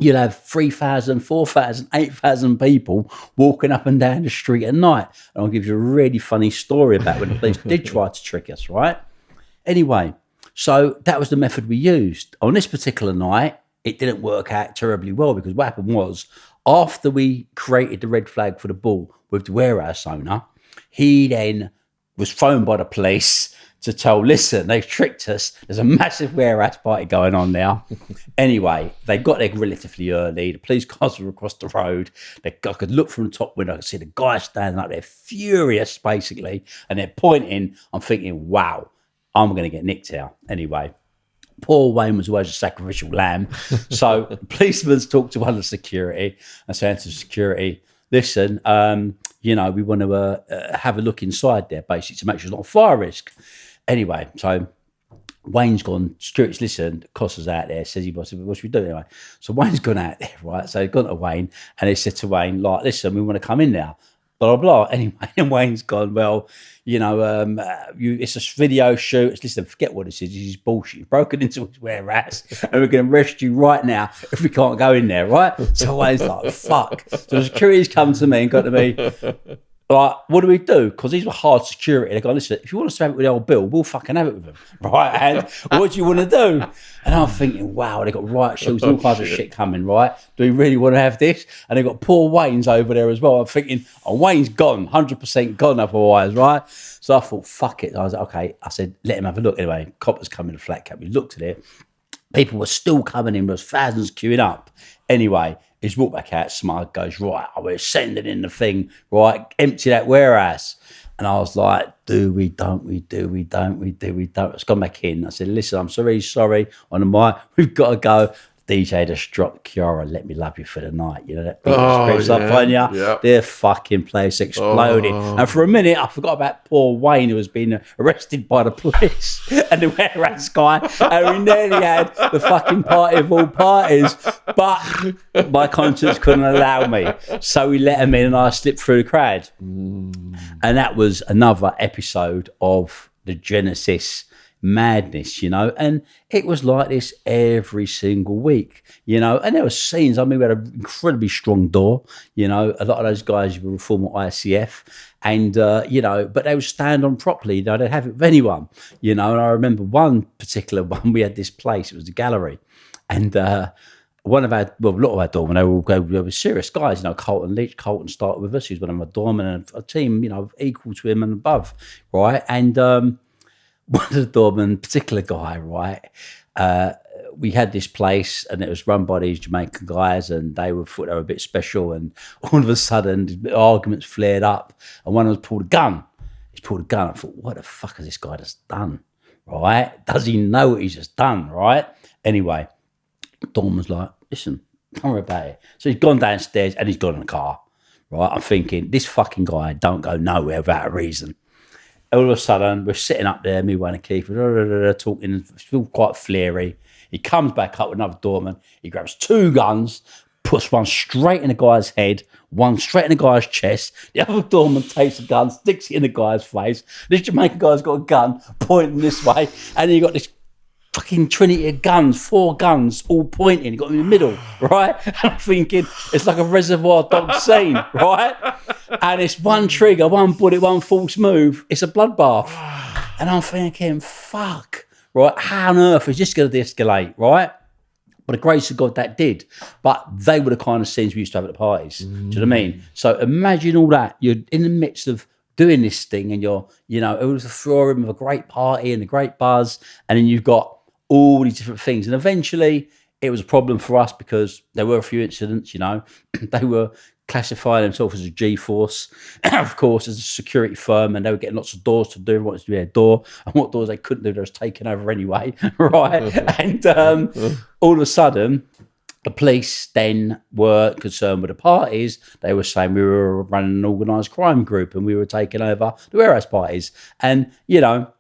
you'll have 3,000, 4,000, 8,000 people walking up and down the street at night. And I'll give you a really funny story about when the police did try to trick us, right? Anyway, so that was the method we used. On this particular night, it didn't work out terribly well, because what happened was, after we created the red flag for the ball with the warehouse owner, he then was phoned by the police to tell, listen, they've tricked us. There's a massive warehouse party going on now. Anyway, they got there relatively early. The police cars were across the road. I could look from the top window. I could see the guys standing up there, furious, basically, and they're pointing. I'm thinking, wow, I'm going to get nicked here. Anyway, poor Wayne was always a sacrificial lamb. So the policeman talked to one of the security and said to security, listen, we want to have a look inside there, basically, to make sure it's not a fire risk. Anyway, so Wayne's gone, security's listened, Costa's out there, says what should we do anyway? So Wayne's gone out there, right? So they've gone to Wayne and they said to Wayne, like, listen, we want to come in now. Blah, blah, blah. Anyway, and Wayne's gone, well, it's a video shoot. Listen, forget what this is. This is bullshit. You've broken into his warehouse and we're going to arrest you right now if we can't go in there, right? So Wayne's like, fuck. So the security's come to me and got to me, like, what do we do? Because these were hard security. They go, listen, if you want us to have it with the old Bill, we'll fucking have it with him, right? And what do you want to do? And I'm thinking, wow, they got riot shields, all kinds of shit coming, right? Do we really want to have this? And they got poor Wayne's over there as well. I'm thinking, Wayne's gone, 100% gone otherwise, right? So I thought, fuck it. I was like, okay. I said, let him have a look. Anyway, coppers come in the flat cap. We looked at it. People were still coming in. There was thousands queuing up. Anyway, he's walked back out, smug, goes, right, we're sending in the thing, right, empty that warehouse. And I was like, do we, don't we, do we, don't we, do we, don't. It's gone back in. I said, listen, I'm sorry, on the mic, we've got to go. DJ just dropped Kiara, Let Me Love You for the Night. You know, that beat creeps up on you. Yeah. Their fucking place exploded. And for a minute, I forgot about poor Wayne, who was being arrested by the police and the warehouse guy. And we nearly had the fucking party of all parties. But my conscience couldn't allow me. So we let him in and I slipped through the crowd. And that was another episode of the Genesis madness, and it was like this every single week, and there were scenes. I mean, we had an incredibly strong door, a lot of those guys were former ICF, and but they would stand on properly, they'd have it with anyone, and I remember one particular one, we had this place, it was the gallery, and a lot of our doormen, they were serious guys, Colton started with us, he was one of my doormen, and a team, equal to him and above, right, and one of the doormen, particular guy, right? We had this place and it was run by these Jamaican guys and they thought they were a bit special, and all of a sudden the arguments flared up and one of them pulled a gun. He's pulled a gun. I thought, what the fuck has this guy just done, right? Does he know what he's just done, right? Anyway, Dawn was like, listen, don't worry about it. So he's gone downstairs and he's gone in the car, right? I'm thinking, this fucking guy don't go nowhere without a reason. All of a sudden, we're sitting up there, me, Wayne and Keith, talking, still quite flary. He comes back up with another doorman. He grabs 2 guns, puts one straight in the guy's head, one straight in the guy's chest. The other doorman takes the gun, sticks it in the guy's face. This Jamaican guy's got a gun pointing this way, and then you got this fucking trinity of guns, 4 guns, all pointing. You got them in the middle, right? And I'm thinking, it's like a Reservoir Dogs scene, right? And it's one trigger, one bullet, one false move. It's a bloodbath. And I'm thinking, fuck, right? How on earth is this going to de-escalate, right? But the grace of God, that did. But they were the kind of scenes we used to have at the parties. Do you know what I mean? So imagine all that. You're in the midst of doing this thing and it was a flooring of a great party and a great buzz. And then you've got all these different things. And eventually it was a problem for us because there were a few incidents, they were classify themselves as a G-force, of course, as a security firm, and they were getting lots of doors to do. Wanted to be a door, and what doors they couldn't do, they was taken over anyway, right? And all of a sudden, the police then were concerned with the parties. They were saying we were running an organised crime group and we were taking over the warehouse parties. And, you know,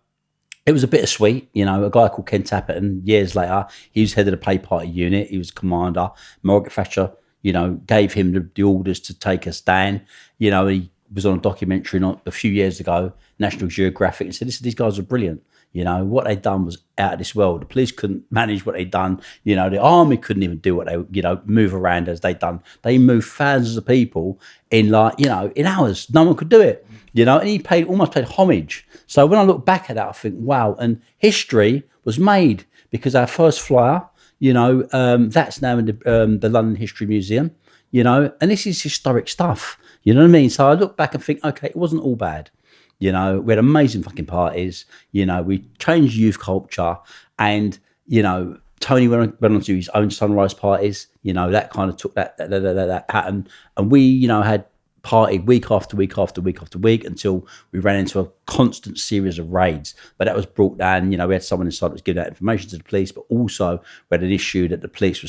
it was a bittersweet. You know, a guy called Ken Tapperton, years later, he was head of the play party unit. He was commander. Margaret Thatcher, you know, gave him the orders to take us down. You know, he was on a documentary not a few years ago, National Geographic, and said, listen, these guys are brilliant. You know, what they'd done was out of this world. The police couldn't manage what they'd done. You know, the army couldn't even do what they, you know, move around as they'd done. They moved thousands of people in like, you know, in hours. No one could do it, you know, and he almost paid homage. So when I look back at that, I think, wow. And history was made because our first flyer, you know, that's now in the London History Museum, you know, and this is historic stuff. You know what I mean? So I look back and think, okay, it wasn't all bad. You know, we had amazing fucking parties. You know, we changed youth culture, and you know, Tony went on to his own sunrise parties. You know, that kind of took that pattern, and we, you know, had partied week after week after week after week until we ran into a constant series of raids. But that was brought down. You know, we had someone inside that was giving that information to the police, but also we had an issue that the police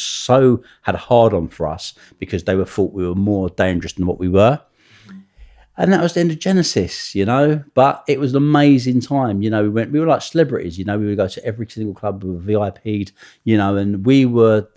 had a hard on for us because they thought we were more dangerous than what we were. And that was the end of Genesis, you know. But it was an amazing time, you know. We were like celebrities, you know. We would go to every single club, we were VIP'd, you know, and we were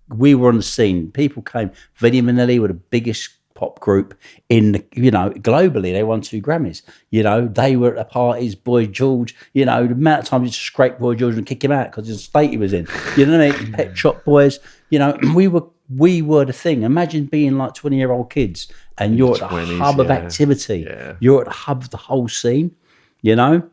on the scene. People came. Vinnie Manelli were the biggest pop group in the, you know, globally. They won 2 Grammys. You know, they were at the parties. Boy George, you know, the amount of times you just scrape Boy George and kick him out because of the state he was in. You know what I mean? Pet Shop Boys, you know, we were the thing. Imagine being like 20-year-old kids and you're at the hub of activity. Yeah. You're at the hub of the whole scene, you know?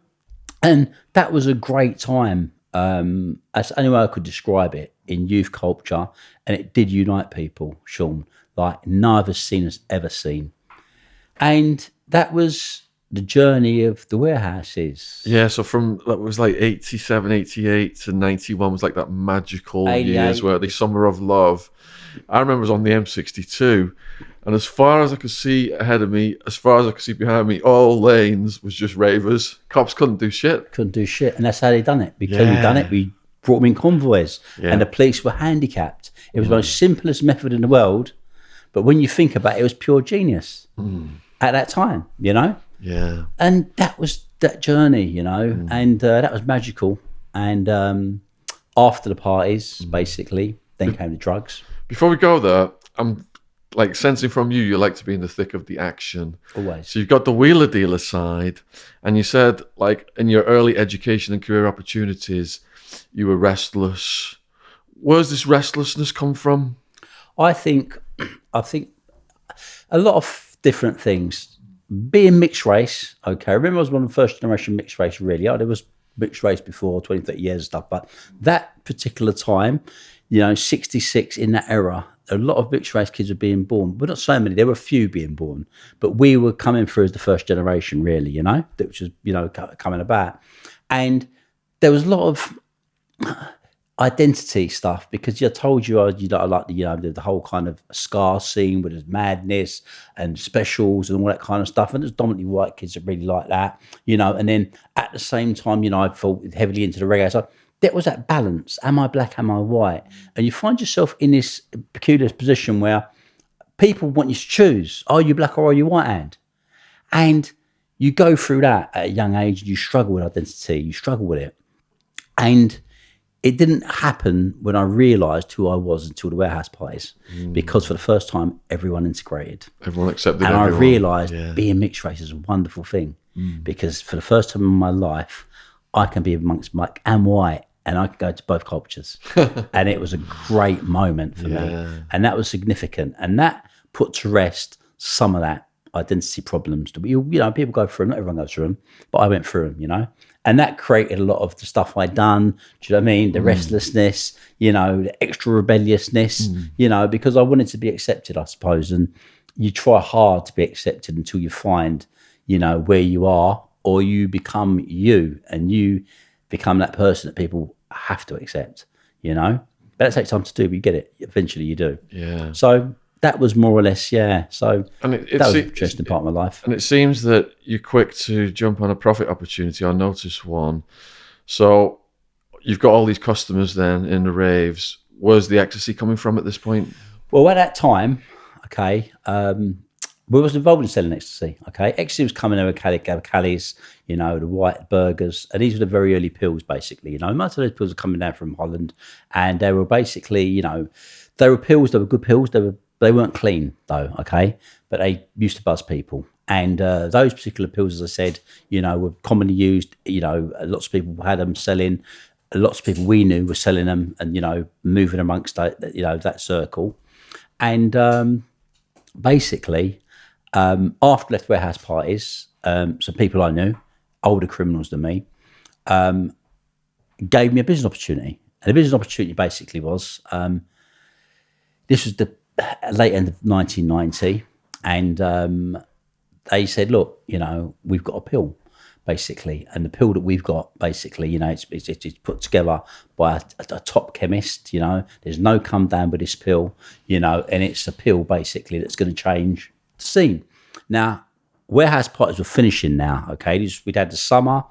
And that was a great time. That's the only way I could describe it in youth culture. And it did unite people, Shaun, like none of us seen us ever seen. And that was the journey of the warehouses. Yeah, so from, that was like 87, 88 to 91 was like that magical years where the summer of love. I remember it was on the M62, and as far as I could see ahead of me, as far as I could see behind me, all lanes was just ravers. Cops couldn't do shit. And that's how they done it. Because we done it, we brought them in convoys, and the police were handicapped. It was the most simplest method in the world, but when you think about it, it was pure genius at that time, you know? Yeah. And that was that journey, you know, and that was magical. And after the parties, basically, then came the drugs. Before we go there, I'm like sensing from you like to be in the thick of the action. Always. So you've got the wheeler dealer side, and you said like in your early education and career opportunities, you were restless. Where's this restlessness come from? I think a lot of different things. Being mixed race, okay. I remember I was one of the first generation mixed race, really. There was mixed race before 20, 30 years and stuff, but that particular time, you know, 66 in that era, a lot of mixed race kids were being born, but not so many. There were a few being born, but we were coming through as the first generation, really, you know, which was, you know, coming about. And there was a lot of identity stuff because I told you I like the, you know, the whole kind of scar scene with his madness and specials and all that kind of stuff, and there's dominantly white kids that really like that, you know. And then at the same time, you know, I fell heavily into the reggae. So there was that balance. Am I black? Am I white? And you find yourself in this peculiar position where people want you to choose: are you black or are you white? And you go through that at a young age. You struggle with identity. You struggle with it, and it didn't happen when I realised who I was until the warehouse parties, because for the first time, everyone integrated. Everyone accepted and everyone. I realised being mixed race is a wonderful thing, because for the first time in my life, I can be amongst black and white, and I can go to both cultures. And it was a great moment for me. And that was significant. And that put to rest some of that identity problems. You know, people go through them, not everyone goes through them, but I went through them, you know. And that created a lot of the stuff I'd done. Do you know what I mean? The restlessness, you know, the extra rebelliousness, you know, because I wanted to be accepted, I suppose. And you try hard to be accepted until you find, you know, where you are, or you become you, and you become that person that people have to accept, you know. But that takes time to do, but you get it. Eventually you do. Yeah. So that was more or less, yeah. So And that was an interesting part of my life. And it seems that you're quick to jump on a profit opportunity or notice one. So you've got all these customers then in the raves. Where's the ecstasy coming from at this point? Well, at that time, okay, we was involved in selling ecstasy. Okay, ecstasy was coming over Callies, you know, the white burgers, and these were the very early pills, basically. You know, most of those pills were coming down from Holland, and they were basically, you know, they were pills. They were good pills. They weren't clean though. Okay, but they used to buzz people. And those particular pills, as I said, you know, were commonly used. You know, lots of people had them selling. Lots of people we knew were selling them, and you know, moving amongst that, you know, that circle. And basically, after left warehouse parties, some people I knew, older criminals than me, gave me a business opportunity. And the business opportunity basically was, this was the late end of 1990, and they said, look, you know, we've got a pill, basically. And the pill that we've got, basically, you know, it's put together by a top chemist, you know. There's no come down with this pill, you know, and it's a pill, basically, that's going to change the scene. Now, warehouse parties were finishing now, okay? We'd had the summer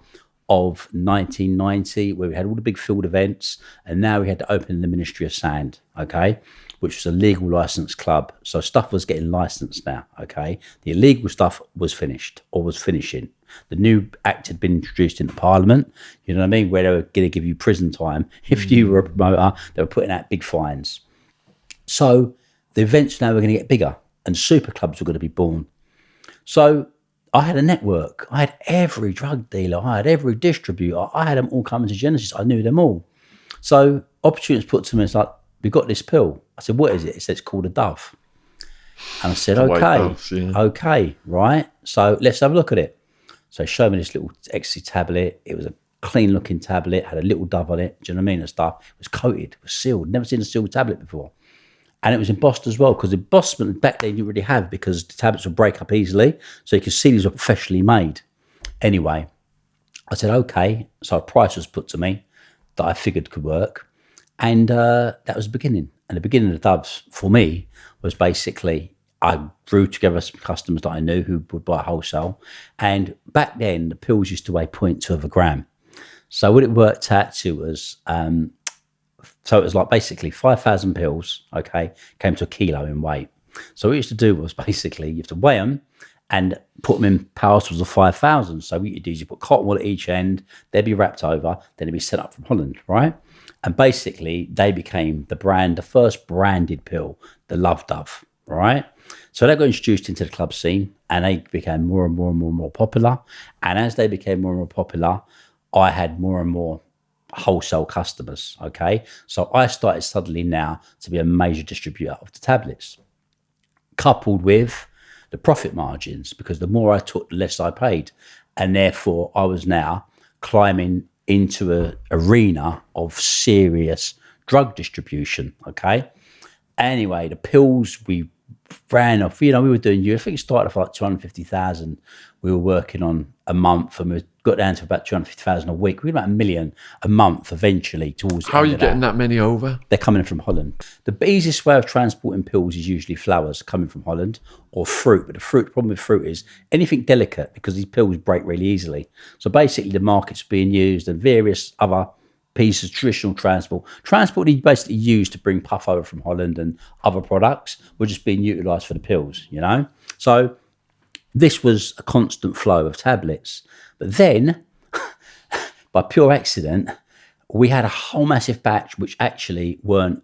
of 1990 where we had all the big field events, and now we had to open the Ministry of Sand, okay, which was a legal licensed club. So stuff was getting licensed now, okay? The illegal stuff was finished or was finishing. The new act had been introduced into Parliament, you know what I mean, where they were going to give you prison time. If you were a promoter, they were putting out big fines. So the events now were going to get bigger, and super clubs were going to be born. So I had a network. I had every drug dealer. I had every distributor. I had them all coming to Genesis. I knew them all. So opportunities put to me, it's like, we got this pill. I said, what is it? He said, it's called a Dove. And I said, okay, right. So let's have a look at it. So he showed me this little ecstasy tablet. It was a clean looking tablet, had a little dove on it. Do you know what I mean? And stuff. It was coated, it was sealed. Never seen a sealed tablet before. And it was embossed as well, because embossment back then you didn't really have, because the tablets would break up easily. So you could see these were professionally made. Anyway, I said, okay. So a price was put to me that I figured could work. And that was the beginning. And the beginning of the Doves for me was basically, I drew together some customers that I knew who would buy wholesale. And back then, the pills used to weigh 0.2 of a gram. So what it worked out to was, so it was like basically 5,000 pills, okay, came to a kilo in weight. So what we used to do was basically, you have to weigh them and put them in parcels of 5,000. So what you do is you put cotton wool at each end, they'd be wrapped over, then they'd be sent up from Holland, right? And basically, they became the first branded pill, the Love Dove, right? So they got introduced into the club scene, and they became more and more and more and more popular. And as they became more and more popular, I had more and more wholesale customers, okay? So I started suddenly now to be a major distributor of the tablets, coupled with the profit margins, because the more I took, the less I paid. And therefore, I was now climbing into an arena of serious drug distribution, okay? Anyway, the pills we ran off, you know, we were doing, I think it started off like 250,000 we were working on a month, and we got down to about 250,000 a week. We were about 1 million a month eventually. Towards How are you getting that many over? They're coming from Holland. The easiest way of transporting pills is usually flowers coming from Holland, or fruit. But the problem with fruit is anything delicate, because these pills break really easily. So basically the market's being used, and various other pieces of traditional transport that you basically use to bring puff over from Holland and other products were just being utilised for the pills, you know? So this was a constant flow of tablets. But then, by pure accident, we had a whole massive batch which actually weren't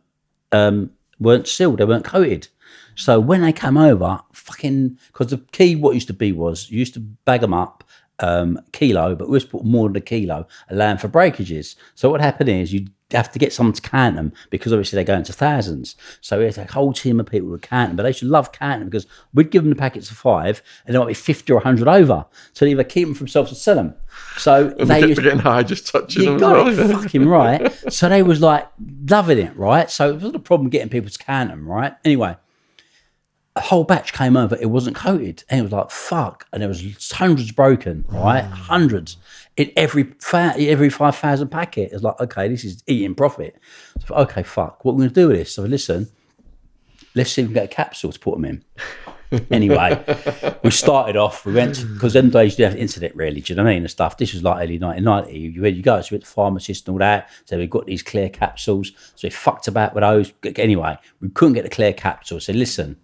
sealed, they weren't coated. So when they came over, because the key, what used to be was, you used to bag them up, kilo, but we used to put more than a kilo, allowing for breakages. So what happened is you'd have to get someone to count them, because obviously they go into thousands. So we had a whole team of people who would count them, but they should love counting them, because we'd give them the packets of 5 and there might be 50 or 100 over. So they either keep them for themselves or sell them. So they were getting high just touching them. You got it fucking right. So they was like loving it, right? So it wasn't a problem getting people to count them, right? Anyway, a whole batch came over, it wasn't coated, and it was like, fuck. And there was hundreds broken, right? Hundreds in every 5,000 packet. It's like, okay, this is eating profit. So, okay, fuck, what are we going to do with this? So listen, let's see if we can get a capsule to put them in. Anyway, we started off, we went, because them days you didn't have internet really, do you know what I mean, and stuff. This was like early 1990, where you go, so we went to pharmacist and all that, so we've got these clear capsules, so we fucked about with those. Anyway, we couldn't get the clear capsules, so listen,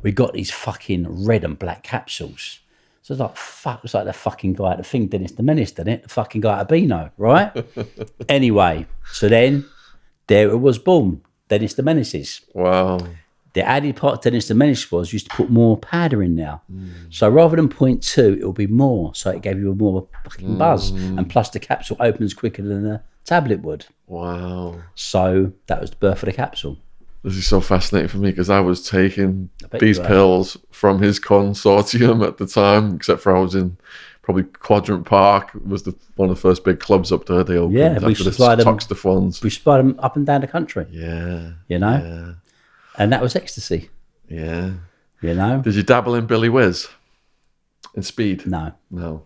we got these fucking red and black capsules. So it's like, fuck, it's like the fucking guy at the thing, Dennis the Menace, didn't it? The fucking guy at Beano, right? Anyway, so then, there it was, boom, Dennis the Menaces. Wow. The added part of Dennis the Menace was used to put more powder in now. So rather than 0.2, it'll be more. So it gave you a more fucking buzz. And plus the capsule opens quicker than the tablet would. Wow. So that was the birth of the capsule. This is so fascinating for me because I was taking these pills from his consortium at the time, except for I was in probably Quadrant Park, was one of the first big clubs up there. They opened after the Toxtathons. We supplied them up and down the country. Yeah. You know? Yeah. And that was ecstasy. Yeah. You know? Did you dabble in Billy Whiz? In speed? No. No.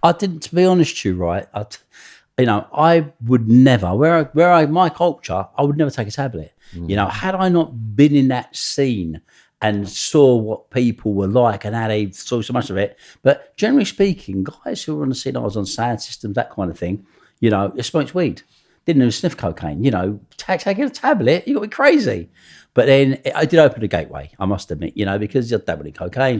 I didn't, to be honest with you, right? I would never, my culture, I would never take a tablet. You know, had I not been in that scene and saw what people were like and how they saw so much of it. But generally speaking, guys who were on the scene, I was on sound systems, that kind of thing, you know, they smoked weed. Didn't even sniff cocaine, you know, taking a tablet, you got to be crazy. But then I did open a gateway, I must admit, you know, because you're dabbling cocaine,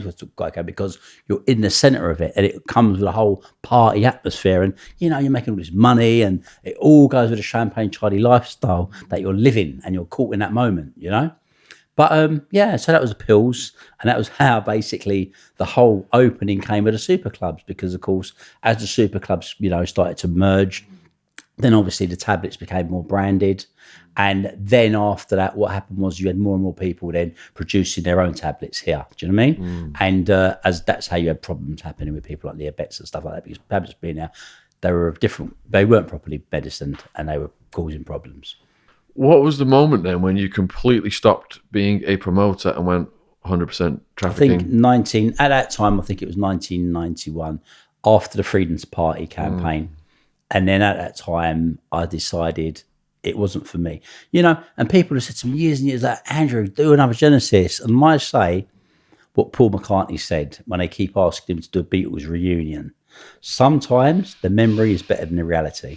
because you're in the centre of it and it comes with a whole party atmosphere and, you know, you're making all this money and it all goes with a champagne Charlie lifestyle that you're living and you're caught in that moment, you know. But so that was the pills, and that was how basically the whole opening came with the super clubs, because of course, as the super clubs, you know, started to merge, then obviously the tablets became more branded. And then after that, what happened was you had more and more people then producing their own tablets here. Do you know what I mean? And as that's how you had problems happening with people like Leah Betts and stuff like that, because tablets being there, they weren't properly medicined and they were causing problems. What was the moment then when you completely stopped being a promoter and went 100% trafficking? I think at that time, I think it was 1991, after the Freedom's Party campaign. And then at that time, I decided it wasn't for me. You know, and people have said to me years and years, like, Andrew, do another Genesis. And I say what Paul McCartney said when they keep asking him to do a Beatles reunion. Sometimes the memory is better than the reality.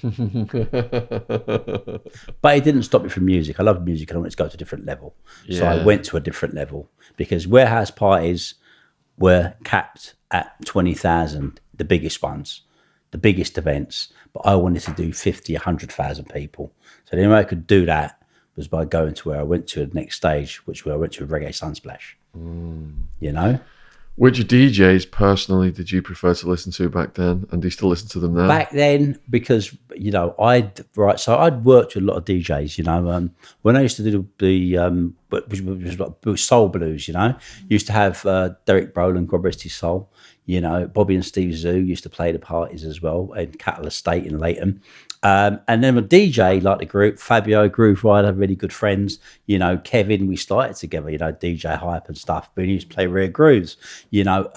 But it didn't stop me from music. I love music and I wanted to go to a different level. Yeah. So I went to a different level because warehouse parties were capped at 20,000, the biggest ones, the biggest events. But I wanted to do 50, 100,000 people. So the only way I could do that was by going to where I went to the next stage, which where I went to Reggae Sunsplash. You know? Which DJs personally did you prefer to listen to back then, and do you still listen to them now? Back then, because you know, I'd worked with a lot of DJs. You know, when I used to do which was like soul blues. You know, used to have Derek Brolin, God rest his soul. You know, Bobby and Steve Zoo used to play the parties as well in Cattle Estate in Leighton. And then a DJ like the group, Fabio, Groove Rider, really good friends. You know, Kevin, we started together, you know, DJ Hype and stuff. But we used to play Rare Grooves, you know.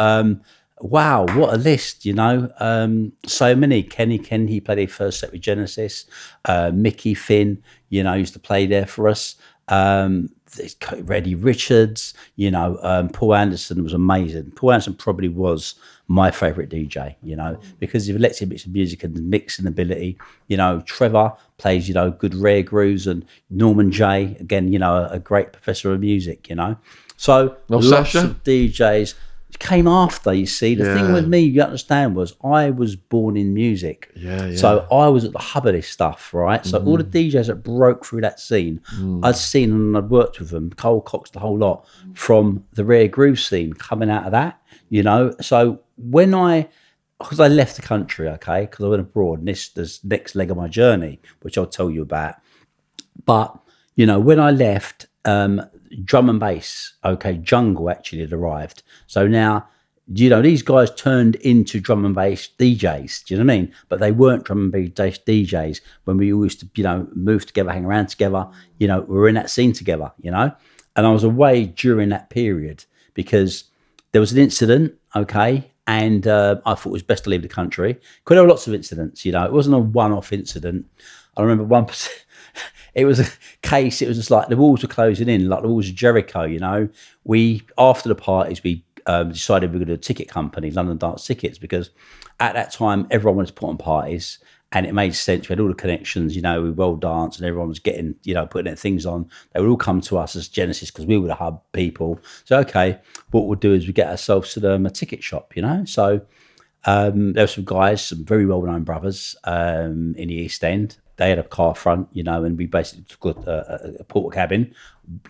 Wow, what a list, you know. So many. Kenny, he played his first set with Genesis. Mickey Finn, you know, used to play there for us. Reddy Richards, you know, Paul Anderson was amazing. Paul Anderson probably was my favourite DJ, you know, because of electric bits of music and the mixing ability. You know, Trevor plays, you know, good rare grooves, and Norman J, again, you know, a great professor of music, you know. So lots of DJs came after, you see. The thing with me, you understand, was I was born in music. So I was at the hub of this stuff, right? So all the DJs that broke through that scene, I'd seen and I'd worked with them, Cole Cox, the whole lot, from the rare groove scene coming out of that, you know. So because I left the country, okay, because I went abroad, and this next leg of my journey, which I'll tell you about. But, you know, when I left, drum and bass, okay, jungle actually had arrived. So now, you know, these guys turned into drum and bass DJs, do you know what I mean? But they weren't drum and bass DJs when we used to, you know, move together, hang around together, you know, we were in that scene together, you know? And I was away during that period because there was an incident, okay, and I thought it was best to leave the country. Because there were lots of incidents, you know, it wasn't a one-off incident. I remember one. It was a case. It was just like the walls were closing in, like the walls of Jericho. You know, we after the parties we decided we were going to do a ticket company, London Dance Tickets, because at that time everyone wanted to put on parties. And it made sense. We had all the connections, you know, we well danced and everyone was getting, you know, putting their things on. They would all come to us as Genesis because we were the hub people. So, okay, what we'll do is we get ourselves to a ticket shop, you know. So there were some guys, some very well-known brothers in the East End. They had a car front, you know, and we basically took a porter cabin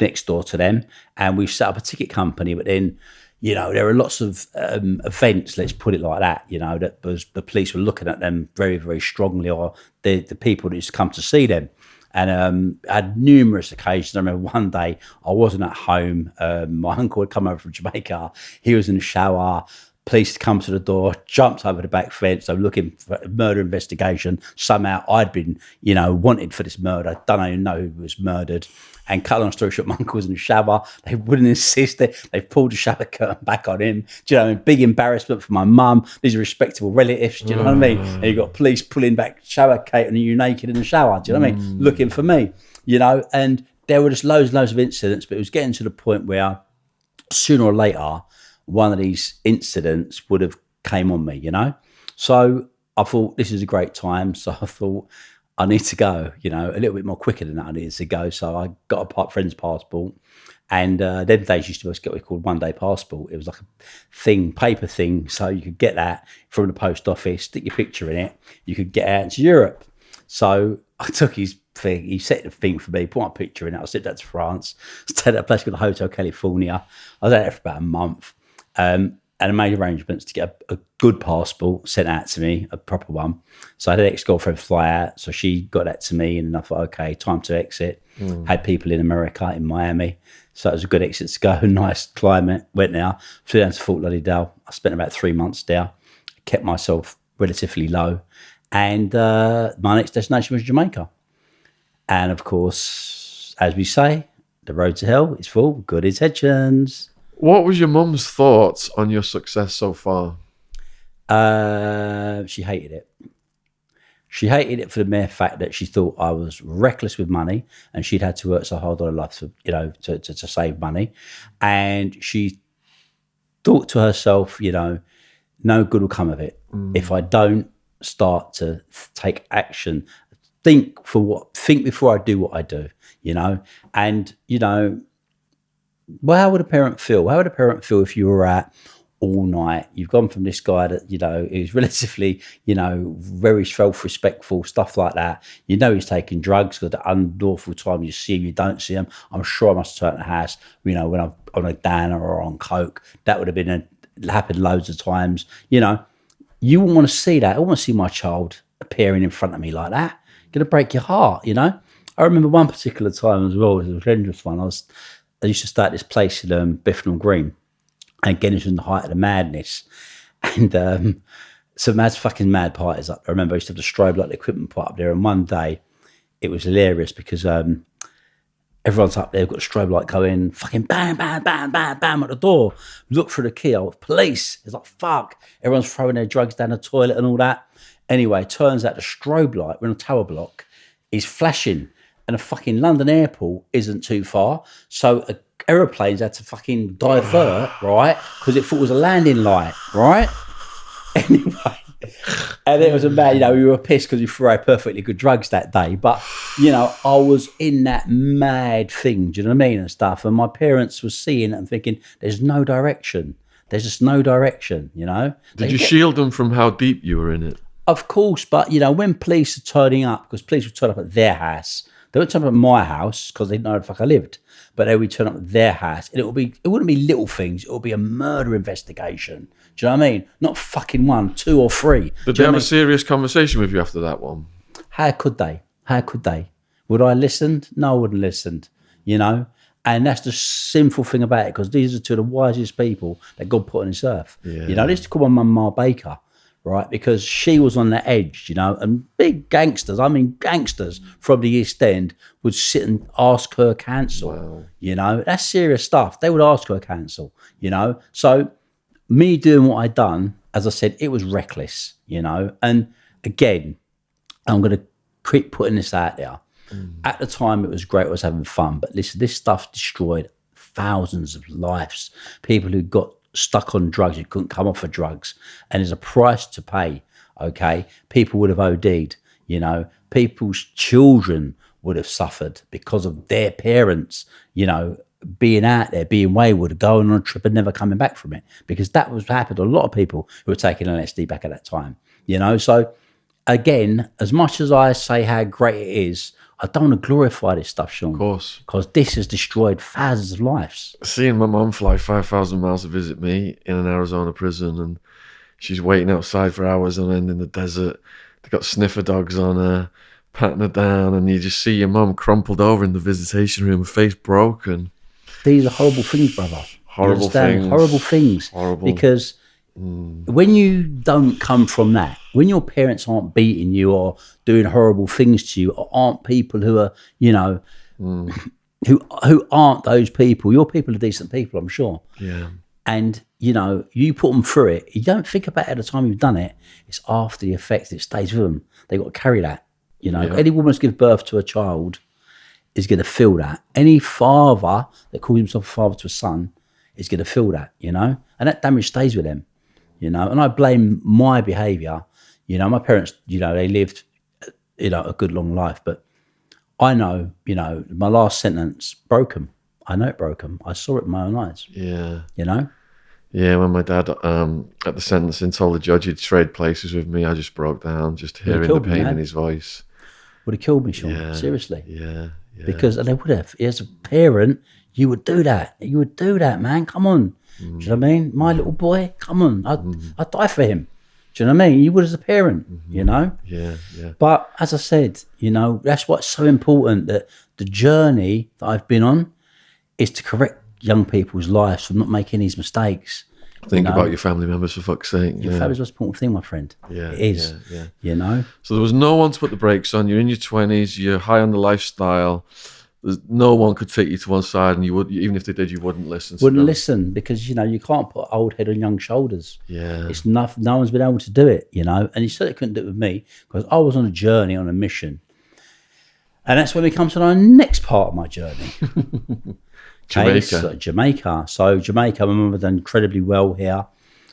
next door to them. And we set up a ticket company, but then, you know, there are lots of events, let's put it like that, you know, that was the police were looking at them very, very strongly, or the people that used to come to see them. And I had numerous occasions. I remember one day I wasn't at home. My uncle had come over from Jamaica. He was in the shower. Police come to the door, jumped over the back fence. I'm looking for a murder investigation. Somehow I'd been, you know, wanted for this murder. Don't even know who was murdered. And cut long story short, my uncle was in the shower. They wouldn't insist. They pulled the shower curtain back on him. Do you know what I mean? Big embarrassment for my mum. These are respectable relatives. Do you know what I mean? And you got police pulling back shower curtain and you naked in the shower. Do you know what I mean? Looking for me, you know. And there were just loads of incidents, but it was getting to the point where sooner or later, one of these incidents would have came on me, you know. So I thought this is a great time. So I thought I need to go, you know, a little bit more quicker than that I needed to go. So I got a friend's passport. And them days used to get what we called one-day passport. It was like a thing, paper thing. So you could get that from the post office, stick your picture in it. You could get out into Europe. So I took his thing. He set the thing for me, put my picture in it. I slipped out to France, stayed at a place called the Hotel California. I was out there for about a month. And I made arrangements to get a good passport sent out to me, a proper one. So I had an ex-girlfriend fly out. So she got that to me and I thought, okay, time to exit. Had people in America, in Miami. So it was a good exit to go. Nice climate. Went there, flew down to Fort Lauderdale. I spent about 3 months there. Kept myself relatively low. And my next destination was Jamaica. And of course, as we say, the road to hell is full of good intentions. What was your mum's thoughts on your success so far? She hated it. She hated it for the mere fact that she thought I was reckless with money and she'd had to work so hard all her life to, you know, to save money. And she thought to herself, you know, no good will come of it if I don't start to take action. Think before I do what I do, you know. And, you know, well, how would a parent feel? How would a parent feel if you were out all night? You've gone from this guy that, you know, is relatively, you know, very self-respectful, stuff like that. You know he's taking drugs because the unlawful time you see him, you don't see him. I'm sure I must have turned the house, you know, when I'm on a downer or on coke. That would have been happened loads of times. You know, you wouldn't want to see that. I wouldn't want to see my child appearing in front of me like that. Going to break your heart, you know. I remember one particular time as well. It was a dangerous one. I used to stay at this place in Bethnal Green. And again, it was in the height of the madness. And some fucking mad parties up. I remember I used to have the strobe light equipment put up there. And one day, it was hilarious because everyone's up there, got a strobe light going, fucking bam, bam, bam, bam, bam at the door. Look through the keyhole, police. It's like, fuck. Everyone's throwing their drugs down the toilet and all that. Anyway, turns out the strobe light, we're on a tower block, is flashing. And a fucking London airport isn't too far. So aeroplanes had to fucking divert, right? Because it thought it was a landing light, right? Anyway, and it was a mad, you know, we were pissed because we threw out perfectly good drugs that day. But, you know, I was in that mad thing, do you know what I mean, and stuff. And my parents were seeing it and thinking, there's no direction. There's just no direction, you know? Did you shield them from how deep you were in it? Of course, but, you know, when police are turning up, because police would turn up at their house, they wouldn't turn up at my house because they didn't know where the fuck I lived. But they would turn up at their house, and it wouldn't be little things. It would be a murder investigation. Do you know what I mean? Not fucking 1, 2, or 3. Did they have a serious conversation with you after that one? How could they? Would I listen? No, I wouldn't listen. You know, and that's the sinful thing about it because these are two of the wisest people that God put on this earth. Yeah. You know, I used to call my mum Ma Baker. Right, because she was on the edge, you know, and big gangsters, gangsters from the East End would sit and ask her cancel, wow. You know, that's serious stuff. They would ask her cancel, you know. So me doing what I'd done, as I said, it was reckless, you know. And again, I'm going to keep putting this out there. At the time, it was great. I was having fun. But listen, this stuff destroyed thousands of lives. People who got stuck on drugs, who couldn't come off of drugs. And there's a price to pay, okay? People would have OD'd, you know. People's children would have suffered because of their parents, you know, being out there, being wayward, going on a trip and never coming back from it. Because that was happened to a lot of people who were taking LSD back at that time, you know. So, again, as much as I say how great it is, I don't want to glorify this stuff, Shaun. Of course. Because this has destroyed thousands of lives. Seeing my mum fly 5,000 miles to visit me in an Arizona prison, and she's waiting outside for hours on end in the desert. They got sniffer dogs on her, patting her down, and you just see your mum crumpled over in the visitation room, her face broken. These are horrible things, brother. Horrible things. Horrible things. Horrible. Because when you don't come from that, when your parents aren't beating you or doing horrible things to you, or aren't people who are, you know, who aren't those people, your people are decent people, I'm sure. Yeah. And, you know, you put them through it. You don't think about it at the time you've done it. It's after the effects. It stays with them. They've got to carry that. You know, any woman that's given birth to a child is going to feel that. Any father that calls himself a father to a son is going to feel that, you know. And that damage stays with them, you know. And I blame my behaviour. You know, my parents, you know, they lived, you know, a good long life. But I know, you know, my last sentence broke them. I know it broke them. I saw it with my own eyes. Yeah. You know? Yeah, when my dad, at the sentencing, told the judge he'd trade places with me, I just broke down, just hearing the pain in his voice. Would have killed me, Shaun. Seriously. Yeah. Because they would have. As a parent, you would do that. You would do that, man. Come on. Do you know what I mean? My little boy, come on. I'd die for him. Do you know what I mean? You would as a parent, you know? Yeah. But as I said, you know, that's what's so important, that the journey that I've been on is to correct young people's lives from not making these mistakes. Think about your family members, for fuck's sake. Your family's the most important thing, my friend. Yeah, it is. Yeah. You know? So there was no one to put the brakes on. You're in your 20s, you're high on the lifestyle. There's no one could take you to one side, and you would, even if they did, you wouldn't listen. Wouldn't listen, because, you know, you can't put old head on young shoulders. Yeah. It's no one's been able to do it, you know? And you certainly couldn't do it with me, because I was on a journey, on a mission. And that's when we come to our next part of my journey. Jamaica. So Jamaica, my mum had done incredibly well here.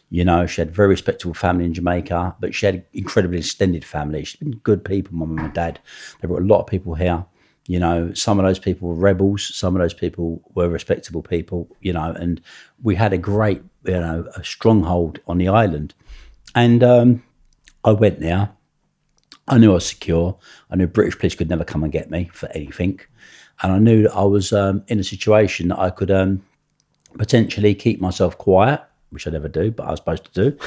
You know, she had a very respectable family in Jamaica, but she had an incredibly extended family. She'd been good people, my mum and dad. They brought a lot of people here. You know, some of those people were rebels. Some of those people were respectable people, you know, and we had a great, you know, a stronghold on the island. And I went there. I knew I was secure. I knew British police could never come and get me for anything. And I knew that I was in a situation that I could potentially keep myself quiet, which I never do, but I was supposed to do,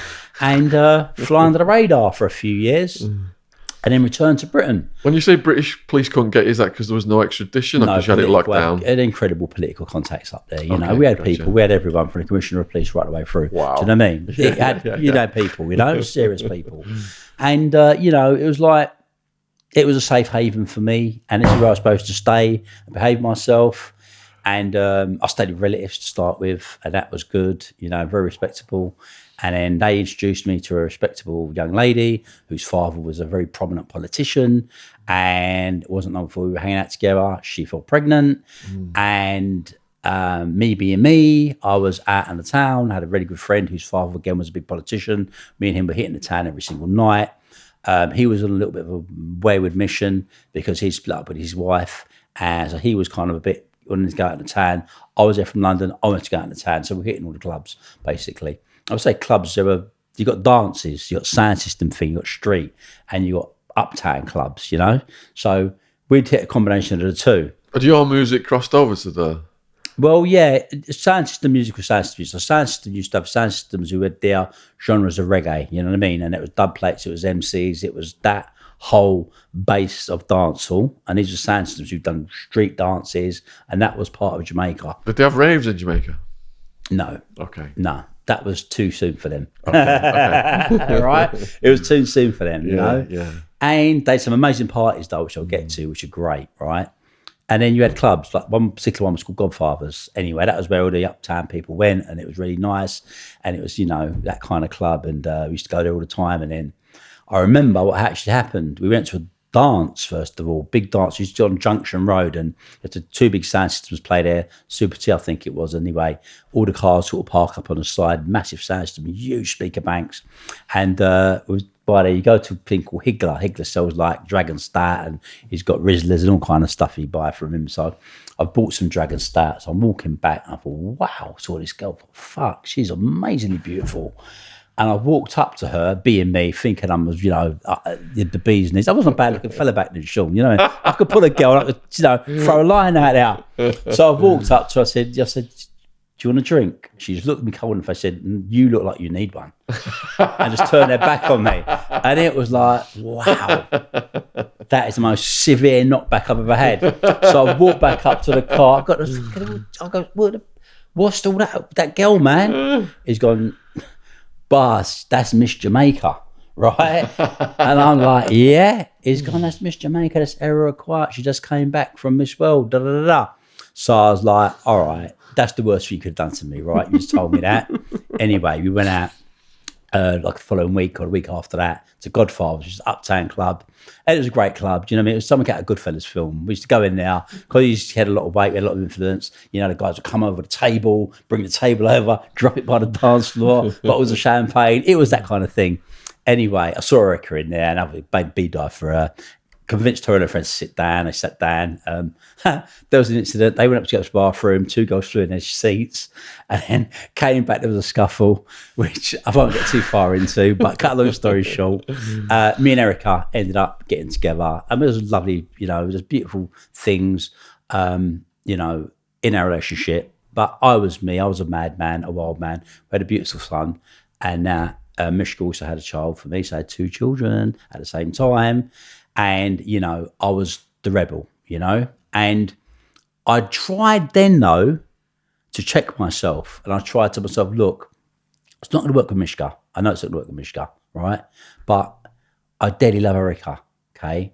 and fly under the radar for a few years, and then return to Britain. When you say British police couldn't get you, is that because there was no extradition, or because you had it locked down? Had incredible political contacts up there. You know, we had people, we had everyone from the Commissioner of Police right the way through. Wow. Do you know what I mean? It had, you know, people, you know, serious people. And, you know, it was like, it was a safe haven for me, and this is where I was supposed to stay and behave myself. And I stayed with relatives to start with, and that was good, you know, very respectable. And then they introduced me to a respectable young lady whose father was a very prominent politician, and it wasn't long before we were hanging out together. She fell pregnant, and me being me, I was out in the town, had a really good friend whose father, again, was a big politician. Me and him were hitting the town every single night. He was on a little bit of a wayward mission because he split up with his wife, and so he was kind of a bit wanting to go out in the town. I was there from London. I wanted to go out in the town, so we're hitting all the clubs basically. I would say clubs. You got dances, you got sound system thing, you got street, and you got uptown clubs. You know, so we'd hit a combination of the two. Had your music crossed over to the? Well, yeah, sound system music was sound system music. So sound system used to have sound systems who had their genres of reggae, you know what I mean? And it was dub plates, it was MCs, it was that whole base of dancehall. And these were sound systems who'd done street dances, and that was part of Jamaica. Did they have raves in Jamaica? No. Okay. No, that was too soon for them. Okay. Right? It was too soon for them, you know? Yeah. And they had some amazing parties, though, which I'll get to, which are great, right? And then you had clubs, like one particular one was called Godfathers. Anyway, that was where all the uptown people went, and it was really nice. And it was, you know, that kind of club, and we used to go there all the time. And then I remember what actually happened. We went to dance, first of all, big dance. Used to on Junction Road, and the two big sound systems play there. Super T, I think it was. Anyway, all the cars sort of park up on the side, massive sound system, huge speaker banks, and it was by there. You go to a thing called Higgler. Higgler sells like Dragon Stout, and he's got Rizzlers and all kind of stuff you buy from him. So I bought some Dragon Stouts. I'm walking back, and I thought, wow, I saw this girl. Fuck, she's amazingly beautiful. And I walked up to her, being me, thinking I was, the bee's knees. I wasn't a bad looking fella back then, Shaun. I could pull a girl, I could, throw a line out there. So I walked up to her, I said, do you want a drink? She just looked at me cold in the face, said, you look like you need one. And just turned her back on me. And it was like, wow, that is the most severe knockback I've ever had. So I walked back up to the car. I go, what's all that girl, man? He's gone, boss, that's Miss Jamaica, right? And I'm like, yeah. He's gone, that's Miss Jamaica, that's Error Quiet. She just came back from Miss World, da da da da. So I was like, all right, that's the worst thing you could have done to me, right? You just told me that. Anyway, we went out like the following week or the week after that to Godfather, which is an uptown club. And it was a great club. Do you know what I mean? It was something out of Goodfellas film. We used to go in there because he had a lot of weight, we had a lot of influence. The guys would come over the table, bring the table over, drop it by the dance floor, bottles of champagne. It was that kind of thing. Anyway, I saw Erica in there and I made B-dive for her. Convinced her and her friends to sit down. They sat down. There was an incident. They went up to go to the bathroom. Two girls flew in their seats and then came back. There was a scuffle, which I won't get too far into, but cut a long story short, me and Erica ended up getting together. And it was lovely, it was beautiful things, in our relationship. But I was me. I was a madman, a wild man. We had a beautiful son. And now Mishka also had a child for me. So I had two children at the same time. And, I was the rebel, and I tried then, though, to check myself. And I tried to myself, look, it's not going to work with Mishka. I know it's not going to work with Mishka, right? But I dearly love Erica, okay?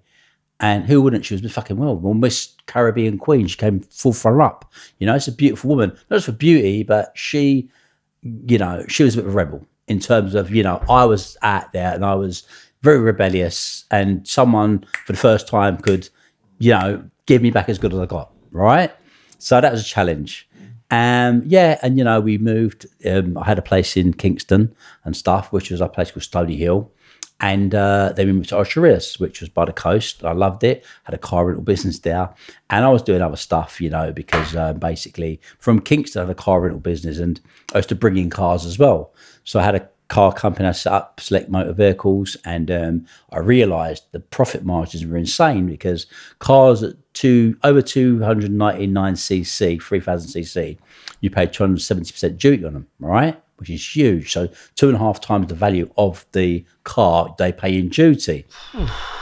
And who wouldn't? She was Miss fucking world. Well, Miss Caribbean Queen, she came full front up. It's a beautiful woman. Not just for beauty, but she was a bit of a rebel in terms of, I was out there and I was very rebellious, and someone for the first time could, give me back as good as I got, right? So that was a challenge. And we moved. I had a place in Kingston and stuff, which was a place called Stony Hill. And then we moved to Osharis, which was by the coast. I loved it. Had a car rental business there. And I was doing other stuff, because basically from Kingston I had a car rental business and I used to bring in cars as well. So I had a car company I set up, Select Motor Vehicles, and I realised the profit margins were insane because cars at over 299cc, 3000cc, you pay 270% duty on them, right? Which is huge. So 2.5 times the value of the car they pay in duty.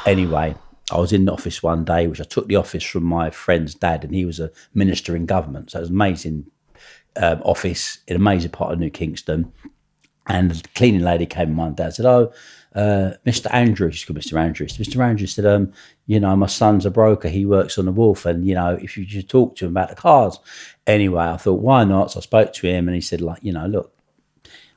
Anyway, I was in the office one day, which I took the office from my friend's dad, and he was a minister in government. So it was an amazing office in an amazing part of New Kingston. And the cleaning lady came one day and said, Mr. Andrew, she's called Mr. Andrews. Mr. Andrews said, my son's a broker. He works on the wharf. And, if you just talk to him about the cars. Anyway, I thought, why not? So I spoke to him and he said, look,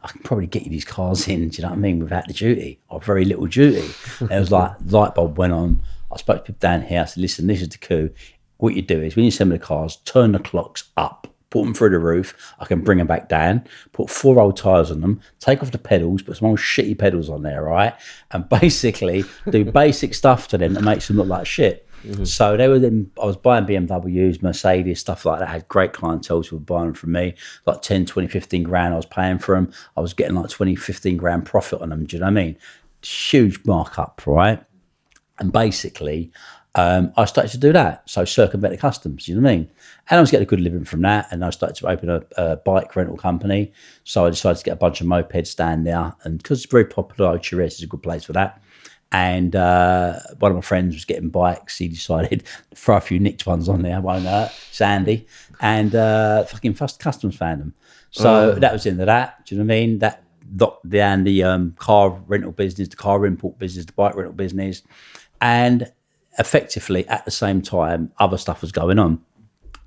I can probably get you these cars in, do you know what I mean, without the duty or very little duty. And it was like, light bulb went on. I spoke to people down here. I said, listen, this is the coup. What you do is when you send me the cars, turn the clocks up. Put them through the roof, I can bring them back down, put 4 old tyres on them, take off the pedals, put some old shitty pedals on there, right? And basically do basic stuff to them that makes them look like shit. Mm-hmm. So they were then, I was buying BMWs, Mercedes, stuff like that. I had great clientele who were buying them from me, like 10, 20, 15 grand I was paying for them. I was getting like 20, 15 grand profit on them, do you know what I mean? Huge markup, right? And basically, I started to do that. So circumvent the customs, you know what I mean? And I was getting a good living from that. And I started to open a bike rental company. So I decided to get a bunch of mopeds down there. And because it's very popular, Chirias is a good place for that. And one of my friends was getting bikes. He decided to throw a few nicked ones on there, won't hurt, Sandy. And fucking first customs found them. So that was into that. Do you know what I mean? That down the car rental business, the car import business, the bike rental business. And effectively, at the same time, other stuff was going on.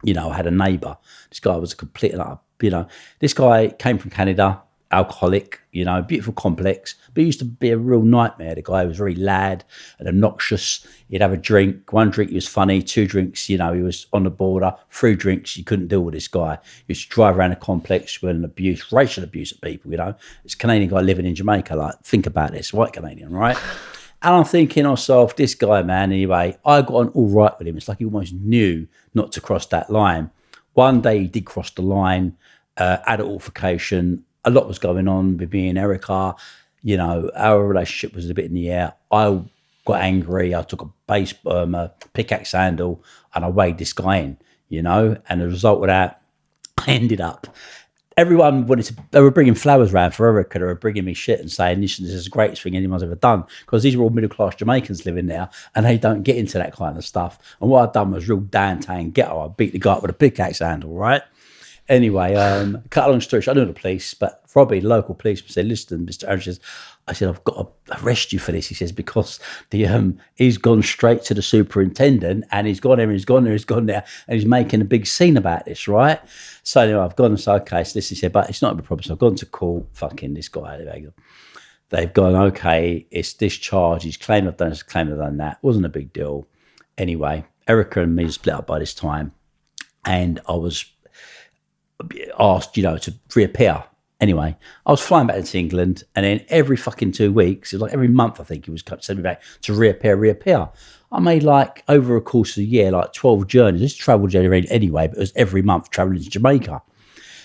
I had a neighbour. This guy was a complete, this guy came from Canada. alcoholic, beautiful complex, but he used to be a real nightmare. The guy was very loud and obnoxious. He'd have a drink. One drink, he was funny. 2 drinks, he was on the border. 3 drinks, you couldn't deal with this guy. He used to drive around the complex with racial abuse of people, It's a Canadian guy living in Jamaica. Like, think about this, white Canadian, right? And I'm thinking to myself, this guy, man, anyway, I got on all right with him. It's like he almost knew not to cross that line. One day he did cross the line, had an altercation. A lot was going on with me and Erica. Our relationship was a bit in the air. I got angry. I took a pickaxe handle and I weighed this guy in, and as a result of that, I ended up, everyone they were bringing flowers around for Erica. They were bringing me shit and saying, this is the greatest thing anyone's ever done. Because these are all middle-class Jamaicans living there and they don't get into that kind of stuff. And what I'd done was real downtown ghetto. I beat the guy up with a pickaxe handle, right? Anyway, cut a long story short, I knew the police, but Robbie, the local policeman, said, listen, Mr. Aaron, I said, I've got to arrest you for this. He says, because he's gone straight to the superintendent and he's gone there, he's gone there, and he's making a big scene about this, right? So anyway, I've gone and said, okay, so this, he said, but it's not a problem. So I've gone to court, fucking this guy. They've gone, okay, it's this charge. He's claimed I've done this, claimed I've done that. Wasn't a big deal. Anyway, Erica and me split up by this time, and I was asked, to reappear. Anyway, I was flying back to England, and then every fucking 2 weeks, it was like every month, I think he was sending me back to reappear. I made over a course of a year, 12 journeys. This travel journey anyway, but it was every month traveling to Jamaica.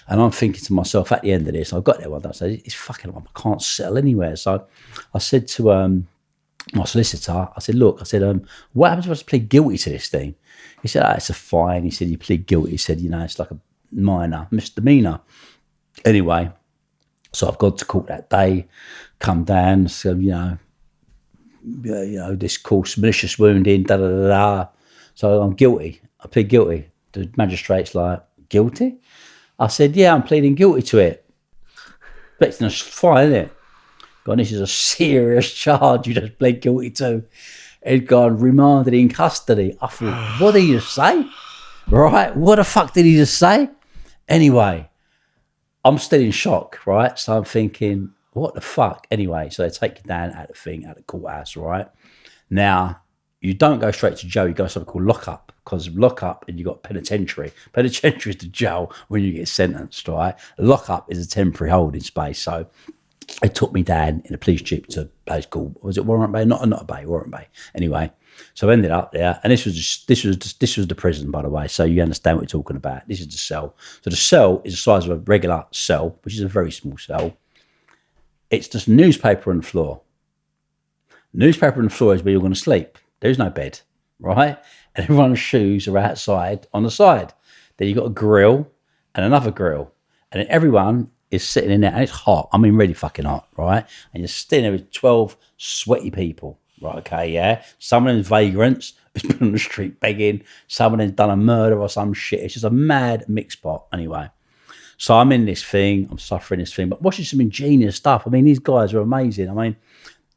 And I'm thinking to myself, at the end of this, I got there one day, I said, it's fucking, I can't settle anywhere. So I said to my solicitor, I said, look, what happens if I just plead guilty to this thing? He said, it's a fine. He said, you plead guilty. He said, it's like a minor misdemeanor. Anyway, so I've gone to court that day, come down, so, this course, malicious wounding, da-da-da-da. So I'm guilty. I plead guilty. The magistrate's like, guilty? I said, yeah, I'm pleading guilty to it. Expecting a fine, isn't it? Gone, this is a serious charge you just plead guilty to. He'd gone, remanded in custody. I thought, what did he just say? Right? What the fuck did he just say? Anyway, I'm still in shock, right? So I'm thinking, what the fuck? Anyway, so they take you down at the courthouse, right? Now, you don't go straight to jail, you go to something called lockup, because lockup and you got penitentiary. Penitentiary is the jail when you get sentenced, right? Lockup is a temporary holding space. So they took me down in a police jeep to a place called, was it Warrant Bay? Not a Bay, Warrant Bay. Anyway, so I ended up there, and this was the prison, by the way. So you understand what we're talking about. This is the cell. So the cell is the size of a regular cell, which is a very small cell. It's just newspaper on the floor. Newspaper on the floor is where you're going to sleep. There's no bed, right? And everyone's shoes are outside on the side. Then you've got a grill and another grill, and then everyone is sitting in there, and it's hot. I mean, really fucking hot, right? And you're sitting there with 12 sweaty people. Right, okay, yeah. Some of them vagrants who's been on the street begging. Some of them done a murder or some shit. It's just a mad mixed pot, anyway. So I'm in this thing, I'm suffering this thing, but watching some ingenious stuff. I mean, these guys are amazing. I mean,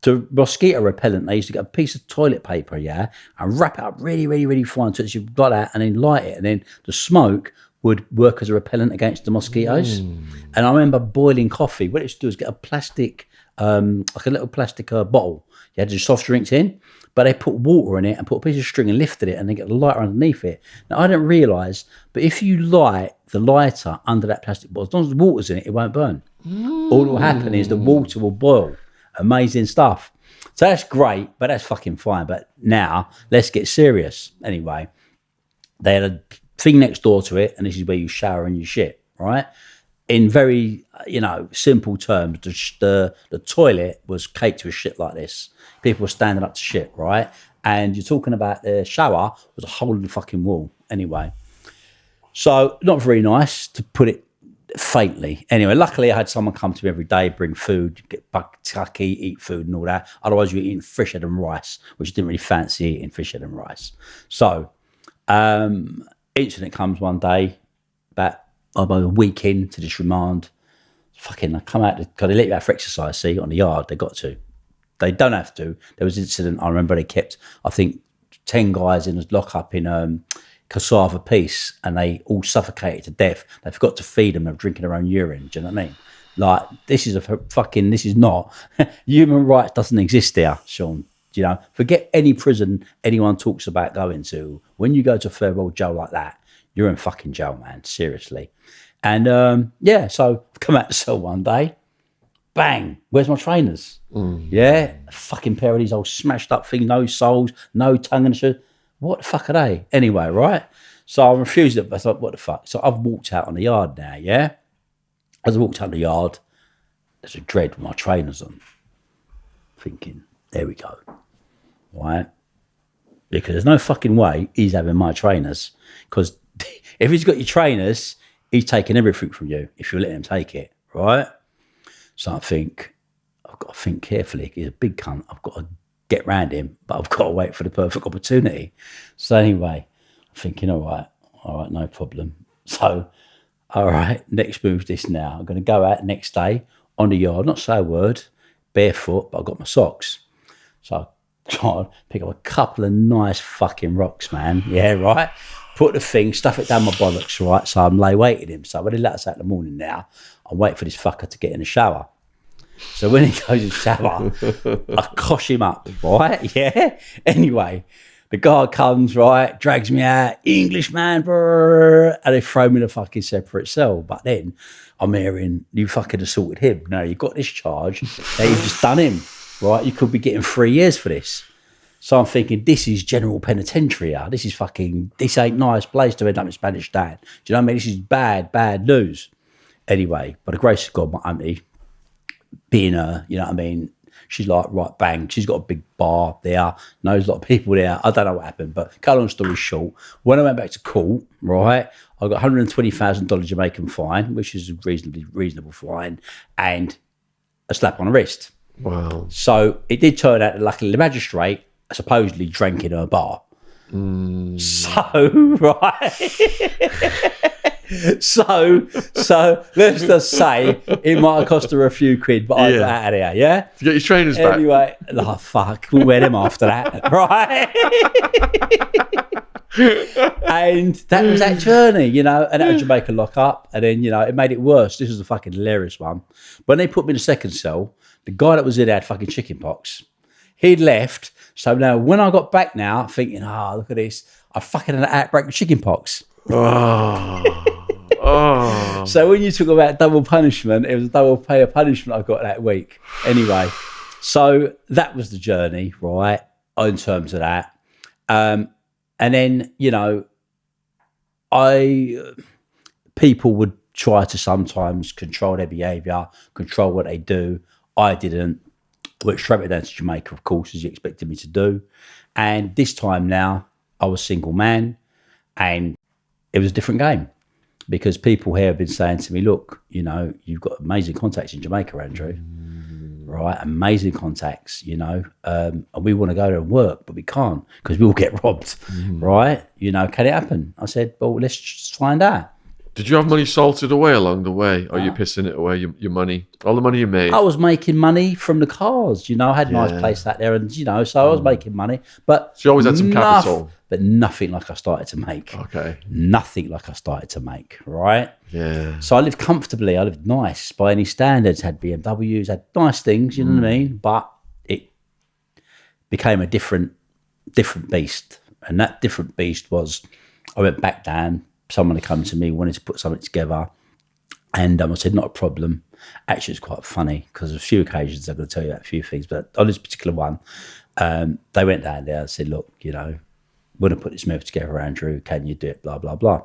to mosquito repellent, they used to get a piece of toilet paper, yeah, and wrap it up really, really, really fine so that you've got that, and then light it, and then the smoke would work as a repellent against the mosquitoes. And I remember boiling coffee. What it used to do is get a plastic, like a little plastic bottle. You had your soft drinks in, but they put water in it and put a piece of string and lifted it and then get the lighter underneath it. Now, I didn't realise, but if you light the lighter under that plastic bottle, as long as the water's in it, it won't burn. All that will happen is the water will boil. Amazing stuff. So that's great, but that's fucking fine. But now, let's get serious. Anyway, they had a thing next door to it, and this is where you shower and you shit, right? In very, simple terms, the toilet was caked with shit like this. People were standing up to shit, right? And you're talking about the shower was a hole in the fucking wall. Anyway, so not very nice, to put it faintly. Anyway, luckily I had someone come to me every day, bring food, get Bucktucky, eat food and all that. Otherwise you're eating fish head and rice, which I didn't really fancy eating fish head and rice. So, incident comes one day, about a week into this remand. Fucking, I come out, because they let you out for exercise, see, on the yard. They got to. They don't have to. There was an incident, I remember they kept, I think, 10 guys in a lockup in Cassava Peace, and they all suffocated to death. They forgot to feed them. They were drinking their own urine. Do you know what I mean? Like, this is this is not, human rights doesn't exist there, Shaun. You know, forget any prison anyone talks about going to. When you go to a third world jail like that, you're in fucking jail, man. Seriously. And so I've come out the cell one day. Bang, where's my trainers? Yeah, a fucking pair of these old smashed up things, no soles, no tongue and shit. What the fuck are they? Anyway, right? So I refused it. I thought, what the fuck? So I've walked out on the yard now, yeah? As I walked out the yard, there's a dread with my trainers on. Thinking, there we go. Right? Because there's no fucking way he's having my trainers. Because if he's got your trainers, he's taking everything from you if you let him take it, right? So I think, I've got to think carefully. He's a big cunt. I've got to get round him, but I've got to wait for the perfect opportunity. So anyway, I'm thinking, all right, no problem. So, all right, next move this now. I'm going to go out next day on the yard, not say a word, barefoot, but I've got my socks. So I try and pick up a couple of nice fucking rocks, man. Yeah, right? Put the thing, stuff it down my bollocks, right? So I'm lay waiting him. So when he let us out in the morning now, I'm waiting for this fucker to get in the shower. So when he goes in the shower, I cosh him up, right? Yeah? Anyway, the guard comes, right, drags me out, Englishman, brr, and they throw me in a fucking separate cell. But then I'm hearing, you fucking assaulted him. No, you got this charge. Now you've just done him, right? You could be getting 3 years for this. So I'm thinking, this is general penitentiary. This ain't nice place to end up in Spanish Town. Do you know what I mean? This is bad news. Anyway, by the grace of God, my auntie, being her, you know what I mean? She's like, right, bang. She's got a big bar there, knows a lot of people there. I don't know what happened, but cut a long story short, when I went back to court, right, I got $120,000 Jamaican fine, which is a reasonable fine, and a slap on the wrist. Wow. So it did turn out that luckily the magistrate supposedly drank in her bar. So, right. So let's just say it might have cost her a few quid, but I got out of there, yeah? To get your trainers back. Anyway, oh, fuck, we'll wear them after that, right? And that was that journey, you know, and that was Jamaica lock up, and then, you know, it made it worse. This was a fucking hilarious one. When they put me in the second cell, the guy that was in there had fucking chicken pox. He'd left, so now when I got back now, thinking, look at this, I fucking had an outbreak of chicken pox. So when you talk about double punishment, it was a double pay of punishment I got that week. Anyway, so that was the journey, right, in terms of that. And then, you know, people would try to sometimes control their behaviour, control what they do. I didn't. Went straight down to Jamaica, of course, as you expected me to do. And this time now, I was single man, and it was a different game. Because people here have been saying to me, look, you know, you've got amazing contacts in Jamaica, Andrew, right? Amazing contacts, you know, and we want to go there and work, but we can't because we all get robbed, right? You know, can it happen? I said, well, let's just find out. Did you have money salted away along the way? Or are you pissing it away, your money? All the money you made? I was making money from the cars, you know. I had a nice place out there and, you know, so I was making money. But so you always had some capital? But nothing like I started to make. Okay. Nothing like I started to make, right? Yeah. So I lived comfortably. I lived nice by any standards. Had BMWs, had nice things, you know what I mean? But it became a different beast. And that different beast was, I went back down. Someone had come to me, wanted to put something together. And I said, not a problem. Actually, it's quite funny because on a few occasions, I'm going to tell you about a few things. But on this particular one, they went down there and said, look, you know, we're going to put this move together, Andrew. Can you do it? Blah, blah, blah.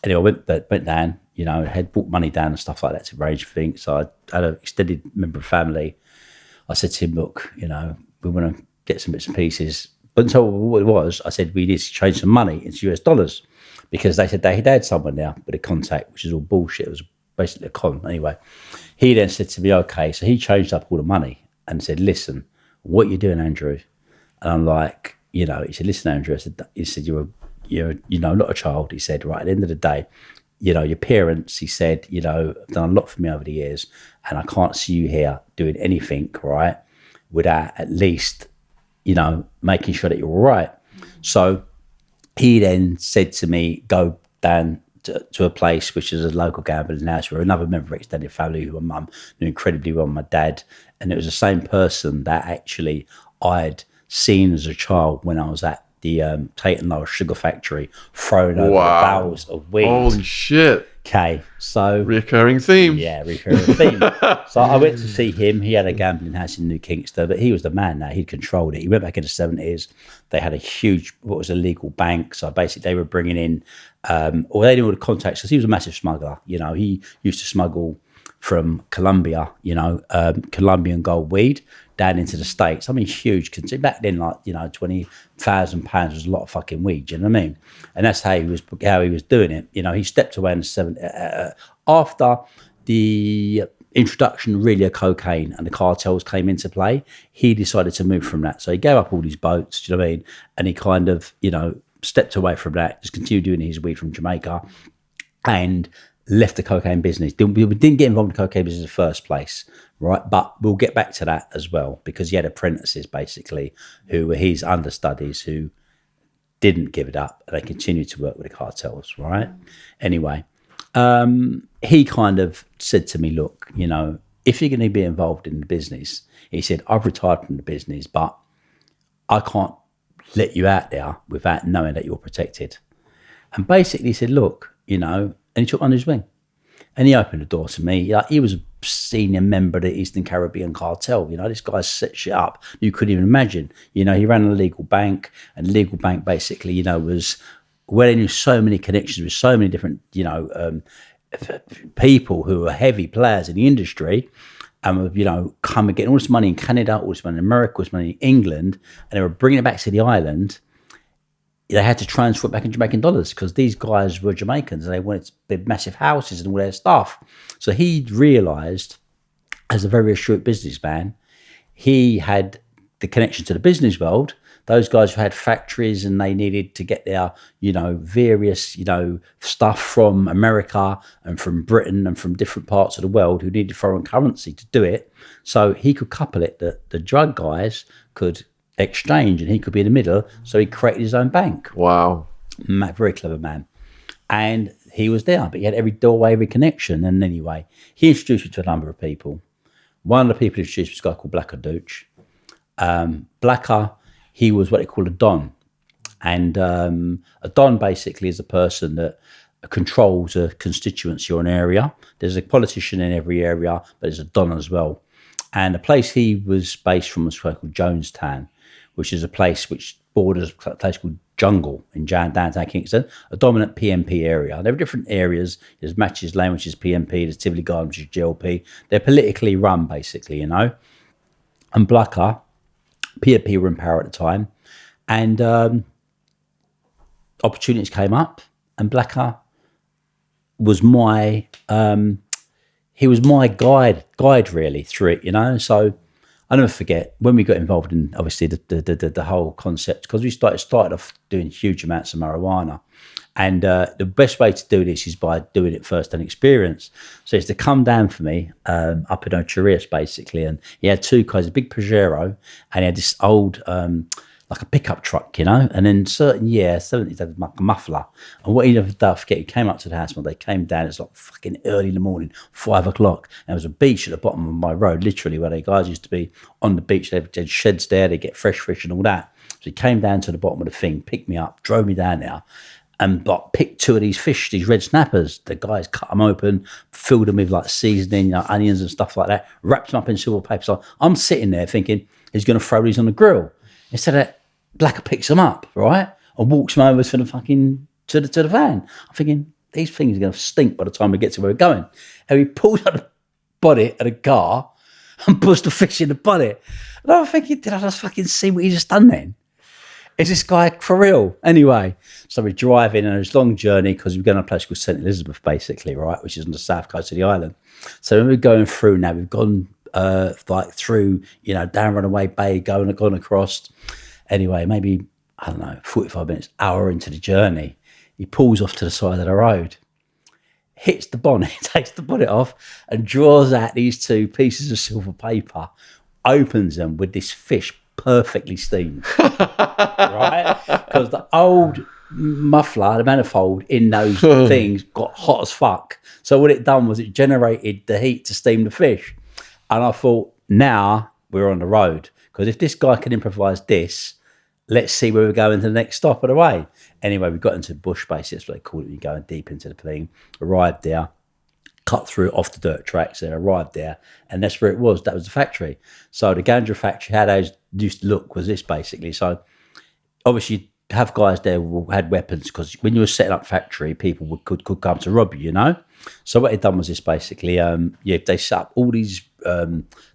Anyway, I went down, you know, had brought money down and stuff like that to arrange things. So I had an extended member of family. I said to him, look, you know, we want to get some bits and pieces. But until what it was, I said, we need to change some money into US dollars. Because they said they had someone now with a contact, which is all bullshit. It was basically a con. Anyway, he then said to me, okay, so he changed up all the money and said, listen, what are you doing, Andrew? And I'm like, you know, he said, listen, Andrew, he said, you're you know, not a child. He said, right, at the end of the day, you know, your parents, he said, you know, have done a lot for me over the years, and I can't see you here doing anything, right, without at least, you know, making sure that you're all right. So he then said to me, go down to a place which is a local gambling house where another member of the extended family, who my mum knew incredibly well, my dad, and it was the same person that actually I'd seen as a child when I was at the Tate and Lyle sugar factory, throwing over the barrels of weed. Holy shit. Okay, so Recurring theme. yeah, recurring theme. So I went to see him. He had a gambling house in New Kingston, but he was the man now. He controlled it. He went back in the 70s. They had a huge, what was a legal bank. So basically they were bringing in, or they didn't all the contacts, because he was a massive smuggler. You know, he used to smuggle from Colombia, you know, Colombian gold weed down into the States. I mean, huge. Back then, like, you know, £20,000 was a lot of fucking weed, you know what I mean? And that's how he was doing it. You know, he stepped away in the after the introduction really of cocaine and the cartels came into play. He decided to move from that. So he gave up all his boats, do you know what I mean? And he kind of, you know, stepped away from that, just continued doing his weed from Jamaica, and left the cocaine business. We didn't get involved in the cocaine business in the first place, right? But we'll get back to that as well, because he had apprentices basically who were his understudies who didn't give it up, and they continued to work with the cartels, right? Anyway, he kind of said to me, look, you know, if you're going to be involved in the business, he said, I've retired from the business, but I can't let you out there without knowing that you're protected. And basically he said, look, you know, and he took me under his wing. And he opened the door to me. Like, he was a senior member of the Eastern Caribbean cartel. You know, this guy set shit up you couldn't even imagine. You know, he ran a legal bank, and the legal bank basically, you know, was where they knew so many connections with so many different, you know, people who were heavy players in the industry, and you know, come and getting all this money in Canada, all this money in America, all this money in England, and they were bringing it back to the island. They had to transfer it back in Jamaican dollars because these guys were Jamaicans and they wanted big, massive houses and all their stuff. So he realised, as a very astute businessman, he had the connection to the business world. Those guys who had factories and they needed to get their, you know, various, you know, stuff from America and from Britain and from different parts of the world who needed foreign currency to do it. So he could couple it that the drug guys could exchange and he could be in the middle. So he created his own bank. Wow. Very clever man. And he was there, but he had every doorway, every connection. And anyway, he introduced me to a number of people. One of the people he introduced me was a guy called Blacker Dooch. Blacker, he was what they call a Don. And a Don basically is a person that controls a constituency or an area. There's a politician in every area, but there's a Don as well. And the place he was based from was called Jonestown, which is a place which borders a place called Jungle in downtown Kingston, a dominant PMP area. There are different areas. There's Matches Lane, which is PMP. There's Tivoli Garden, which is GLP. They're politically run, basically, you know. And Blacker, PMP were in power at the time. And opportunities came up. And Blacker was my... he was my guide really through it, you know. So I'll never forget when we got involved in obviously the whole concept, because we started off doing huge amounts of marijuana, and the best way to do this is by doing it first-hand experience. So it's to come down for me up in Ocherias basically, and he had two cars, a big Pajero, and he had this old like a pickup truck, you know, and in certain years, 70s, they had like a muffler. And what he never did, I forget, he came up to the house when they came down, it's like fucking early in the morning, 5 o'clock. And there was a beach at the bottom of my road, literally, where the guys used to be on the beach. They had sheds there, they get fresh fish and all that. So he came down to the bottom of the thing, picked me up, drove me down there, and picked two of these fish, these red snappers. The guys cut them open, filled them with like seasoning, you know, onions and stuff like that, wrapped them up in silver paper. So I'm sitting there thinking, he's going to throw these on the grill. Instead of that, Blacker picks them up, right, and walks them over to the fucking to the van. I'm thinking these things are going to stink by the time we get to where we're going. And he pulls out the bonnet of the car and puts the fish in the bonnet. And I'm thinking, did I just fucking see what he just done then? Is this guy for real? Anyway, so we're driving and it's a long journey because we're going to a place called St. Elizabeth, basically, right, which is on the south coast of the island. So when we're going through now, we've gone like through, you know, down Runaway Bay, gone across. Anyway, maybe, I don't know, 45 minutes, hour into the journey, he pulls off to the side of the road, hits the bonnet, takes the bonnet off and draws out these two pieces of silver paper, opens them with this fish perfectly steamed, right? Because the old muffler, the manifold in those things got hot as fuck. So what it done was it generated the heat to steam the fish. And I thought, now we're on the road. Because if this guy can improvise this, let's see where we're going to the next stop of the way. Anyway, we got into the bush base, that's what they call it. You're going deep into the thing. Arrived there, cut through off the dirt tracks, then arrived there, and that's where it was. That was the factory. So the Gandra factory, how those used to look was this basically. So obviously you'd have guys there who had weapons, because when you were setting up factory, people could come to rob you, you know? So what they'd done was this basically, they set up all these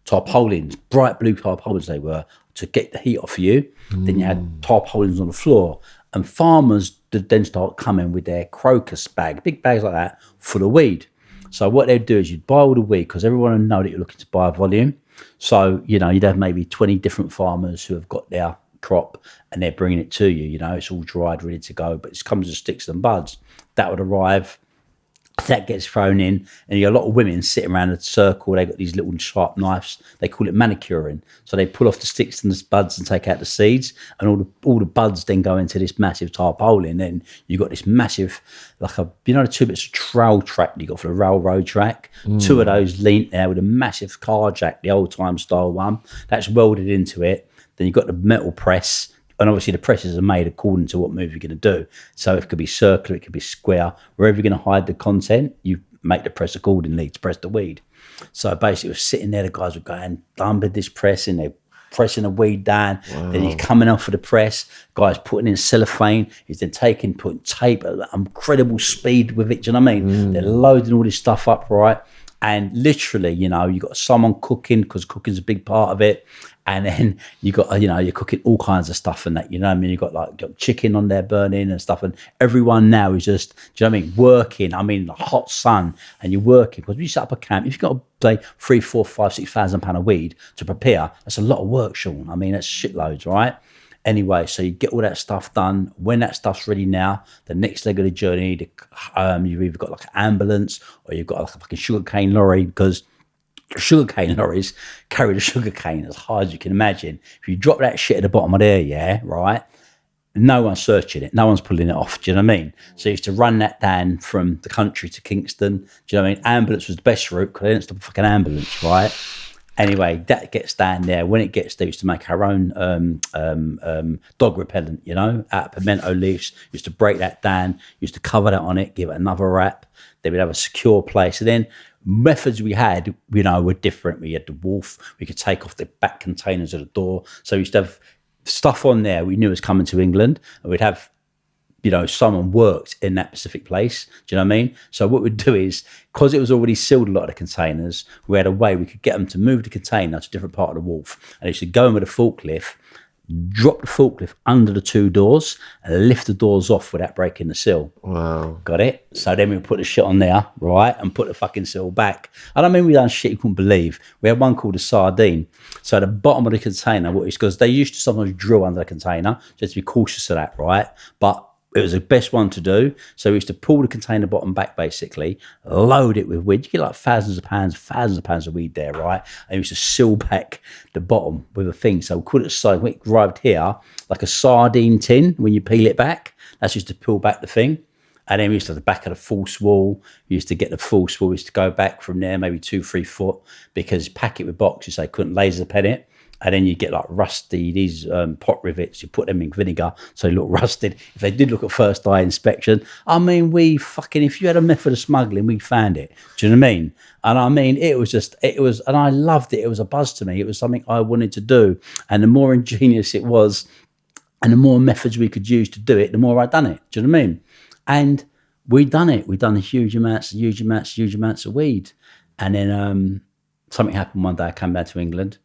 tarpaulins, bright blue tarpaulins they were, to get the heat off you. Then you had tarpaulins on the floor, and farmers did then start coming with their crocus bag, big bags like that, full of weed. So what they'd do is you'd buy all the weed, because everyone would know that you're looking to buy a volume. So, you know, you'd have maybe 20 different farmers who have got their crop and they're bringing it to you, you know, it's all dried, ready to go, but it comes as sticks and buds. That would arrive, that gets thrown in, and you got a lot of women sitting around a circle. They got these little sharp knives. They call it manicuring. So they pull off the sticks and the buds and take out the seeds, and all the buds then go into this massive tarpaulin. Then you got this massive, like the 2 bits of trail track you got for the railroad track. 2 of those leant there with a massive car jack, the old time style one. That's welded into it. Then you got the metal press. And obviously the presses are made according to what move you're going to do. So it could be circular, it could be square. Wherever you're going to hide the content, you make the press accordingly to press the weed. So basically, it was sitting there, the guys were going, dumping this press in, they're pressing the weed down. Wow. Then he's coming off of the press, guys putting in cellophane, he's then putting tape at incredible speed with it, do you know what I mean? They're loading all this stuff up, right? And literally, you know, you got someone cooking, because cooking's a big part of it. And then you got, you know, you're cooking all kinds of stuff and that, you know what I mean? You got chicken on there burning and stuff. And everyone now is just, do you know what I mean? Working, I mean, the hot sun, and you're working. Because when you set up a camp, if you've got to say 3, 4, 5, 6,000 pound of weed to prepare, that's a lot of work, Shaun. I mean, that's shitloads, right? Anyway, so you get all that stuff done. When that stuff's ready now, the next leg of the journey, you've either got like an ambulance or you've got like a fucking sugarcane lorry, because sugarcane lorries carry the sugarcane as high as you can imagine. If you drop that shit at the bottom of there, yeah, right, no one's searching it, no one's pulling it off, do you know what I mean? So you used to run that down from the country to Kingston, do you know what I mean? Ambulance was the best route, because they didn't stop a fucking ambulance, right? Anyway, that gets down there. When it gets there, we used to make our own dog repellent, you know, out of pimento leaves. Used to break that down, used to cover that on it, give it another wrap. Then we'd have a secure place. And then methods we had, you know, were different. We had the wolf. We could take off the back containers of the door. So we used to have stuff on there we knew was coming to England. And we'd have, you know, someone worked in that specific place. Do you know what I mean? So what we'd do is, because it was already sealed, a lot of the containers, we had a way we could get them to move the container to a different part of the wharf. And they used to go in with a forklift, drop the forklift under the 2 doors and lift the doors off without breaking the seal. Wow. Got it? So then we put the shit on there, right, and put the fucking seal back. I don't mean we done shit you couldn't believe. We had one called a sardine. So the bottom of the container, what is, because they used to sometimes drill under the container, just to be cautious of that, right? But it was the best one to do. So we used to pull the container bottom back, basically, load it with weed. You get like thousands of pounds of weed there, right? And we used to seal back the bottom with a thing. So we put it aside. When it arrived here, like a sardine tin, when you peel it back, that's just to pull back the thing. And then we used to have the back of the false wall. We used to get the false wall. We used to go back from there, maybe 2-3 foot, because pack it with boxes, so they couldn't laser pen it. And then you get like rusty, these pot rivets, you put them in vinegar so they look rusted. If they did look at first eye inspection, I mean, if you had a method of smuggling, we found it. Do you know what I mean? And I mean, and I loved it. It was a buzz to me. It was something I wanted to do. And the more ingenious it was, and the more methods we could use to do it, the more I'd done it. Do you know what I mean? And we'd done it. We'd done huge amounts of weed. And then something happened one day. I came back to England.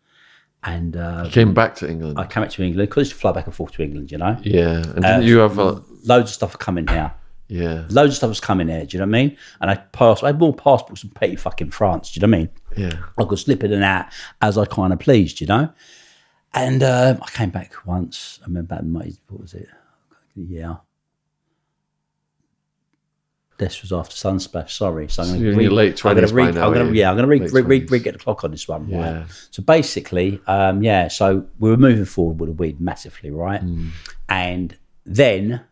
And you came back to England? I came back to England, because I used to fly back and forth to England, you know? Yeah. And didn't you have loads of stuff coming here. Yeah. Loads of stuff was coming here, do you know what I mean? And I had more passports than petty fucking France, do you know what I mean? Yeah. I could slip in and out as I kind of pleased, you know? And I came back once. I remember back in what was it? Yeah. This was after Sunsplash, sorry. So I'm going to late 20s by now. I'm going to get the clock on this one, yeah. Right? So basically, so we were moving forward with the weed massively, right? And then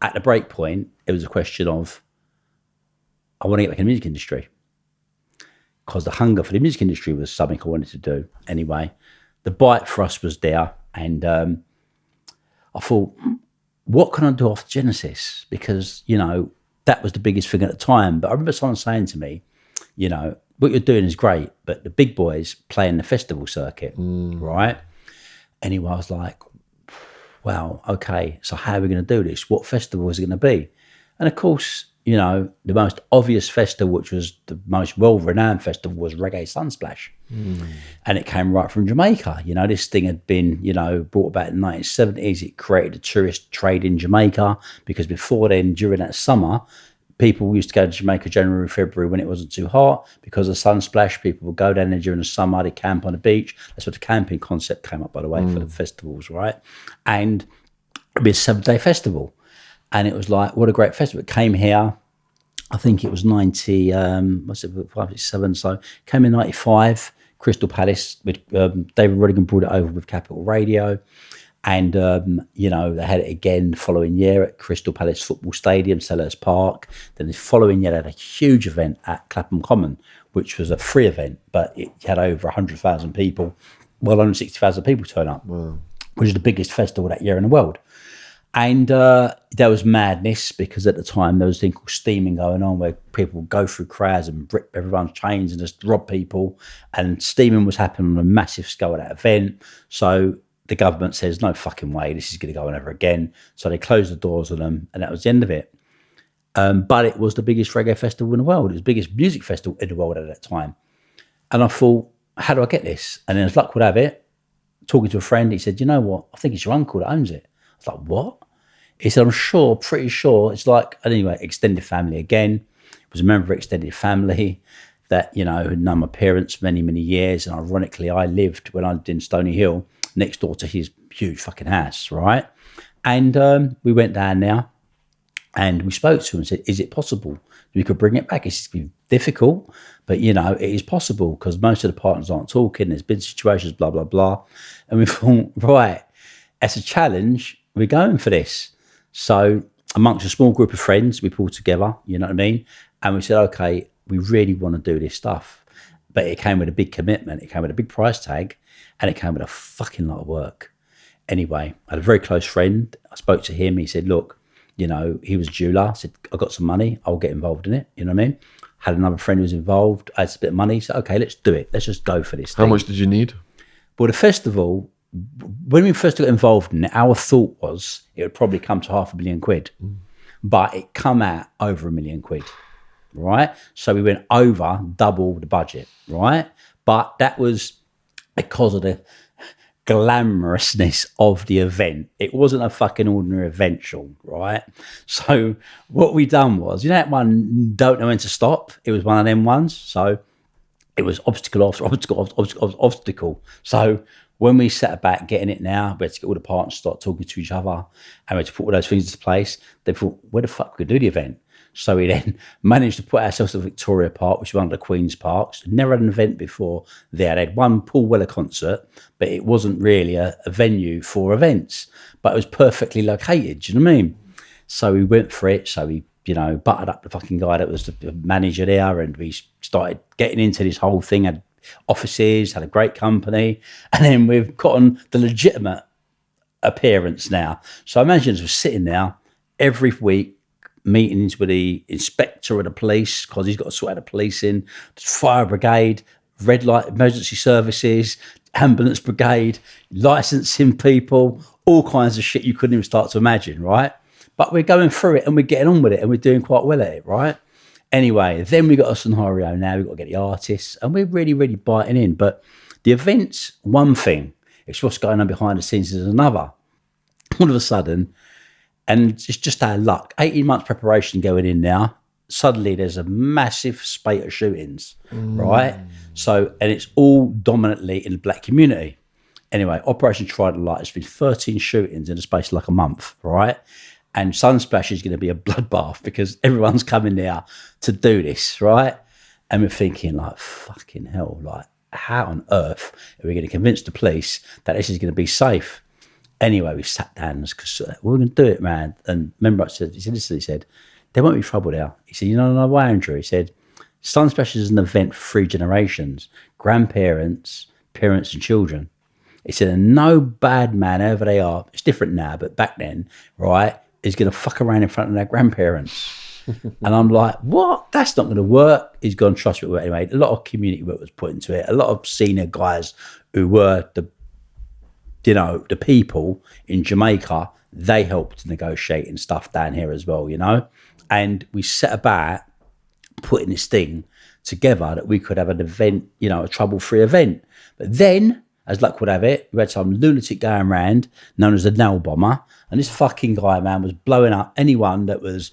at the break point, it was a question of, I want to get back in the music industry. Because the hunger for the music industry was something I wanted to do. Anyway, the bite for us was there. And I thought, what can I do after Genesis? Because, that was the biggest thing at the time. But I remember someone saying to me, what you're doing is great, but the big boys play in the festival circuit, right? Anyway, I was like, wow, okay, so how are we going to do this? What festival is it going to be? And of course, the most obvious festival, which was the most well-renowned festival, was Reggae Sunsplash. And it came right from Jamaica. This thing had been, brought about in the 1970s. It created a tourist trade in Jamaica, because before then, during that summer, people used to go to Jamaica January, February when it wasn't too hot. Because of Sunsplash, people would go down there during the summer, they camp on the beach. That's what the camping concept came up, by the way, for the festivals, right? And it'd be a 7-day festival. And it was like, what a great festival. It came here, I think it was 97, so it came in 95, Crystal Palace, with David Rodigan brought it over with Capital Radio. And, they had it again the following year at Crystal Palace Football Stadium, Selhurst Park. Then the following year, they had a huge event at Clapham Common, which was a free event, but it had over 100,000 people. Well, 160,000 people turn up, which is the biggest festival that year in the world. And there was madness, because at the time there was a thing called steaming going on, where people would go through crowds and rip everyone's chains and just rob people. And steaming was happening on a massive scale at that event. So the government says, no fucking way, this is going to go on ever again. So they closed the doors on them, and that was the end of it. But it was the biggest reggae festival in the world. It was the biggest music festival in the world at that time. And I thought, how do I get this? And then as luck would have it, talking to a friend, he said, you know what? I think it's your uncle that owns it. I was like, what? He said, I'm pretty sure. It's like, anyway, extended family again. It was a member of extended family that, had known my parents many, many years. And ironically, I lived, when I lived in Stony Hill, next door to his huge fucking house, right? And we went down there and we spoke to him and said, is it possible we could bring it back? It's been difficult, but, it is possible, because most of the partners aren't talking. There's been situations, blah, blah, blah. And we thought, right, as a challenge, we're going for this. So amongst a small group of friends, we pulled together, you know what I mean? And we said, okay, we really want to do this stuff. But it came with a big commitment. It came with a big price tag, and it came with a fucking lot of work. Anyway, I had a very close friend. I spoke to him. He said, look, he was a jeweler. I said, I got some money. I'll get involved in it. You know what I mean? Had another friend who was involved. I had a bit of money. So, okay, let's do it. Let's just go for this thing. How much did you need? Well, the festival, when we first got involved in it, our thought was it would probably come to £500,000, but it come out over £1 million, right? So we went over double the budget, right? But that was because of the glamorousness of the event. It wasn't a fucking ordinary event, Shaun, right? So what we done was, that one, don't know when to stop. It was one of them ones. So it was obstacle after obstacle. So when we set about getting it now, we had to get all the partners to start talking to each other, and we had to put all those things into place. They thought, where the fuck could we do the event? So we then managed to put ourselves at Victoria Park, which was one of the Queen's Parks. Never had an event before there. They had one Paul Weller concert, but it wasn't really a venue for events. But it was perfectly located, do you know what I mean? So we went for it. So we, buttered up the fucking guy that was the manager there, and we started getting into this whole thing. Had offices, had a great company, and then we've gotten the legitimate appearance now. So I imagine we're sitting there every week, meetings with the inspector of the police, because he's got to sort out the policing, fire brigade, red light emergency services, ambulance brigade, licensing people, all kinds of shit you couldn't even start to imagine, right? But we're going through it and we're getting on with it, and we're doing quite well at it, right? Anyway, then we got a scenario now. We've got to get the artists, and we're really, really biting in. But the event's one thing. It's what's going on behind the scenes is another. All of a sudden, and it's just our luck, 18 months preparation going in now, suddenly there's a massive spate of shootings, right? So, and it's all dominantly in the black community. Anyway, Operation Trident Light, it's been 13 shootings in the space of like a month, right? And Sunsplash is going to be a bloodbath, because everyone's coming there to do this, right? And we're thinking, like, fucking hell, like, how on earth are we going to convince the police that this is going to be safe? Anyway, we sat down because we're going to do it, man. And remember, he said, listen, he said, there won't be trouble there. He said, you know another way, Andrew? He said, Sun Special is an event for 3 generations, grandparents, parents and children. He said, and no bad man, however they are, it's different now, but back then, right, is going to fuck around in front of their grandparents. And I'm like, what? That's not going to work. He's gone, trust me. Anyway, a lot of community work was put into it. A lot of senior guys who were the people in Jamaica, they helped negotiate and stuff down here as well, And we set about putting this thing together that we could have an event, a trouble-free event. But then, as luck would have it, we had some lunatic going around known as the nail bomber. And this fucking guy, man, was blowing up anyone that was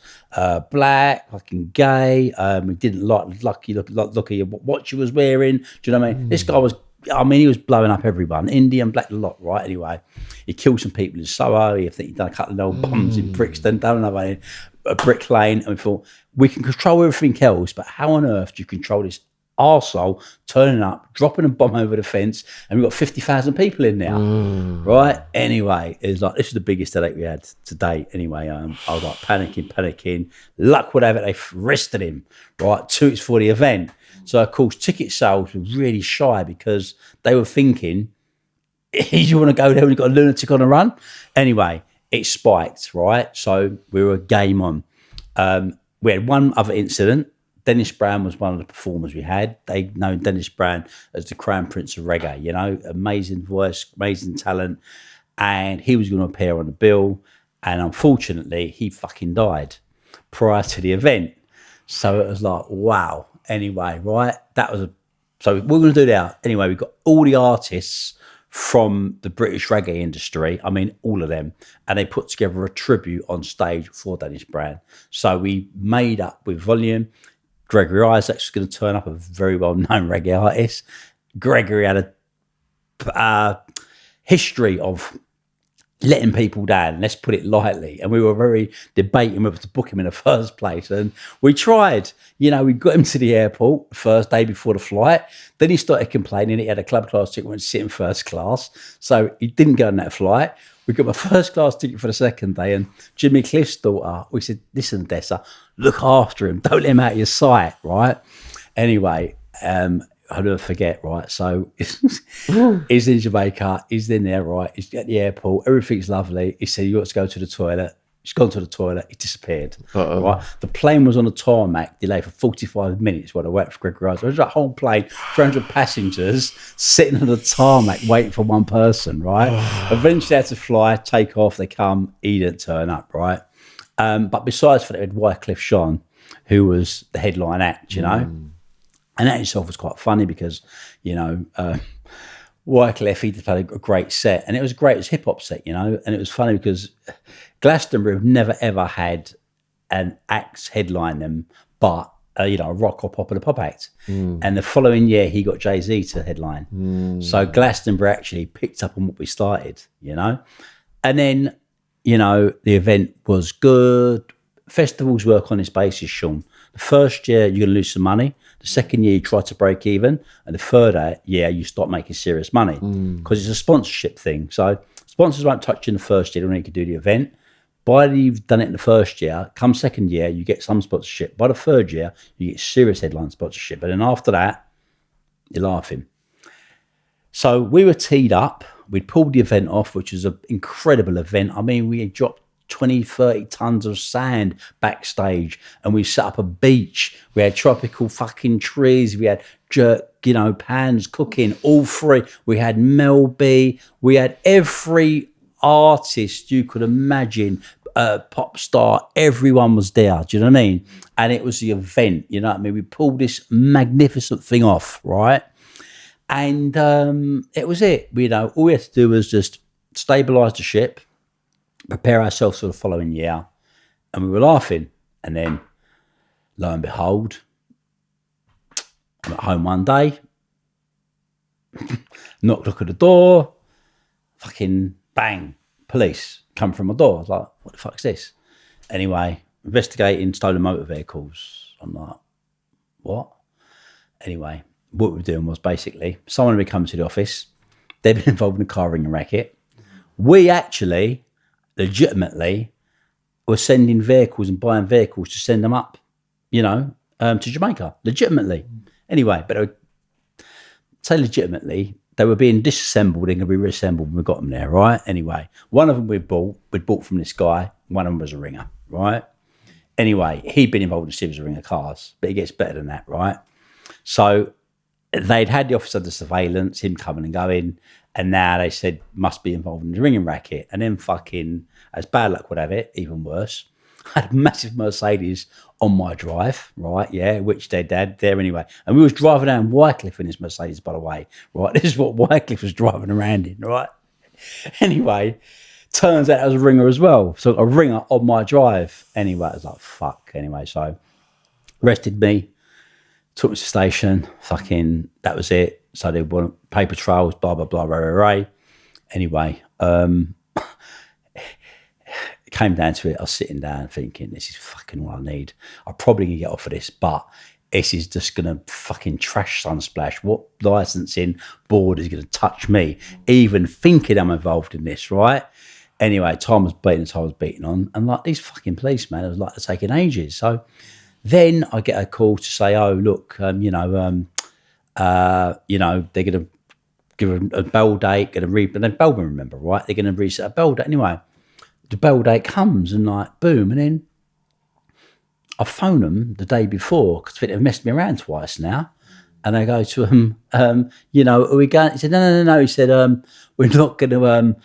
black, fucking gay. He didn't look at what she was wearing. Do you know what I mean? This guy was, he was blowing up everyone, Indian, black, a lot, right? Anyway, he killed some people in Soho. I think he'd done a couple of nail bombs in Brixton, done another a Brick Lane. And we thought, we can control everything else, but how on earth do you control this arsehole turning up, dropping a bomb over the fence, and we've got 50,000 people in there, right? Anyway, it was like, this is the biggest headache we had to date. Anyway, I was like panicking. Luck would have it, they arrested him, right? 2 weeks for the event. So, of course, ticket sales were really shy because they were thinking, you want to go there when you've got a lunatic on a run? Anyway, it spiked, right? So we were game on. We had one other incident. Dennis Brown was one of the performers we had. They know Dennis Brown as the Crown Prince of Reggae, amazing voice, amazing talent. And he was going to appear on the bill. And unfortunately, he fucking died prior to the event. So it was like, wow. Anyway, right? So we're going to do that. Anyway, we've got all the artists from the British reggae industry, all of them, and they put together a tribute on stage for Dennis Brown. So we made up with Volume. Gregory Isaac's going to turn up, a very well-known reggae artist. Gregory had a history of letting people down, let's put it lightly. And we were very debating whether to book him in the first place. And we tried, we got him to the airport the first day before the flight. Then he started complaining. He had a club class ticket, went to sit in first class. So he didn't go on that flight. We got my first class ticket for the second day. And Jimmy Cliff's daughter, we said, listen, Dessa, look after him. Don't let him out of your sight, right? Anyway, I'll never forget, right? So he's in Jamaica, he's in there, right? He's at the airport, everything's lovely. He said, you got to go to the toilet. He's gone to the toilet, he disappeared. Right? The plane was on the tarmac, delayed for 45 minutes while I waited for Gregory Rice. There was a whole plane, 300 passengers sitting on the tarmac waiting for one person, right? Eventually they had to fly, take off, they come, he didn't turn up, right? But besides that, we had Wycliffe Shaun, who was the headline act, And that itself was quite funny because, Wycliffe, he played a great set. And it was great as hip-hop set, And it was funny because Glastonbury have never, ever had an act headline them, but, a rock or pop and a pop act. And the following year, he got Jay-Z to headline. So Glastonbury actually picked up on what we started, And then, the event was good. Festivals work on this basis, Shaun. The first year, you're going to lose some money. The second year, you try to break even. And the third year, you start making serious money because it's a sponsorship thing. So sponsors won't touch you in the first year. They don't need to do the event. By the you've done it in the first year, come second year, you get some sponsorship. By the third year, you get serious headline sponsorship. And then after that, you're laughing. So we were teed up. We'd pulled the event off, which was an incredible event. We had dropped 20, 30 tons of sand backstage, and we set up a beach. We had tropical fucking trees. We had jerk, pans cooking, all three. We had Mel B. We had every artist you could imagine, pop star. Everyone was there. Do you know what I mean? And it was the event. You know what I mean? We pulled this magnificent thing off, right? And it was it. All we had to do was just stabilise the ship, prepare ourselves for the following year, and we were laughing. And then, lo and behold, I'm at home one day, knock at the door, fucking bang, police come from my door. I was like, what the fuck's this? Anyway, investigating stolen motor vehicles. I'm like, what? Anyway, what we were doing was basically someone would come to the office, they'd been involved in a car ring racket. We actually, legitimately, were sending vehicles and buying vehicles to send them up, to Jamaica, legitimately. Anyway, but I would say legitimately, they were being disassembled and going to be reassembled when we got them there, right? Anyway, one of them we'd bought from this guy. One of them was a ringer, right? Anyway, he'd been involved in a series of ringer cars, but it gets better than that, right? So they'd had the officer under surveillance, him coming and going, and now they said must be involved in the ringing racket. And then fucking, as bad luck would have it, even worse, I had a massive Mercedes on my drive, right? Yeah, which they'd had there anyway. And we was driving down Wycliffe in this Mercedes, by the way, right? This is what Wycliffe was driving around in, right? Anyway, turns out it was a ringer as well. So a ringer on my drive. Anyway, I was like, fuck. Anyway, so arrested me, took me to the station, fucking, that was it. So they want paper trails, blah, blah, blah, rah. Anyway, it came down to it. I was sitting down thinking, this is fucking all I need. I'm probably going to get off of this, but this is just going to fucking trash Sunsplash. What licensing board is going to touch me, even thinking I'm involved in this, right? Anyway, time was beating on. And like these fucking policemen, it was like they're taking ages. So then I get a call to say, oh, look, they're going to give a bail date, but then bail, remember, right? They're going to reset a bail date. Anyway, the bail date comes and like, boom. And then I phone them the day before because they've messed me around twice now. And I go to him, are we going? He said, no. He said, we're not going to,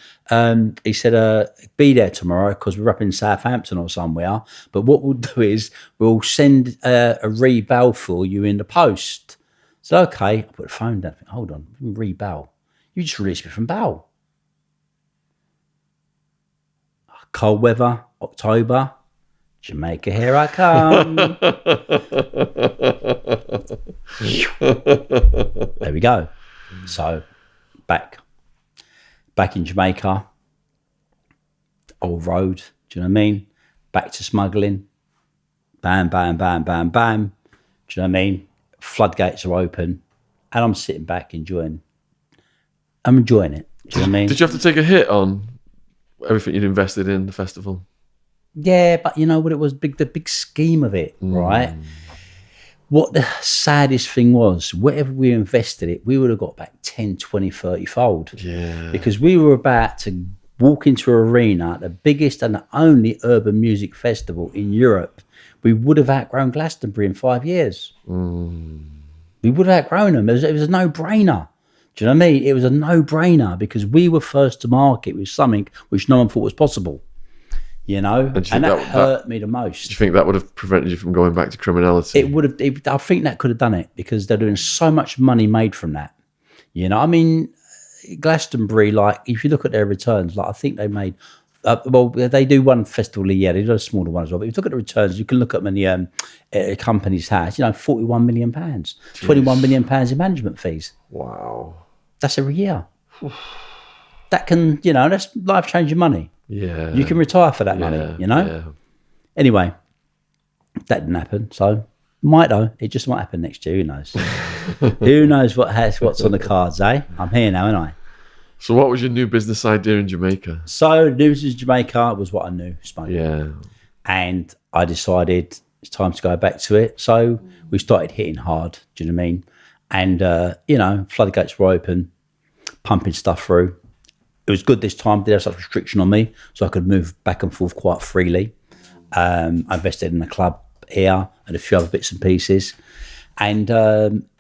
he said, be there tomorrow because we're up in Southampton or somewhere. But what we'll do is we'll send a re-bail for you in the post. So, okay, I put the phone down. Hold on, re-bail. You just released me from bail. Cold weather, October, Jamaica, here I come. There we go. So back in Jamaica, old road, do you know what I mean? Back to smuggling. Bam, bam, bam, bam, bam. Do you know what I mean? Floodgates are open and I'm sitting back enjoying it. Do you know what I mean? Did you have to take a hit on everything you'd invested in the festival? Yeah, but you know what it was? The big scheme of it, right? What the saddest thing was, whatever we invested it, we would have got back 10, 20, 30 fold. Yeah. Because we were about to walk into an arena, the biggest and the only urban music festival in Europe. We would have outgrown Glastonbury in 5 years. We would have outgrown them. It was a no-brainer. Do you know what I mean? It was a no-brainer because we were first to market with something which no one thought was possible. And that hurt me the most. Do you think that would have prevented you from going back to criminality? It would have. I think that could have done it because they're doing so much money made from that. I mean, Glastonbury, like, if you look at their returns, like, I think they made, they do one festival a year. They do a smaller one as well. But if you look at the returns, you can look at them in the company's house, £41 million, Jeez. £21 million in management fees. Wow. That's every year. That can, that's life-changing money. Yeah. You can retire for that money, Yeah. Anyway, that didn't happen. So, might though. It just might happen next year. Who knows? Who knows what's on the cards, eh? I'm here now, aren't I? So what was your new business idea in Jamaica? So, news in Jamaica was what I knew, smoking. Yeah. And I decided it's time to go back to it. So, we started hitting hard. Do you know what I mean? And, floodgates were open, pumping stuff through. It was good this time. They had such restriction on me, so I could move back and forth quite freely. I invested in a club here and a few other bits and pieces. And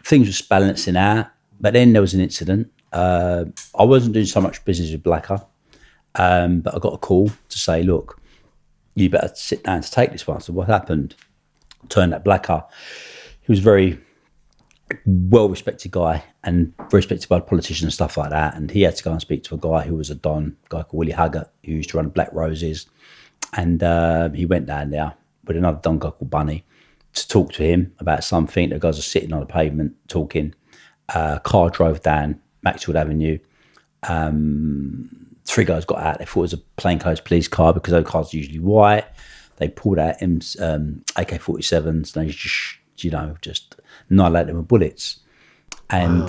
things were balancing out. But then there was an incident. I wasn't doing so much business with Blacker, but I got a call to say, look, you better sit down to take this one. So what happened? Turned out Blacker, he was very well-respected guy and very respected by politicians and stuff like that, and he had to go and speak to a guy who was a don, a guy called Willie Huggett, who used to run Black Roses, and he went down there with another don guy called Bunny to talk to him about something. The guys were sitting on the pavement talking. Car drove down Maxfield Avenue. 3 guys got out. They thought it was a plainclothes police car because those cars are usually white. They pulled out AK-47s and they just annihilate them with bullets. And,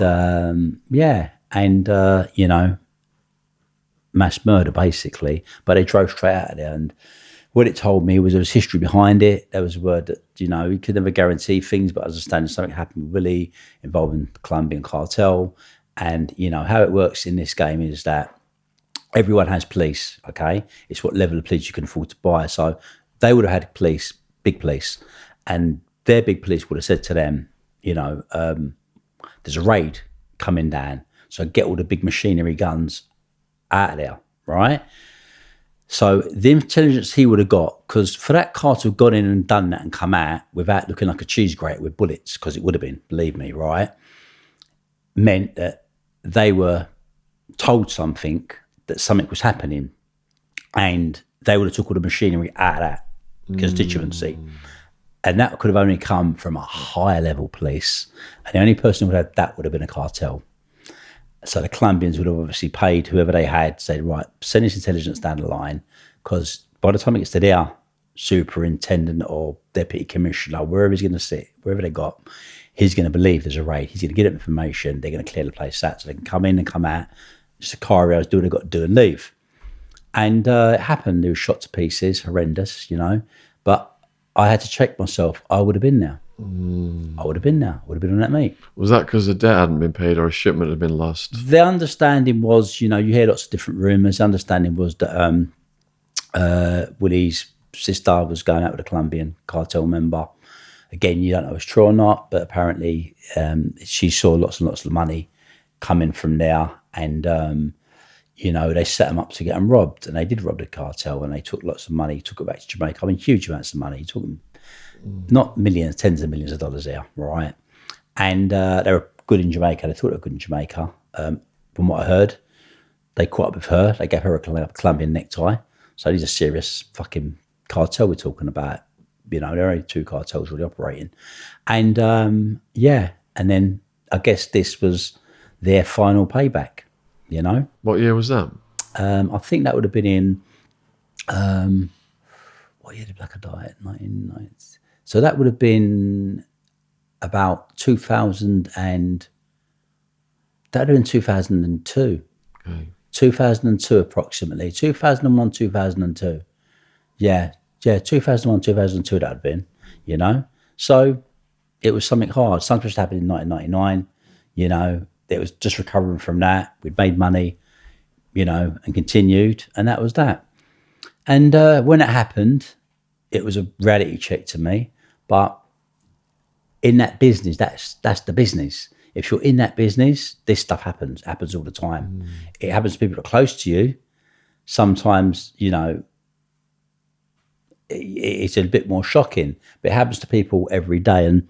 mass murder, basically. But they drove straight out of there. And what it told me was there was history behind it. There was a word that, you could never guarantee things, but I understand something happened with Willie involving the Colombian cartel. And, how it works in this game is that everyone has police, okay? It's what level of police you can afford to buy. So they would have had police, big police, and their big police would have said to them, there's a raid coming down. So get all the big machinery guns out of there, right? So the intelligence he would have got, because for that car to have gone in and done that and come out without looking like a cheese grate with bullets, because it would have been, believe me, right, meant that they were told something, that something was happening, and they would have took all the machinery out of that constituency. And that could have only come from a higher level police. And the only person who would have that would have been a cartel. So the Colombians would have obviously paid whoever they had, said, right, send this intelligence down the line, because by the time it gets to their superintendent or deputy commissioner, wherever he's going to sit, wherever they got, he's going to believe there's a raid. He's going to get information. They're going to clear the place out so they can come in and come out, just a car areas, do what they've got to do and leave. And it happened. They were shot to pieces, horrendous, But I had to check myself. I would have been there. I would have been there. I would have been on that meet. Was that because the debt hadn't been paid or a shipment had been lost? The understanding was, you hear lots of different rumours. The understanding was that Willie's sister was going out with a Colombian cartel member. Again, you don't know if it's true or not, but apparently she saw lots and lots of money coming from there. And, they set them up to get them robbed. And they did rob the cartel, and they took lots of money, took it back to Jamaica. I mean, huge amounts of money. Took them not millions, tens of millions of dollars there, right? And they were good in Jamaica. They thought they were good in Jamaica. From what I heard, they caught up with her. They gave her a Colombian necktie. So these are serious fucking cartel we're talking about. There are only two cartels really operating. And, and then I guess this was their final payback, What year was that? I think that would have been in, what year did Blacker die? 1990. So that would have been about 2000 and, that would have been 2002. Okay. 2002 approximately. 2001, 2002. Yeah, 2001, 2002 that would have been, So it was something hard. Something just happened in 1999, It was just recovering from that. We'd made money, and continued, and that was that. And when it happened, it was a reality check to me. But in that business, that's the business. If you're in that business, this stuff happens all the time. It happens to people that are close to you. Sometimes, it's a bit more shocking, but it happens to people every day. And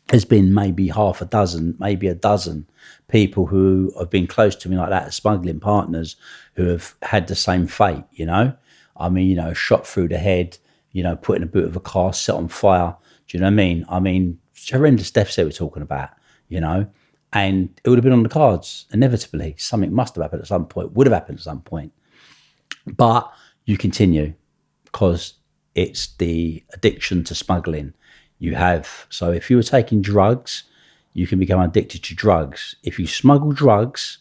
there's been maybe half a dozen, maybe a dozen people who have been close to me like that, smuggling partners who have had the same fate, shot through the head, put in a boot of a car, set on fire. Do you know what I mean? I mean, horrendous deaths they were talking about, and it would have been on the cards, inevitably. Something must have happened at some point, would have happened at some point. But you continue because it's the addiction to smuggling you have. So if you were taking drugs, you can become addicted to drugs. If you smuggle drugs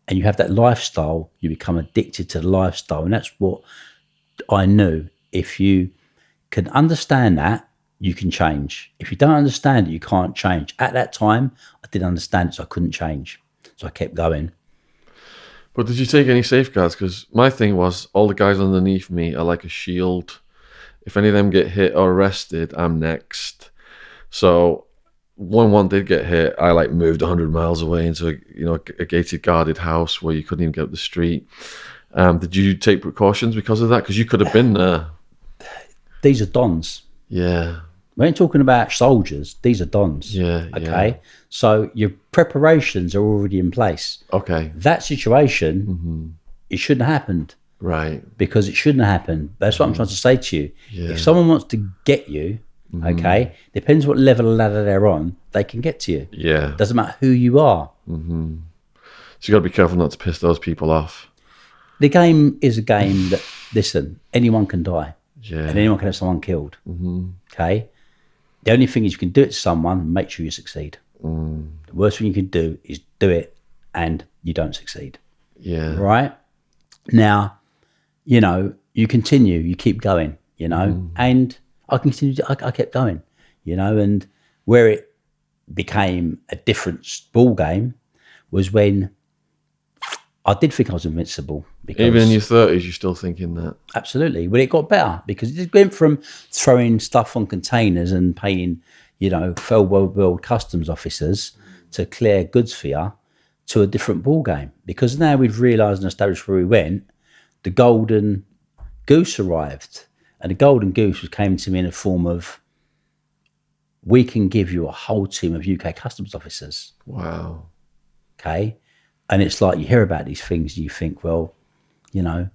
and you have that lifestyle, you become addicted to the lifestyle. And that's what I knew. If you can understand that, you can change. If you don't understand it, you can't change. At that time, I didn't understand it, so I couldn't change. So I kept going. But did you take any safeguards? Because my thing was, all the guys underneath me are like a shield. If any of them get hit or arrested, I'm next. So when one did get hit, I moved 100 miles away into a gated, guarded house where you couldn't even get up the street. Did you take precautions because of that? Because you could have been there. These are dons. Yeah. We ain't talking about soldiers. These are dons. Yeah. Okay. Yeah. So your preparations are already in place. Okay. That situation, it shouldn't have happened. Right. Because it shouldn't have happened. That's what I'm trying to say to you. Yeah. If someone wants to get you, okay, depends what level of ladder they're on, they can get to you. Yeah. Doesn't matter who you are. So you got to be careful not to piss those people off. The game is a game that, listen, anyone can die. Yeah. And anyone can have someone killed. Okay? The only thing is you can do it to someone, make sure you succeed. The worst thing you can do is do it and you don't succeed. Yeah. Right? Now, you know, you continue, you keep going, you know, and I continued, I kept going, you know, and where it became a different ball game was when I did think I was invincible. Because Even in your 30s, you're still thinking that. absolutely. Well, it got better because it went from throwing stuff on containers and paying, you know, world customs officers to clear goods for you to a different ball game. Because now we've realised and established where we went, the golden goose arrived. And the golden goose came to me in the form of, we can give you a whole team of UK customs officers. Wow. Okay. And it's like you hear about these things and you think, well, you know,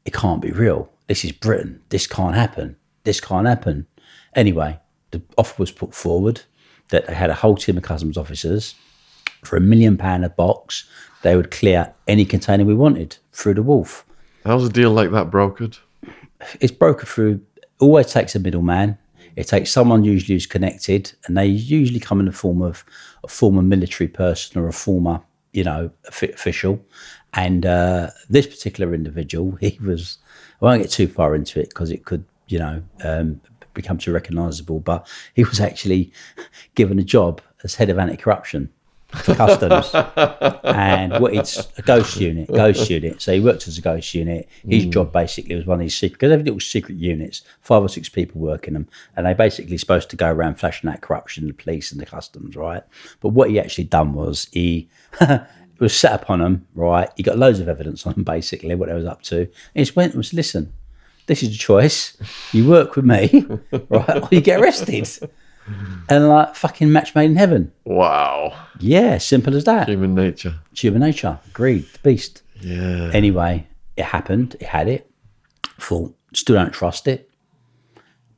it can't be real. This is Britain. This can't happen. This can't happen. Anyway, the offer was put forward that they had a whole team of customs officers for £1 million a box. They would clear any container we wanted through the wharf. How's a deal like that brokered? It's brokered through, always takes a middleman. It takes someone usually who's connected, and they usually come in the form of a former military person or a former, you know, official. And this particular individual, he was, I won't get too far into it because it could, you know, become too recognisable, but he was actually given a job as head of anti-corruption for customs. And what it's a ghost unit. So he worked as a ghost unit. His job basically was one of these secret, because every little secret units, 5 or 6 people working them, and they basically supposed to go around flashing out corruption, the police and the customs, right? But what he actually done was he was set upon them, right? He got loads of evidence on them, basically, what they was up to. And he just went and was, listen, this is the choice. You work with me, right, or you get arrested. And like fucking match made in heaven. Wow. Yeah, simple as that. Human nature. Human nature. Greed, the beast. Yeah. Anyway, it happened. It had it. Thought, still don't trust it.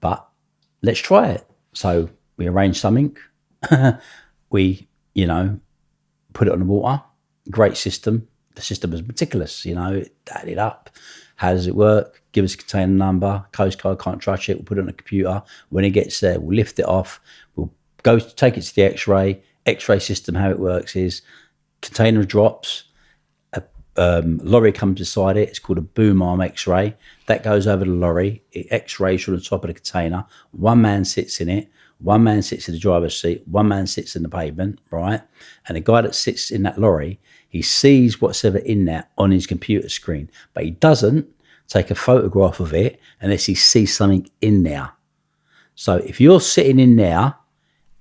But let's try it. So we arranged something. We, you know, put it on the water. Great system. The system was meticulous, you know, it added up. How does it work? Give us a container number. Coast Guard can't touch it. We'll put it on a computer. When it gets there, we'll lift it off. We'll go take it to the X-ray. X-ray system, how it works is container drops. A lorry comes beside it. It's called a boom arm X-ray. That goes over the lorry. It X-rays from the top of the container. One man sits in it. One man sits in the driver's seat. One man sits in the pavement, right? And the guy that sits in that lorry, he sees what's ever in there on his computer screen, but he doesn't take a photograph of it unless he sees something in there. So if you're sitting in there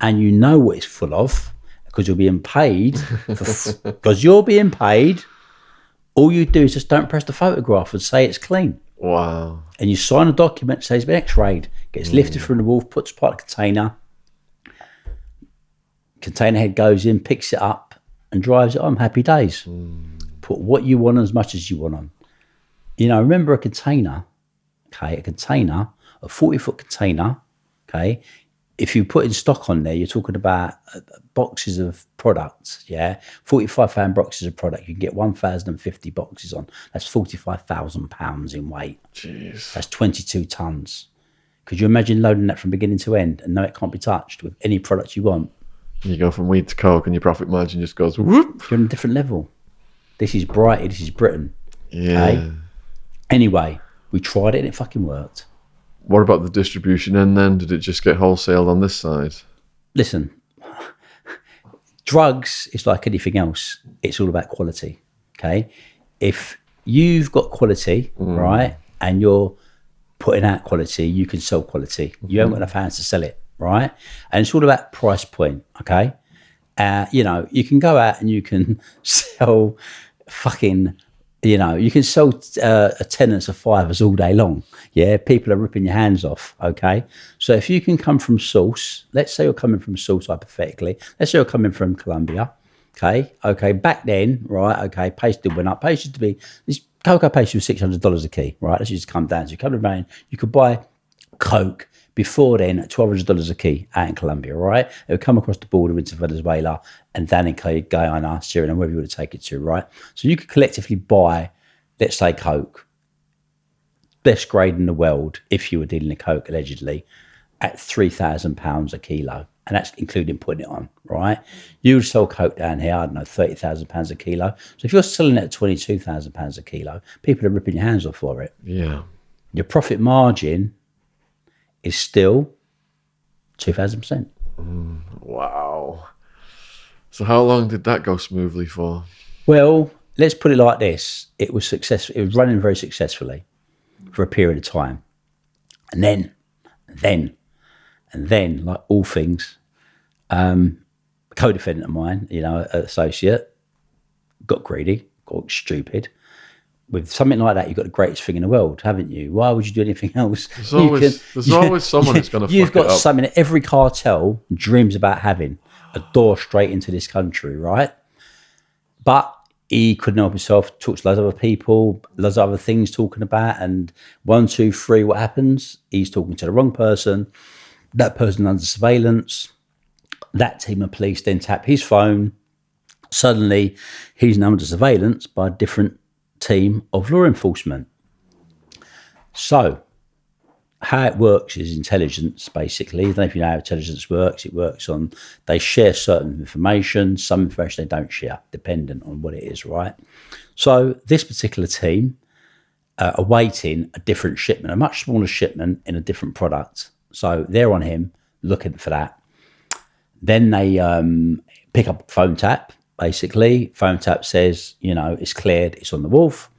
and you know what it's full of, because you're being paid, all you do is just don't press the photograph and say it's clean. Wow. And you sign a document that says it's been X-rayed, gets lifted from the wharf, puts part of the container head goes in, picks it up and drives it on. Happy days. Put what you want on as much as you want on. You know, remember a container, okay, a 40-foot container, okay, if you put in stock on there, you're talking about boxes of products, yeah? 45 boxes of product. You can get 1,050 boxes on. That's 45,000 pounds in weight. Jeez. That's 22 tons. Could you imagine loading that from beginning to end and know it can't be touched with any product you want? You go from weed to coke and your profit margin just goes whoop. You're on a different level. This is Brighty, this is Britain. Yeah. Okay? Anyway, we tried it and it fucking worked. What about the distribution end then? Did it just get wholesaled on this side? Listen, drugs is like anything else. It's all about quality, okay? If you've got quality, right, and you're putting out quality, you can sell quality. You haven't got enough hands to sell it, right? And it's all about price point, okay? You know, you can go out and you can sell fucking... You know, you can sell tenants of fivers all day long. Yeah, people are ripping your hands off, okay? So if you can come from source, let's say you're coming from source hypothetically, let's say you're coming from Colombia, okay, back then, right, okay, pasted went up. Pasted to be, this cocoa pasted was $600 a key, right? Let's just come down to, come around, you could buy coke before then at $1,200 a key out in Colombia, right? It would come across the border into Venezuela and then in Guyana, Syria, and wherever you want to take it to, right? So you could collectively buy, let's say, coke, best grade in the world, if you were dealing in coke, allegedly, at £3,000 a kilo, and that's including putting it on, right? You would sell coke down here, I don't know, £30,000 a kilo. So if you're selling it at £22,000 a kilo, people are ripping your hands off for it. Yeah. Your profit margin is still 2,000%. Wow. So how long did that go smoothly for? Well, let's put it like this. It was successful. It was running very successfully for a period of time. And then, like all things, a co-defendant of mine, you know, an associate, got greedy, got stupid. With something like that, you've got the greatest thing in the world, haven't you? Why would you do anything else? There's always someone that's going to You've fuck it got up. something that every cartel dreams about having, a door straight into this country, right? But he couldn't help himself, talks to loads of other people, loads of other things talking about, and 1, 2, 3, what happens? He's talking to the wrong person. That person under surveillance. That team of police then tap his phone. Suddenly, he's now under surveillance by a different team of law enforcement. So, how it works is intelligence, basically. I don't know if you know how intelligence works. It works on, they share certain information, some information they don't share, dependent on what it is, right? So, this particular team are awaiting a different shipment, a much smaller shipment in a different product. So, they're on him, looking for that. Then they pick up a phone tap, basically. Phone tap says, you know, it's cleared, it's on the wharf.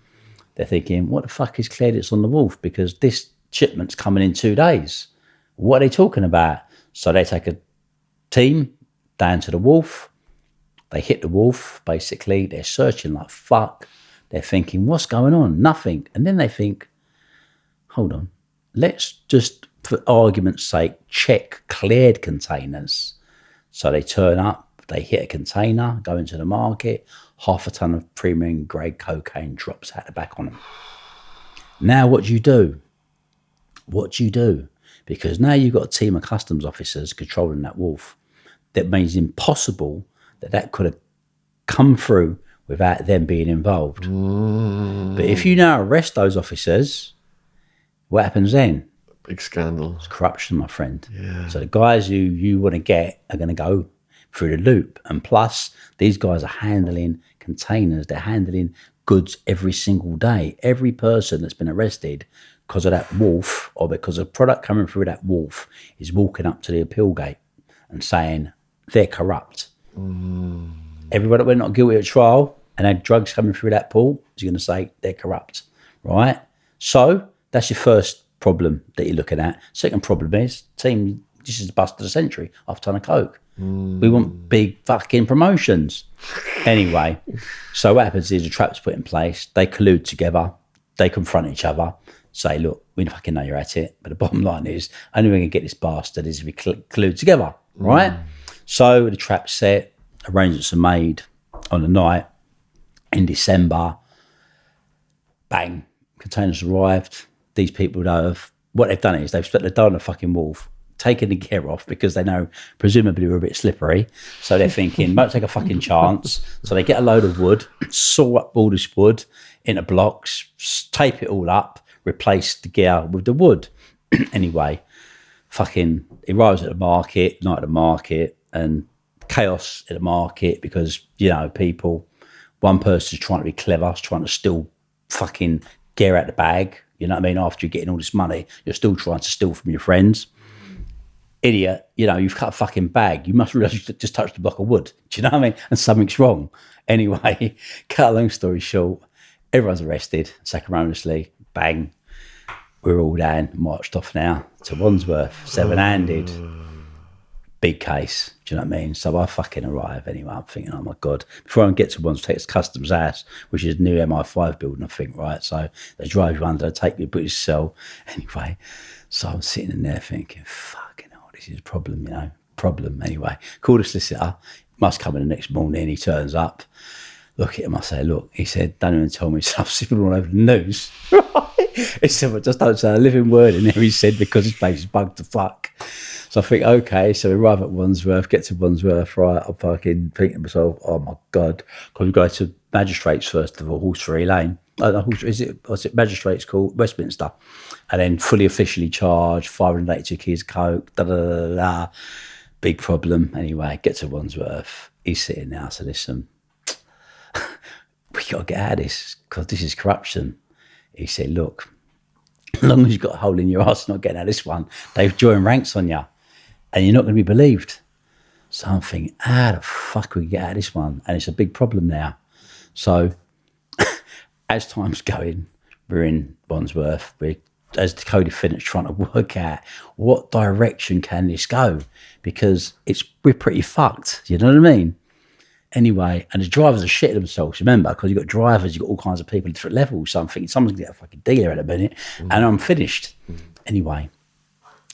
They're thinking, what the fuck is cleared, it's on the wharf? Because this shipment's coming in 2 days. What are they talking about? So they take a team down to the wharf. They hit the wharf, basically. They're searching like fuck. They're thinking, what's going on? Nothing. And then they think, hold on, let's just, for argument's sake, check cleared containers. So they turn up, they hit a container, go into the market, 1/2 ton of premium grade cocaine drops out the back on them. Now what do you do? What do you do? Because now you've got a team of customs officers controlling that wharf. That means impossible that could have come through without them being involved. But if you now arrest those officers, what happens then? Big scandal. It's corruption, my friend. Yeah. So the guys who you want to get are going to go through the loop. And plus, these guys are handling containers. They're handling goods every single day. Every person that's been arrested because of that wharf or because of product coming through that wharf is walking up to the appeal gate and saying they're corrupt. Everybody that went not guilty at trial and had drugs coming through that pool is going to say they're corrupt, right? So that's your first problem that you're looking at. Second problem is, team, this is the bust of the century, 1/2 ton of coke. We want big fucking promotions. Anyway, so what happens is a trap's put in place. They collude together. They confront each other. Say, look, we fucking know you're at it. But the bottom line is, only way we can get this bastard is if we collude together, right? So the trap's set. Arrangements are made on the night in December. Bang. Containers arrived. These people have, what they've done is they've split the dough on the fucking wharf, taken the gear off because they know presumably we're a bit slippery. So they're thinking, won't take a fucking chance. So they get a load of wood, saw up all this wood into blocks, tape it all up, replace the gear with the wood. Anyway, fucking, it arrives at the market, night at the market, and chaos at the market because, you know, people, one person's trying to be clever, trying to steal fucking gear out the bag. You know what I mean? After you're getting all this money, you're still trying to steal from your friends. Idiot, you know, you've cut a fucking bag. You must realise you just touched a block of wood. Do you know what I mean? And something's wrong. Anyway, cut a long story short, everyone's arrested, sacrimoniously, bang. We're all down, marched off now to Wandsworth, 7-handed. Big case, do you know what I mean? So I fucking arrive anyway. I'm thinking, oh my God. Before I get to Wandsworth, it's Customs House, which is a new MI5 building, I think, right? So they drive you under, take you, put your cell. Anyway, so I'm sitting in there thinking, fucking hell, this is a problem, you know? Problem, anyway. Call the solicitor, must come in the next morning. He turns up, look at him, I say, look, he said, don't even tell me, so I'm sipping all over the news. He said, well, just don't say a living word in there. He said, because this place is bugged to fuck. So I think, okay, so we arrive at Wandsworth, get to Wandsworth, right, I'm fucking thinking to myself, oh my God, because we go to Magistrates first of all, Horseferry Lane. What's it Magistrates called? Westminster. And then fully officially charged, 582 kilos coke, Big problem. Anyway, get to Wandsworth. He's sitting there. I said, listen, we got to get out of this because this is corruption. He said, look, as long as you've got a hole in your arse, not getting out of this one, they've joined ranks on you and you're not going to be believed. So I'm thinking, how the fuck we get out of this one? And it's a big problem now. So as time's going, we're in Wandsworth. We're, as the co-defendants, trying to work out what direction can this go, because we're pretty fucked. You know what I mean? Anyway, and the drivers are shitting themselves, remember, because you've got drivers, you've got all kinds of people at different levels. So I'm thinking someone's going to get a fucking dealer in a minute, and I'm finished. Anyway,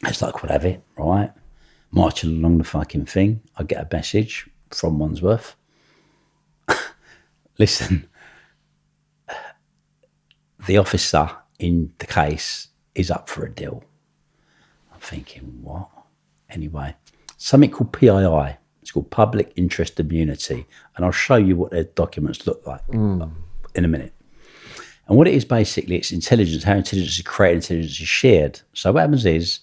it's like, we'll have it, right? Marching along the fucking thing, I get a message from Wandsworth. Listen, the officer in the case is up for a deal. I'm thinking, what? Anyway, something called PII. It's called Public Interest Immunity. And I'll show you what their documents look like in a minute. And what it is basically, it's intelligence, how intelligence is created, intelligence is shared. So what happens is,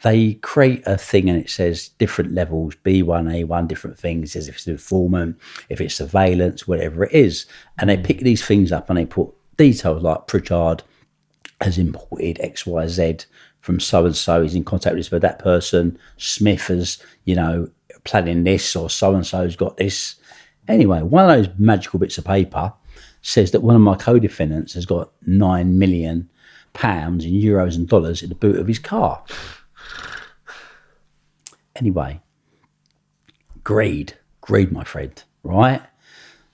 they create a thing and it says different levels, B1, A1, different things. It says if it's an informant, if it's surveillance, whatever it is. And they pick these things up and they put details like Pritchard has imported XYZ from so-and-so, he's in contact with that person, Smith has, planning this, or so-and-so's got this. Anyway, one of those magical bits of paper says that one of my co-defendants has got £9 million in euros and dollars in the boot of his car. Anyway, greed, my friend, right?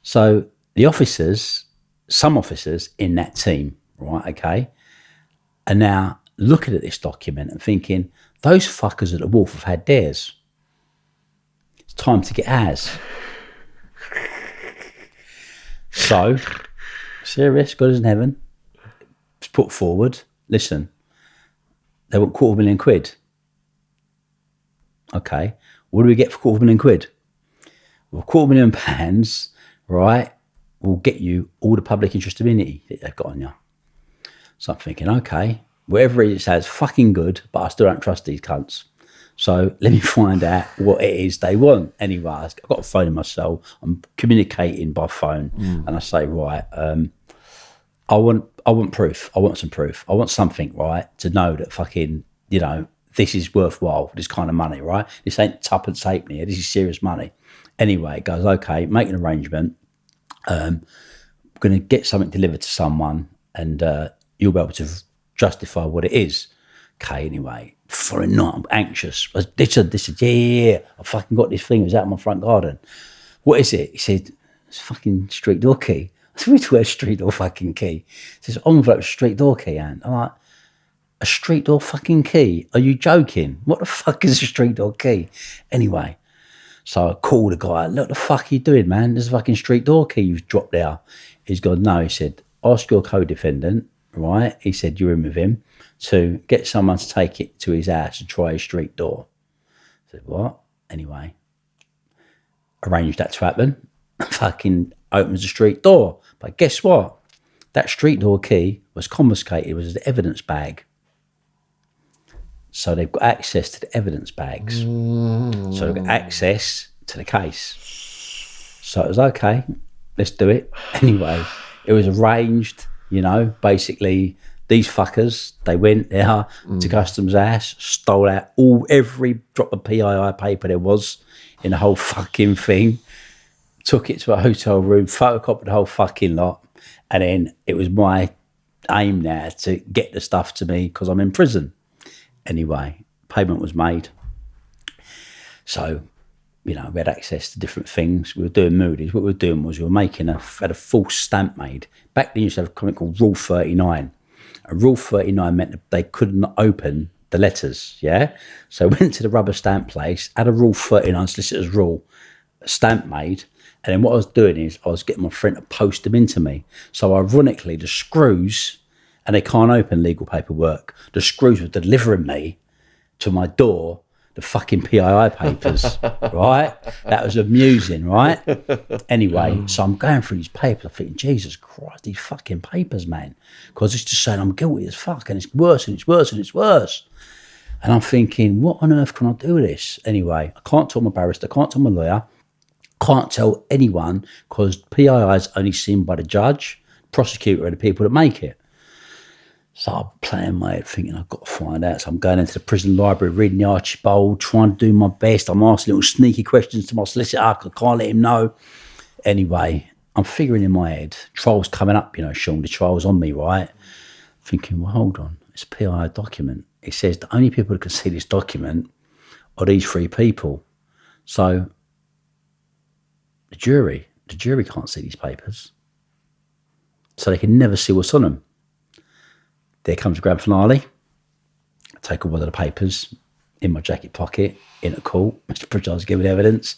So the officers, some officers in that team, right, okay, are now looking at this document and thinking, those fuckers at the wharf have had theirs. It's time to get ours. So, serious, God is in heaven, it's put forward, listen, they want £250,000. Okay, what do we get for £250,000? Well, £250,000, right, will get you all the public interest immunity that they've got on you. So I'm thinking, okay, whatever it is, it sounds fucking good, but I still don't trust these cunts. So let me find out what it is they want. Anyway, I've got a phone in my cell. I'm communicating by phone, and I say, right, I want proof. I want some proof. I want something, right, to know that fucking, this is worthwhile, this kind of money, right? This ain't tuppence halfpenny here. This is serious money. Anyway, it goes, okay, make an arrangement. I'm going to get something delivered to someone, and you'll be able to justify what it is. Okay, anyway, following night, I'm anxious. This said, yeah, I fucking got this thing. It was out in my front garden. What is it? He said, it's a fucking street door key. I said, which where's street door fucking key? He says, envelope street door key, and I'm like, a street door fucking key? Are you joking? What the fuck is a street door key? Anyway, so I called the guy, look, the fuck are you doing, man? There's a fucking street door key you've dropped there. He's gone, no, he said, ask your co-defendant, right? He said, you're in with him, to get someone to take it to his house and try his street door. I said, what? Anyway, arranged that to happen. Fucking opens the street door. But guess what? That street door key was confiscated. It was the evidence bag. So they've got access to the evidence bags. So they've got access to the case. So it was, okay, let's do it. Anyway, it was arranged, basically these fuckers, they went there to Customs House, stole out every drop of PII paper there was in the whole fucking thing, took it to a hotel room, photocopied the whole fucking lot, and then it was my aim now to get the stuff to me because I'm in prison. Anyway, payment was made. So, we had access to different things. We were doing moodies. What we were doing was we were had a false stamp made. Back then you used to have a comment called Rule 39. And Rule 39 meant that they couldn't open the letters, yeah? So I went to the rubber stamp place, had a Rule 39 solicitor's rule stamp made, and then what I was doing is I was getting my friend to post them into me. So ironically, the screws, and they can't open legal paperwork, the screws were delivering me to my door the fucking PII papers, right? That was amusing, right? Anyway, so I'm going through these papers, I'm thinking, Jesus Christ, these fucking papers, man. Because it's just saying I'm guilty as fuck, and it's worse, and it's worse, and it's worse. And I'm thinking, what on earth can I do with this? Anyway, I can't tell my barrister, can't tell my lawyer, can't tell anyone because PII is only seen by the judge, prosecutor, and the people that make it. So I'm playing my head thinking I've got to find out. So I'm going into the prison library, reading the Archibald, trying to do my best. I'm asking little sneaky questions to my solicitor. I can't let him know. Anyway, I'm figuring in my head, trial's coming up, Shaun, the trial's on me, right? Thinking, well, hold on, it's a PII document. It says the only people that can see this document are these 3 people. So the jury can't see these papers. So they can never see what's on them. There comes the grand finale. I take one of the papers in my jacket pocket, in a court. Mr. Pritchard's giving evidence.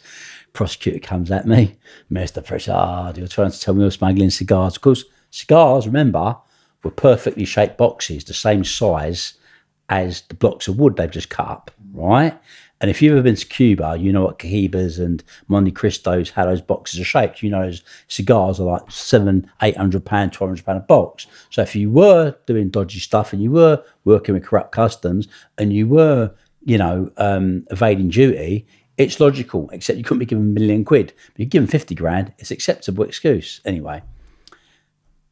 Prosecutor comes at me. Mr. Pritchard, you're trying to tell me you're smuggling cigars. Of course, cigars, remember, were perfectly shaped boxes, the same size as the blocks of wood they've just cut up, right? And if you've ever been to Cuba, you know what Cahibas and Monte Cristos, how those boxes are shaped. Those cigars are like £700, £800, £1,200 a box. So if you were doing dodgy stuff and you were working with corrupt customs and you were, evading duty, it's logical, except you couldn't be given £1 million. But you're given 50 grand, it's acceptable excuse. Anyway,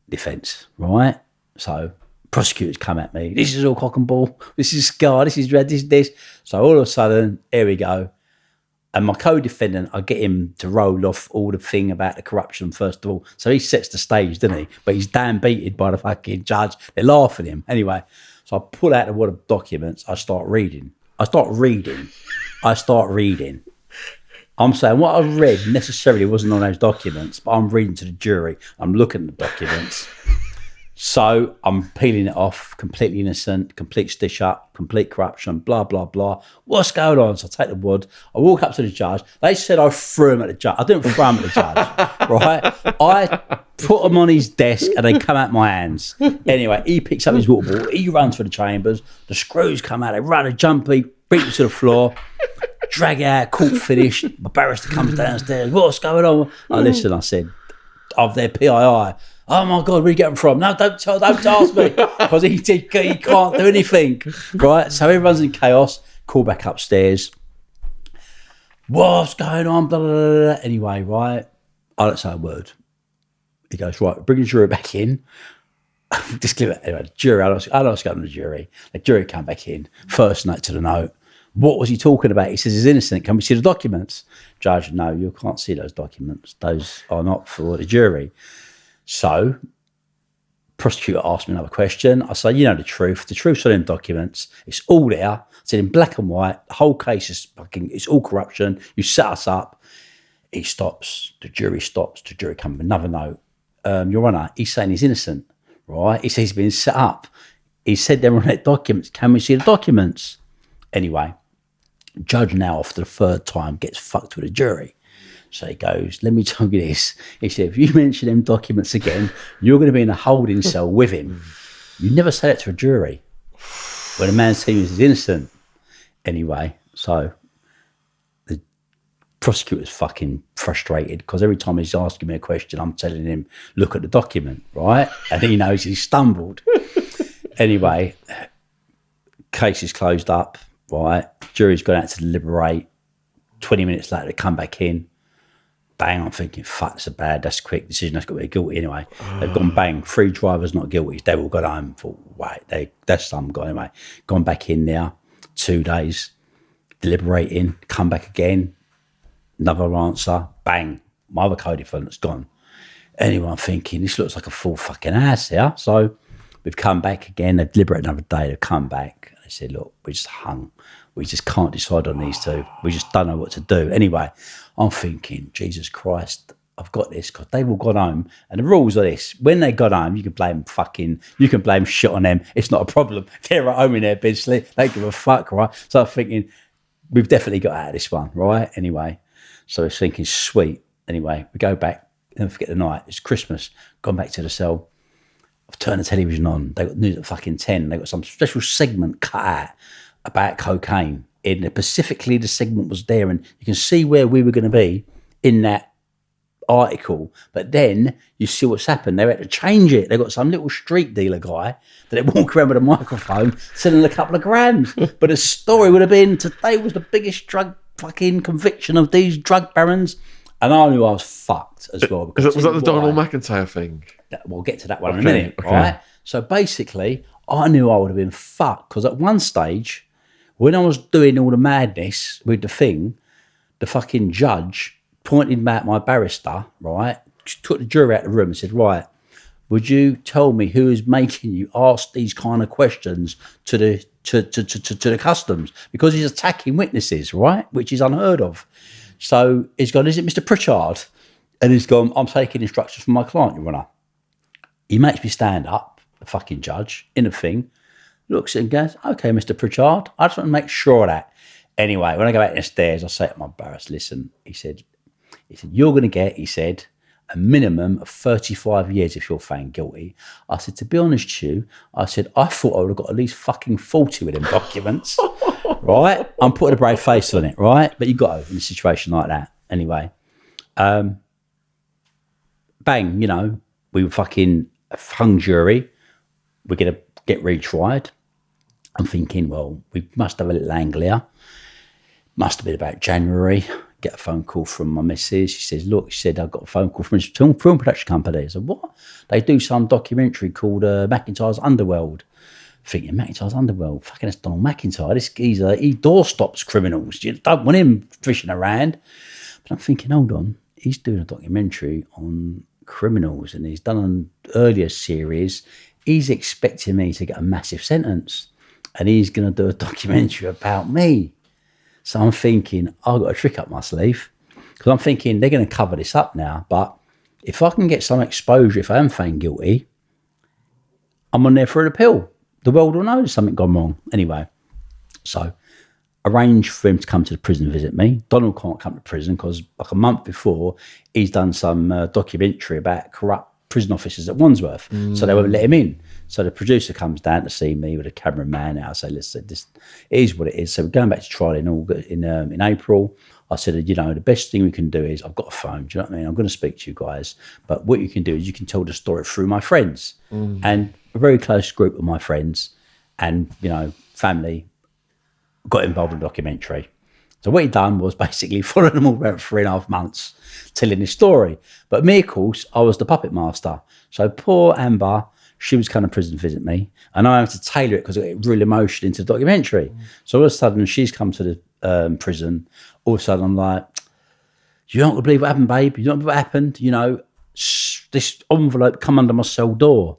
defence, right? So prosecutors come at me. This is all cock and ball. This is scar. This is red. This. So all of a sudden, here we go. And my co-defendant, I get him to roll off all the thing about the corruption first of all. So he sets the stage, doesn't he? But he's damn beaten by the fucking judge. They're laughing at him. Anyway, so I pull out the wad of documents. I start reading. I'm saying what I read necessarily wasn't on those documents, but I'm reading to the jury. I'm looking at the documents. So I'm peeling it off, completely innocent, complete stitch up, complete corruption, blah, blah, blah. What's going on? So I take the wad. I walk up to the judge. They said I threw him at the judge. I didn't throw him at the judge, right? I put him on his desk and they come out my hands. Anyway, he picks up his water bottle. He runs for the chambers. The screws come out. They run a jumpy, beat him to the floor, drag it out, court finished. My barrister comes downstairs. What's going on? I said, of their PII. Oh my God, where are you getting from? No, don't ask me, because he can't do anything, right? So everyone's in chaos. Call back upstairs. What's going on? Blah, blah, blah, blah. Anyway, right? I don't say a word. He goes, right, bring the jury back in. Just give it. Anyway, jury. I don't know what's going on with the jury. The jury came back in. First note to the note. What was he talking about? He says he's innocent. Can we see the documents? Judge, no, you can't see those documents. Those are not for the jury. So, prosecutor asked me another question. I say, you know the truth. The truth's on them documents. It's all there. It's in black and white. The whole case is it's all corruption. You set us up. He stops. The jury stops. The jury comes with another note. Your Honour, he's saying he's innocent, right? He says he's been set up. He said they're on their documents. Can we see the documents? Anyway, judge now, after the third time, gets fucked with a jury. So he goes, let me tell you this. He said, if you mention them documents again, you're going to be in a holding cell with him. You never say that to a jury when a man's telling you he's innocent. Anyway, so the prosecutor's fucking frustrated because every time he's asking me a question, I'm telling him, look at the document, right? And he knows he's stumbled. Anyway, case is closed up, right? Jury's gone out to deliberate. 20 minutes later, they come back in. Bang, I'm thinking, fuck, that's a quick decision. That's got to be guilty anyway. They've gone bang, 3 drivers not guilty. They've all gone home. Thought, wait, that's some guy anyway. Gone back in now, 2 days, deliberating, come back again, another answer, bang, my other co-defendant's gone. Anyway, I'm thinking, this looks like a full fucking ass here. So we've come back again, they've deliberated another day, they've come back. They said, look, we just hung. We just can't decide on these two. We just don't know what to do. Anyway, I'm thinking, Jesus Christ, I've got this, because they've all gone home. And the rules are this: when they got home, you can blame shit on them. It's not a problem. They're at home in their bed, they don't give a fuck, right? So I'm thinking, we've definitely got out of this one, right? Anyway, so I was thinking, sweet. Anyway, we go back, never forget the night. It's Christmas. Gone back to the cell. I've turned the television on. They got news at fucking 10. They got some special segment cut out about cocaine. Specifically, the segment was there, and you can see where we were going to be in that article. But then you see what's happened. They had to change it. They got some little street dealer guy that they walk around with a microphone selling a couple of grams. But the story would have been, today was the biggest drug fucking conviction of these drug barons. And I knew I was fucked as well. Was that the Donald McIntyre thing? We'll get to that one in a minute, right? So basically, I knew I would have been fucked because at one stage, when I was doing all the madness with the thing, the fucking judge pointed at my barrister, right? Took the jury out of the room and said, right, would you tell me who is making you ask these kind of questions to the customs? Because he's attacking witnesses, right? Which is unheard of. So he's gone, is it Mr. Pritchard? And he's gone, I'm taking instructions from my client, Your Honour. He makes me stand up, the fucking judge, in a thing, looks at it and goes, okay, Mr. Pritchard, I just want to make sure of that. Anyway, when I go back the stairs, I say to my barrister, listen, he said, you're going to get, he said, a minimum of 35 years if you're found guilty. I said, to be honest with you, I said, I thought I would have got at least fucking 40 with them documents, right? I'm putting a brave face on it, right? But you got to in a situation like that. Anyway, bang, you know, we were fucking hung jury. We're going to get retried. I'm thinking, well, we must have a little angle here. Must have been about January. Get a phone call from my missus. She says, look, she said, I've got a phone call from a film production company. I said, what? They do some documentary called McIntyre's Underworld. Thinking, McIntyre's Underworld? Fucking that's Donald McIntyre. This geezer, he doorstops criminals. You don't want him fishing around. But I'm thinking, hold on. He's doing a documentary on criminals and he's done an earlier series. He's expecting me to get a massive sentence and he's going to do a documentary about me. So I'm thinking, I've got a trick up my sleeve because I'm thinking they're going to cover this up now. But if I can get some exposure, if I am found guilty, I'm on there for an appeal. The world will know there's something gone wrong. Anyway, so arrange for him to come to the prison and visit me. Donald can't come to prison because like a month before, he's done some documentary about corrupt prison officers at Wandsworth. So they won't let him in. So the producer comes down to see me with a cameraman. I say, listen, this is what it is. So we're going back to trial in April. I said, you know, the best thing we can do is I've got a phone. Do you know what I mean? I'm going to speak to you guys. But what you can do is you can tell the story through my friends. And a very close group of my friends and, you know, family got involved in the documentary. So what he done was basically follow them all about 3.5 months telling this story. But me, of course, I was the puppet master. So poor Amber, she was coming to prison to visit me. And I had to tailor it because it got real emotion into the documentary. So all of a sudden, she's come to the prison. All of a sudden, I'm like, you don't believe what happened, babe? You don't believe what happened? You know, this envelope come under my cell door.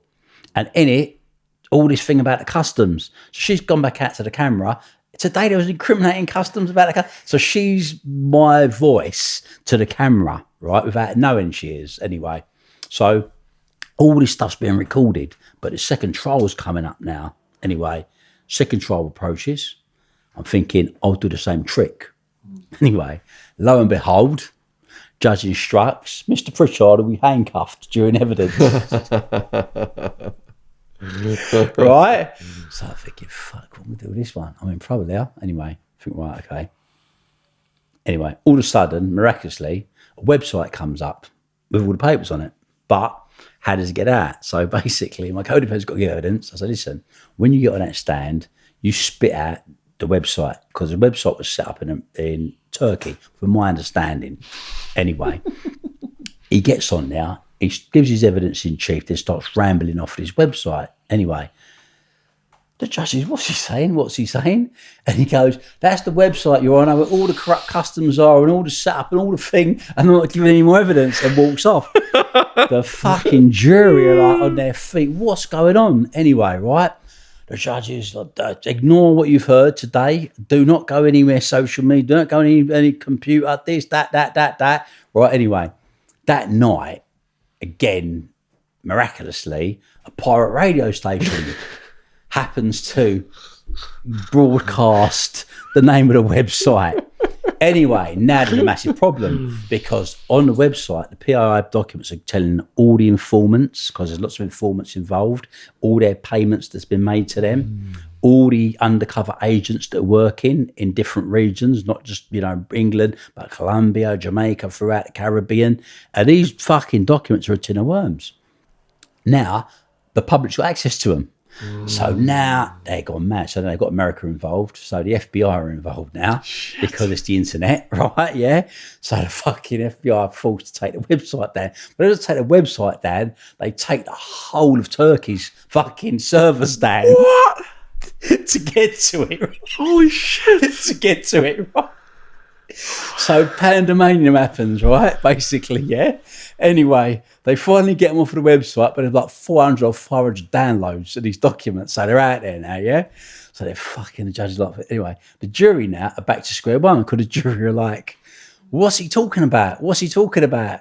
And in it, all this thing about the customs. So she's gone back out to the camera. Today there was incriminating customs about the customs. So she's my voice to the camera, right? Without knowing she is, anyway. So all this stuff's being recorded, but the second trial's coming up now. Anyway, second trial approaches. I'm thinking, I'll do the same trick. Anyway, lo and behold, judge instructs, Mr. Pritchard will be handcuffed during evidence. Right? So I'm thinking, fuck, what am I do with this one? I'm in trouble there. Anyway, I think, right, okay. Anyway, all of a sudden, miraculously, a website comes up with all the papers on it. But how does it get out? So basically, my co-defendant's got to give evidence. I said, listen, when you get on that stand, you spit out the website because the website was set up in Turkey, from my understanding. Anyway, he gets on there. He gives his evidence in chief, then starts rambling off his website. Anyway, the judge says, what's he saying? What's he saying? And he goes, that's the website, Your Honour, where all the corrupt customs are and all the setup and all the thing, and I'm not giving any more evidence, and walks off. The fucking jury are like on their feet. What's going on? Anyway, right? The judges, ignore what you've heard today. Do not go anywhere social media. Do not go any computer, this, that. Right, anyway, that night, again, miraculously, a pirate radio station happens to broadcast the name of the website. Anyway, now there's a massive problem because on the website, the PII documents are telling all the informants, because there's lots of informants involved, all their payments that's been made to them, all the undercover agents that are working in different regions, not just, England, but Colombia, Jamaica, throughout the Caribbean. And these fucking documents are a tin of worms. Now, the public's got access to them. So now they've gone mad. So they've got America involved. So the FBI are involved now because it's the internet, right? Yeah. So the fucking FBI are forced to take the website down. But they don't take the website down. They take the whole of Turkey's fucking servers down. What? To get to it. Holy shit. To get to it, right? So pandemonium happens, right? Basically, yeah. Anyway, they finally get them off of the website, but there's like 400 or 500 downloads of these documents. So they're out there now, yeah? So they're fucking, the judges like, anyway, the jury now are back to square one because the jury are like, what's he talking about? What's he talking about?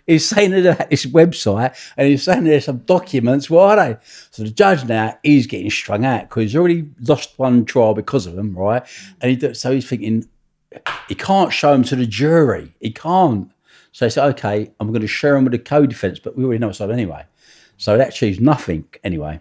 He's saying that this website and he's saying there's some documents. What are they? So the judge now, he's getting strung out because he's already lost one trial because of them, right? And so he's thinking, he can't show them to the jury. He can't. So he said, okay, I'm going to share them with the co-defendants, but we already know what's up anyway. So that achieves nothing anyway.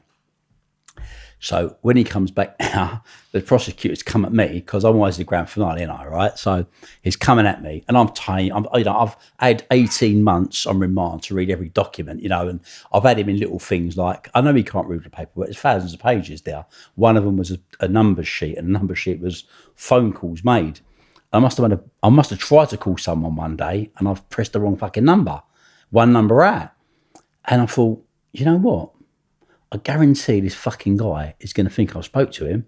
So when he comes back now, the prosecutor's come at me because I'm always the grand finale, aren't I, right? So he's coming at me, and I'm tiny. I've had 18 months on remand to read every document, and I've had him in little things like, I know he can't read the paper, but there's thousands of pages there. One of them was a numbers sheet, and the number sheet was phone calls made. I must have tried to call someone one day and I've pressed the wrong fucking number. One number out. And I thought, you know what? I guarantee this fucking guy is going to think I spoke to him,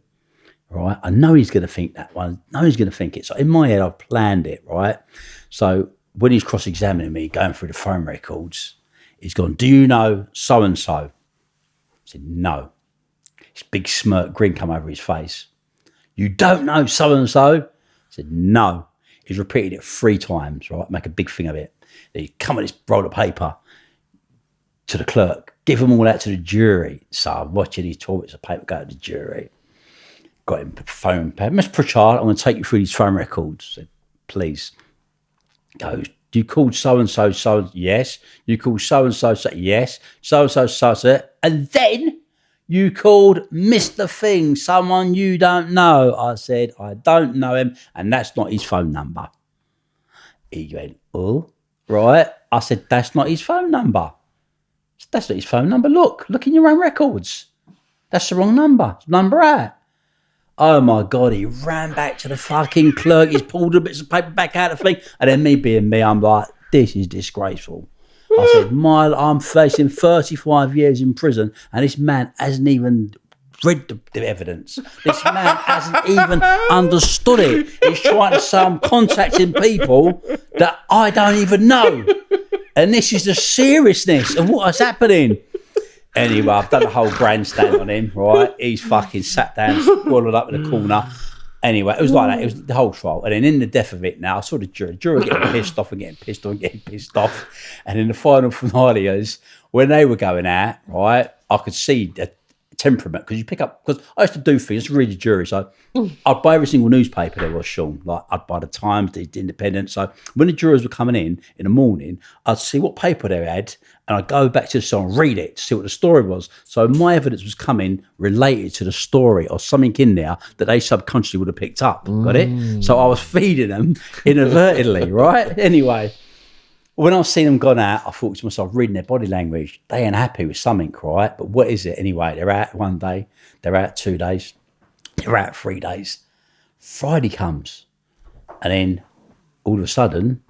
right? I know he's going to think that one. I know he's going to think it. So in my head, I've planned it, right? So when he's cross-examining me, going through the phone records, he's gone, do you know so-and-so? I said, no. This big smirk grin come over his face. You don't know so-and-so? I said, no. He's repeated it 3 times, right? Make a big thing of it. Then he come with this roll of paper to the clerk, give them all out to the jury. So I'm watching these 12 bits of paper go to the jury. Got him phone paper. Mr. Pritchard, I'm going to take you through these phone records. I said, please. Goes, you called so-and-so, so yes. You called so-and-so, so yes. So-and-so, so and then you called Mr. Thing, someone you don't know. I said, I don't know him, and that's not his phone number. He went, oh, right. I said, that's not his phone number. That's not his phone number. Look in your own records. That's the wrong number. Number out. Oh my God, he ran back to the fucking clerk. He's pulled the bits of paper back out of the thing. And then me being me, I'm like, this is disgraceful. I said, I'm facing 35 years in prison and this man hasn't even read the evidence. This man hasn't even understood it. He's trying to say I'm contacting people that I don't even know. And this is the seriousness of what is happening. Anyway, I've done a whole grandstand on him, right? He's fucking sat down, swallowed up in the corner. Anyway, it was like that. It was the whole trial. And then in the death of it now, I saw the jury getting pissed off and getting pissed off and getting pissed off. And in the final finale is, when they were going out, right, I could see the temperament, because you pick up, because I used to do things, to read the jury. So I'd buy every single newspaper there was, Shaun. Like I'd buy the Times, the Independent. So when the jurors were coming in the morning, I'd see what paper they had, and I'd go back to the song, read it to see what the story was. So my evidence was coming related to the story or something in there that they subconsciously would have picked up. Got it? So I was feeding them inadvertently, right? Anyway, when I seen them gone out, I thought to myself, reading their body language, they ain't happy with something, right? But what is it anyway? They're out one day, they're out 2 days, they're out 3 days. Friday comes, and then all of a sudden,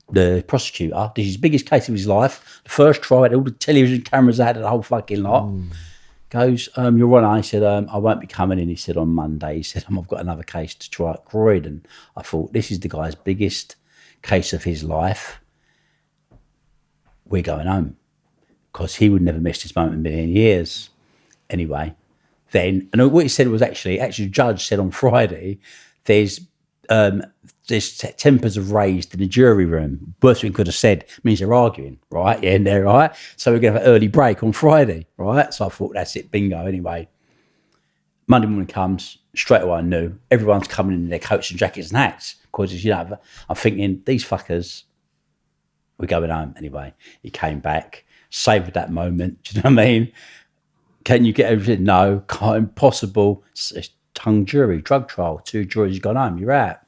the prosecutor, this is his biggest case of his life, the first trial, all the television cameras out of the whole fucking lot, goes, Your Honour, he said, I won't be coming in, he said, on Monday. He said, I've got another case to try at Croydon. I thought, this is the guy's biggest case of his life. We're going home, because he would never miss this moment in a million years. Anyway, then, and what he said was actually the judge said on Friday, there's tempers have raised in the jury room. Worst thing could have said means they're arguing, right? Yeah, and they're right. So we're going to have an early break on Friday, right? So I thought, that's it, bingo. Anyway, Monday morning comes, straight away I knew everyone's coming in their coats and jackets and hats. Because, you know, I'm thinking, these fuckers, we're going home anyway. He came back, savoured that moment. Do you know what I mean? Can you get everything? No, can't, impossible. It's hung jury, drug trial, 2 juries gone home, you're out.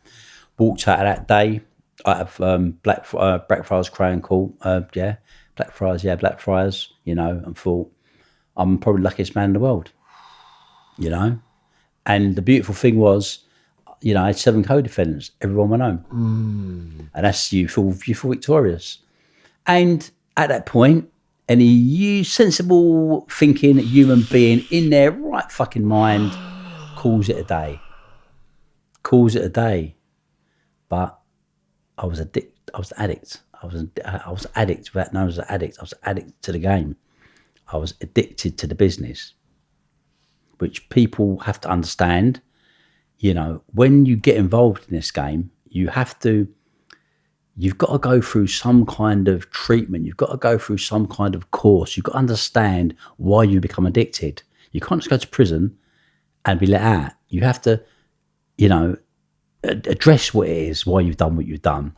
Walked out of that day. I have Blackfriars Crown Court, Blackfriars, you know, and thought, I'm probably the luckiest man in the world, you know? And the beautiful thing was, you know, I had 7 co-defendants, everyone went home. And that's, you feel victorious. And at that point, any sensible thinking human being in their right fucking mind calls it a day. But I was an addict. I was addict without knowing I was an addict. I was addict to the game. I was addicted to the business, which people have to understand. You know, when you get involved in this game, you've got to go through some kind of treatment. You've got to go through some kind of course. You've got to understand why you become addicted. You can't just go to prison and be let out. You have to, you know, address what it is, why you've done what you've done.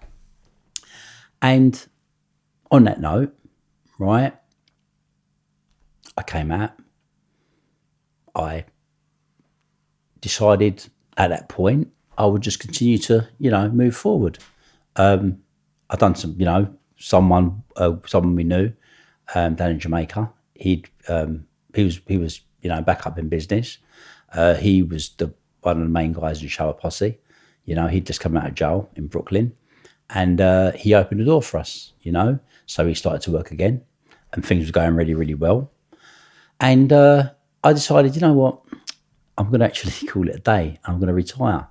And on that note, right, I came out. I decided at that point I would just continue to, you know, move forward. I've done some, you know, someone we knew down in Jamaica. He was, you know, back up in business. He was one of the main guys in Shower Posse. You know, he'd just come out of jail in Brooklyn, and he opened the door for us. You know, so he started to work again, and things were going really, really well. And I decided, you know what, I'm going to actually call it a day. I'm going to retire.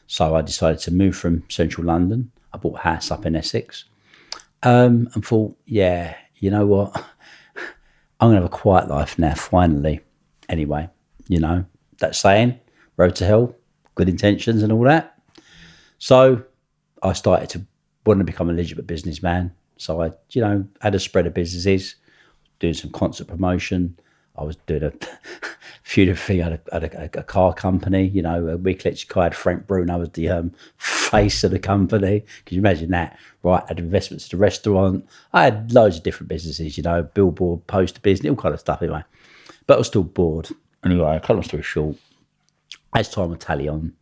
So I decided to move from central London. I bought a house up in Essex, and thought, yeah, you know what, I'm going to have a quiet life now, finally. Anyway, you know, that saying, road to hell, good intentions and all that. So I started to want to become a legitimate businessman. So I, you know, had a spread of businesses, doing some concert promotion. I was doing a few different things. I had a car company, you know, we collected car. I had Frank Bruno was the face of the company. Can you imagine that? Right, I had investments to the restaurant. I had loads of different businesses, you know, billboard, poster business, all kind of stuff anyway. But I was still bored. Anyway, cut long story short, as time would tally on,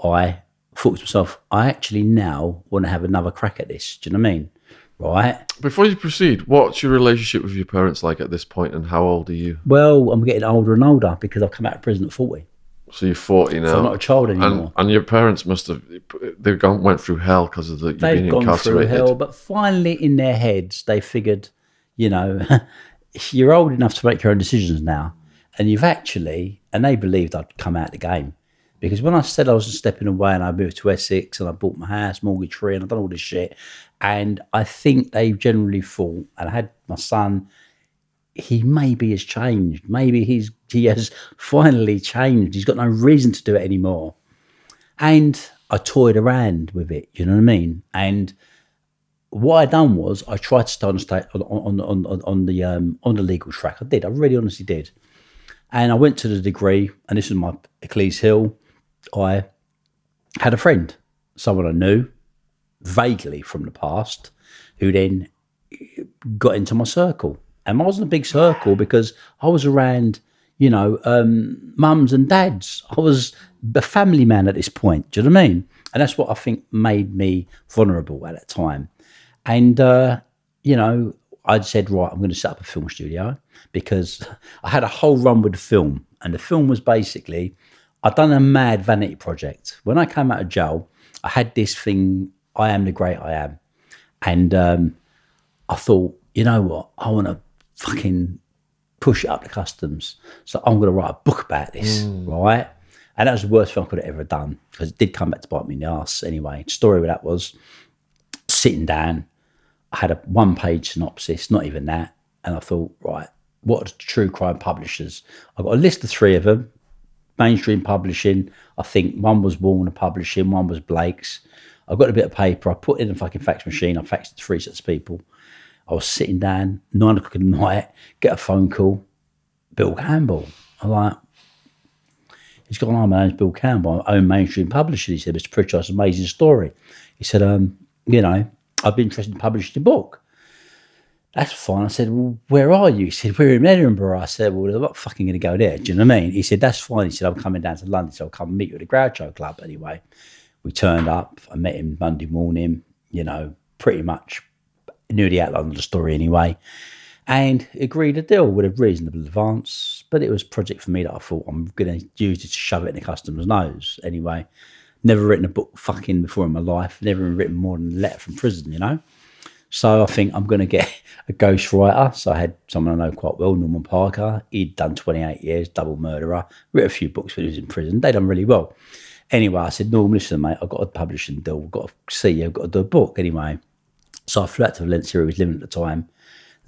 I thought to myself, I actually now want to have another crack at this. Do you know what I mean? Right. Before you proceed, what's your relationship with your parents like at this point, and how old are you? Well, I'm getting older and older because I've come out of prison at 40. So you're 40 now. So I'm not a child anymore. And your parents must have, went through hell because of you being incarcerated. They've gone through hell, but finally in their heads, they figured, you know, you're old enough to make your own decisions now. And you've actually, and they believed I'd come out of the game. Because when I said I was stepping away and I moved to Essex and I bought my house, mortgage free, and I've done all this shit, and I think they generally thought, and I had my son, he maybe has changed. Maybe he has finally changed. He's got no reason to do it anymore. And I toyed around with it, you know what I mean? And what I done was I tried to stay on the legal track. I did. I really honestly did. And I went to the degree, and this was my Achilles heel. I had a friend, someone I knew vaguely from the past, who then got into my circle. And I wasn't a big circle because I was around, you know, mums and dads. I was a family man at this point. Do you know what I mean? And that's what I think made me vulnerable at that time. And, you know, I'd said, right, I'm going to set up a film studio because I had a whole run with the film. And the film was basically, I'd done a mad vanity project. When I came out of jail, I had this thing, I am the great I am. And I thought, you know what, I want to fucking push it up the customs. So I'm going to write a book about this, right? And that was the worst thing I could have ever done because it did come back to bite me in the arse anyway. The story with that was sitting down, I had a 1-page synopsis, not even that. And I thought, right, what are the true crime publishers? I've got a list of 3 of them. Mainstream publishing, I think one was Warner Publishing, one was Blake's. I got a bit of paper, I put it in a fucking fax machine, I faxed it to 3 sets of people. I was sitting down, 9 o'clock at night, get a phone call, Bill Campbell. I'm like, He's gone, "Oh, my name's Bill Campbell, I own Mainstream Publishing." He said, "Mr. Pritchard, it's an amazing story." He said, "You know, I'd be interested in publishing a book." That's fine. I said, "Well, where are you?" He said, "We're in Edinburgh." I said, "Well, I'm not fucking going to go there." Do you know what I mean? He said, "That's fine." He said, "I'm coming down to London, so I'll come and meet you at the Groucho Club." Anyway, we turned up. I met him Monday morning, you know, pretty much knew the outline of the story anyway, and agreed a deal with a reasonable advance. But it was a project for me that I thought I'm going to use it to shove it in the customer's nose. Anyway, never written a book fucking before in my life, never written more than a letter from prison, you know? So I think I'm going to get a ghostwriter. So I had someone I know quite well, Norman Parker. He'd done 28 years, double murderer, wrote a few books when he was in prison. They done really well. Anyway, I said, "Norman, listen, mate, I've got a publishing deal. I've got to see you. I've got to do a book." Anyway, so I flew out to Valencia. He was living at the time.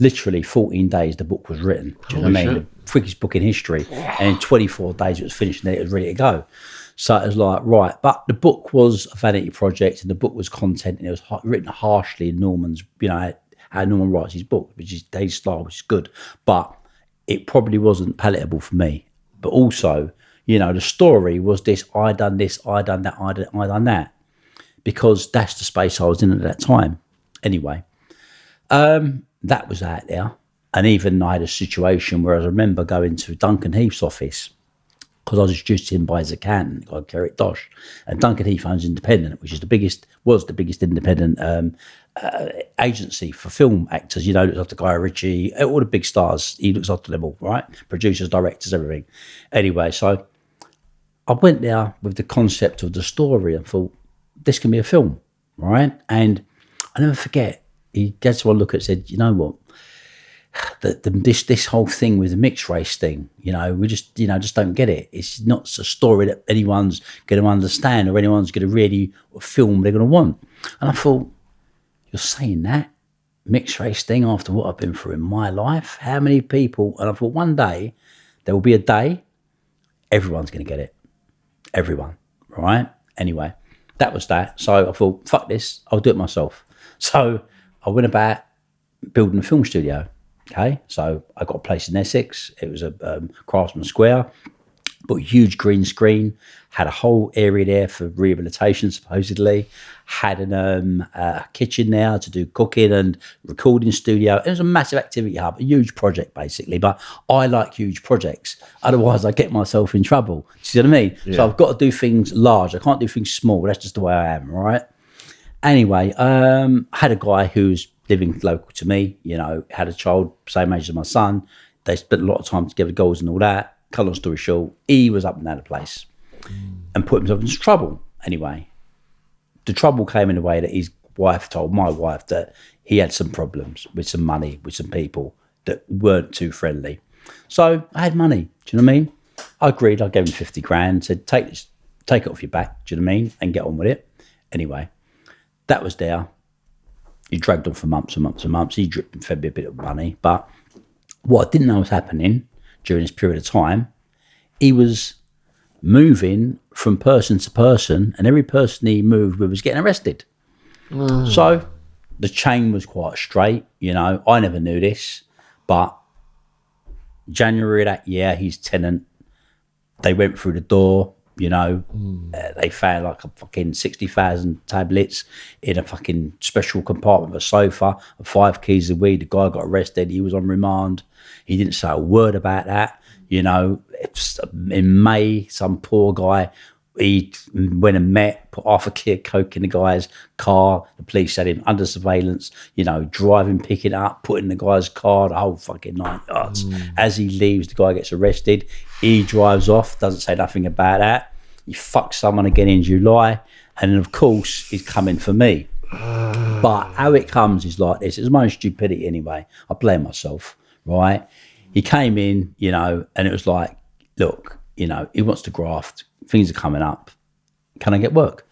Literally 14 days, the book was written. Do you know what I mean? The quickest book in history. And in 24 days, it was finished and it was ready to go. So it was like, right. But the book was a vanity project and the book was content and it was written harshly in Norman's, you know, how Norman writes his book, which is his style, which is good. But it probably wasn't palatable for me. But also, you know, the story was this: I done this, I done that, I done that. Because that's the space I was in at that time. Anyway, that was out there. And even I had a situation where I remember going to Duncan Heath's office because I was introduced to him by his accountant, guy Kerrick Dosh. And Duncan Heath owns Independent, which is was the biggest independent agency for film actors. You know, looks after Guy Ritchie, all the big stars. He looks after them all, right? Producers, directors, everything. Anyway, so I went there with the concept of the story and thought, this can be a film, right? And I never forget, he gets one look at it and said, "You know what? This whole thing with the mixed race thing, you know, we just, you know, just don't get it. It's not a story that anyone's going to understand or anyone's going to really film they're going to want." And I thought, you're saying that mixed race thing after what I've been through in my life? How many people? And I thought one day there will be a day everyone's going to get it. Everyone, right? Anyway, that was that. So I thought, fuck this, I'll do it myself. So I went about building a film studio. Okay, so I got a place in Essex. It was a Craftsman Square, but a huge green screen, had a whole area there for rehabilitation, supposedly, had a kitchen there to do cooking and recording studio. It was a massive activity hub, a huge project basically, but I like huge projects. Otherwise I get myself in trouble. Do you see what I mean? Yeah. So I've got to do things large. I can't do things small. That's just the way I am, right? Anyway, I had a guy who's living local to me, you know, had a child same age as my son. They spent a lot of time together, goals and all that. Cut long story short, he was up and down the place and put himself into trouble. Anyway, the trouble came in the way that his wife told my wife that he had some problems with some money, with some people that weren't too friendly. So I had money, do you know what I mean? I agreed, I gave him 50 grand, said, take it off your back, do you know what I mean? And get on with it. Anyway, that was there. He dragged on for months and months and months. He dripped and fed me a bit of money. But what I didn't know was happening during this period of time, he was moving from person to person, and every person he moved with was getting arrested. So the chain was quite straight, you know. I never knew this, but January of that year, his tenant, they went through the door, you know, they found like a fucking 60,000 tablets in a fucking special compartment of a sofa, and 5 keys of weed. The guy got arrested. He was on remand. He didn't say a word about that. You know, in May, some poor guy, he went and met, put half a key of coke in the guy's car. The police had him under surveillance, you know, driving, picking up, putting the guy's car, the whole fucking 9 yards. As he leaves, the guy gets arrested. He drives off, doesn't say nothing about that. He fucks someone again in July. And then, of course, he's coming for me. But how it comes is like this. It's my own stupidity anyway. I blame myself, right? He came in, you know, and it was like, look, you know, he wants to graft. Things are coming up. Can I get work?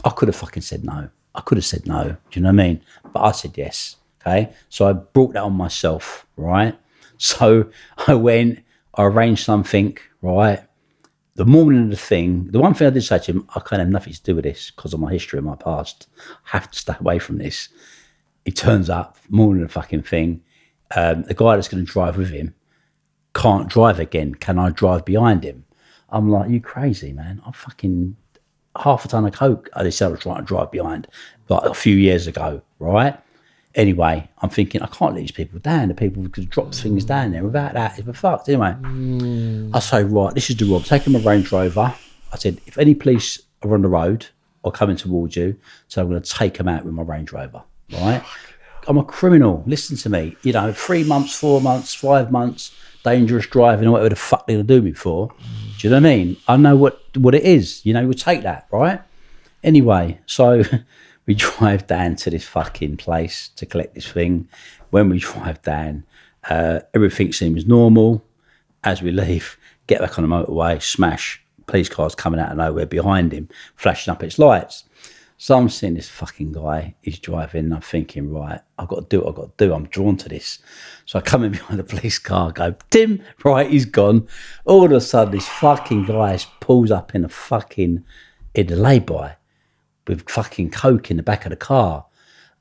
I could have fucking said no. I could have said no. Do you know what I mean? But I said yes. Okay. So I brought that on myself, right? So I went, I arranged something, right? The morning of the thing, the one thing I did say to him, I can't have nothing to do with this because of my history and my past. I have to stay away from this. He turns up, morning of the fucking thing. The guy that's going to drive with him can't drive again. Can I drive behind him? I'm like, you crazy, man. I'm fucking half a ton of coke. They said I was trying to drive behind, like a few years ago, right? Anyway, I'm thinking, I can't let these people down. The people could drop things down there. Without that, we're fucked. Anyway, I say, right, this is the rule. I'm taking my Range Rover. I said, if any police are on the road or coming towards you, so I'm going to take them out with my Range Rover, right? I'm a criminal. Listen to me. 3 months, 4 months, 5 months, dangerous driving, or whatever the fuck they're going to do me for. Do you know what I mean? I know what it is. We'll take that, right? Anyway, so we drive down to this fucking place to collect this thing. When we drive down, everything seems normal. As we leave, get back on the motorway, smash, police cars coming out of nowhere behind him, flashing up its lights. So I'm seeing this fucking guy, he's driving, and I'm thinking, right, I've got to do what I've got to do. I'm drawn to this. So I come in behind the police car, go, Tim, right, he's gone. All of a sudden, this fucking guy pulls up in the lay-by with fucking coke in the back of the car.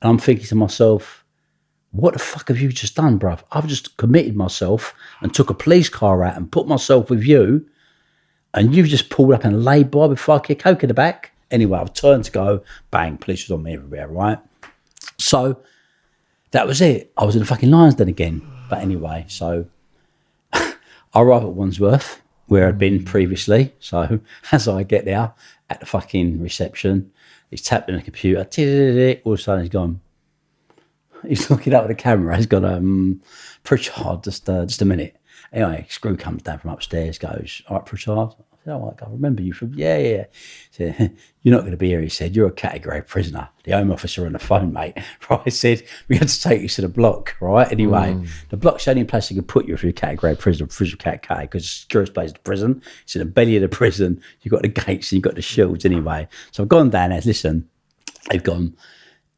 And I'm thinking to myself, what the fuck have you just done, bruv? I've just committed myself and took a police car out and put myself with you, and you've just pulled up in a lay-by with fucking coke in the back. Anyway, I've turned to go, bang, police was on me everywhere, right? So that was it. I was in the fucking Lions Den again. But anyway, so I arrive at Wandsworth, where I'd been previously. So as I get there at the fucking reception, he's tapping the computer, all of a sudden he's gone. He's looking up at the camera, he's gone, Pritchard, just a minute. Anyway, Screw comes down from upstairs, goes, all right, Pritchard. I remember you from, yeah. He said, you're not going to be here, he said. You're a category prisoner. The Home Officer on the phone, mate. Right, I said, we had to take you to the block, right? Anyway, the block's the only place they could put you if you're a category prisoner, prison cat K, because it's security place the prison. It's in the belly of the prison. You've got the gates and you've got the shields anyway. So I've gone down there, listen, they've gone,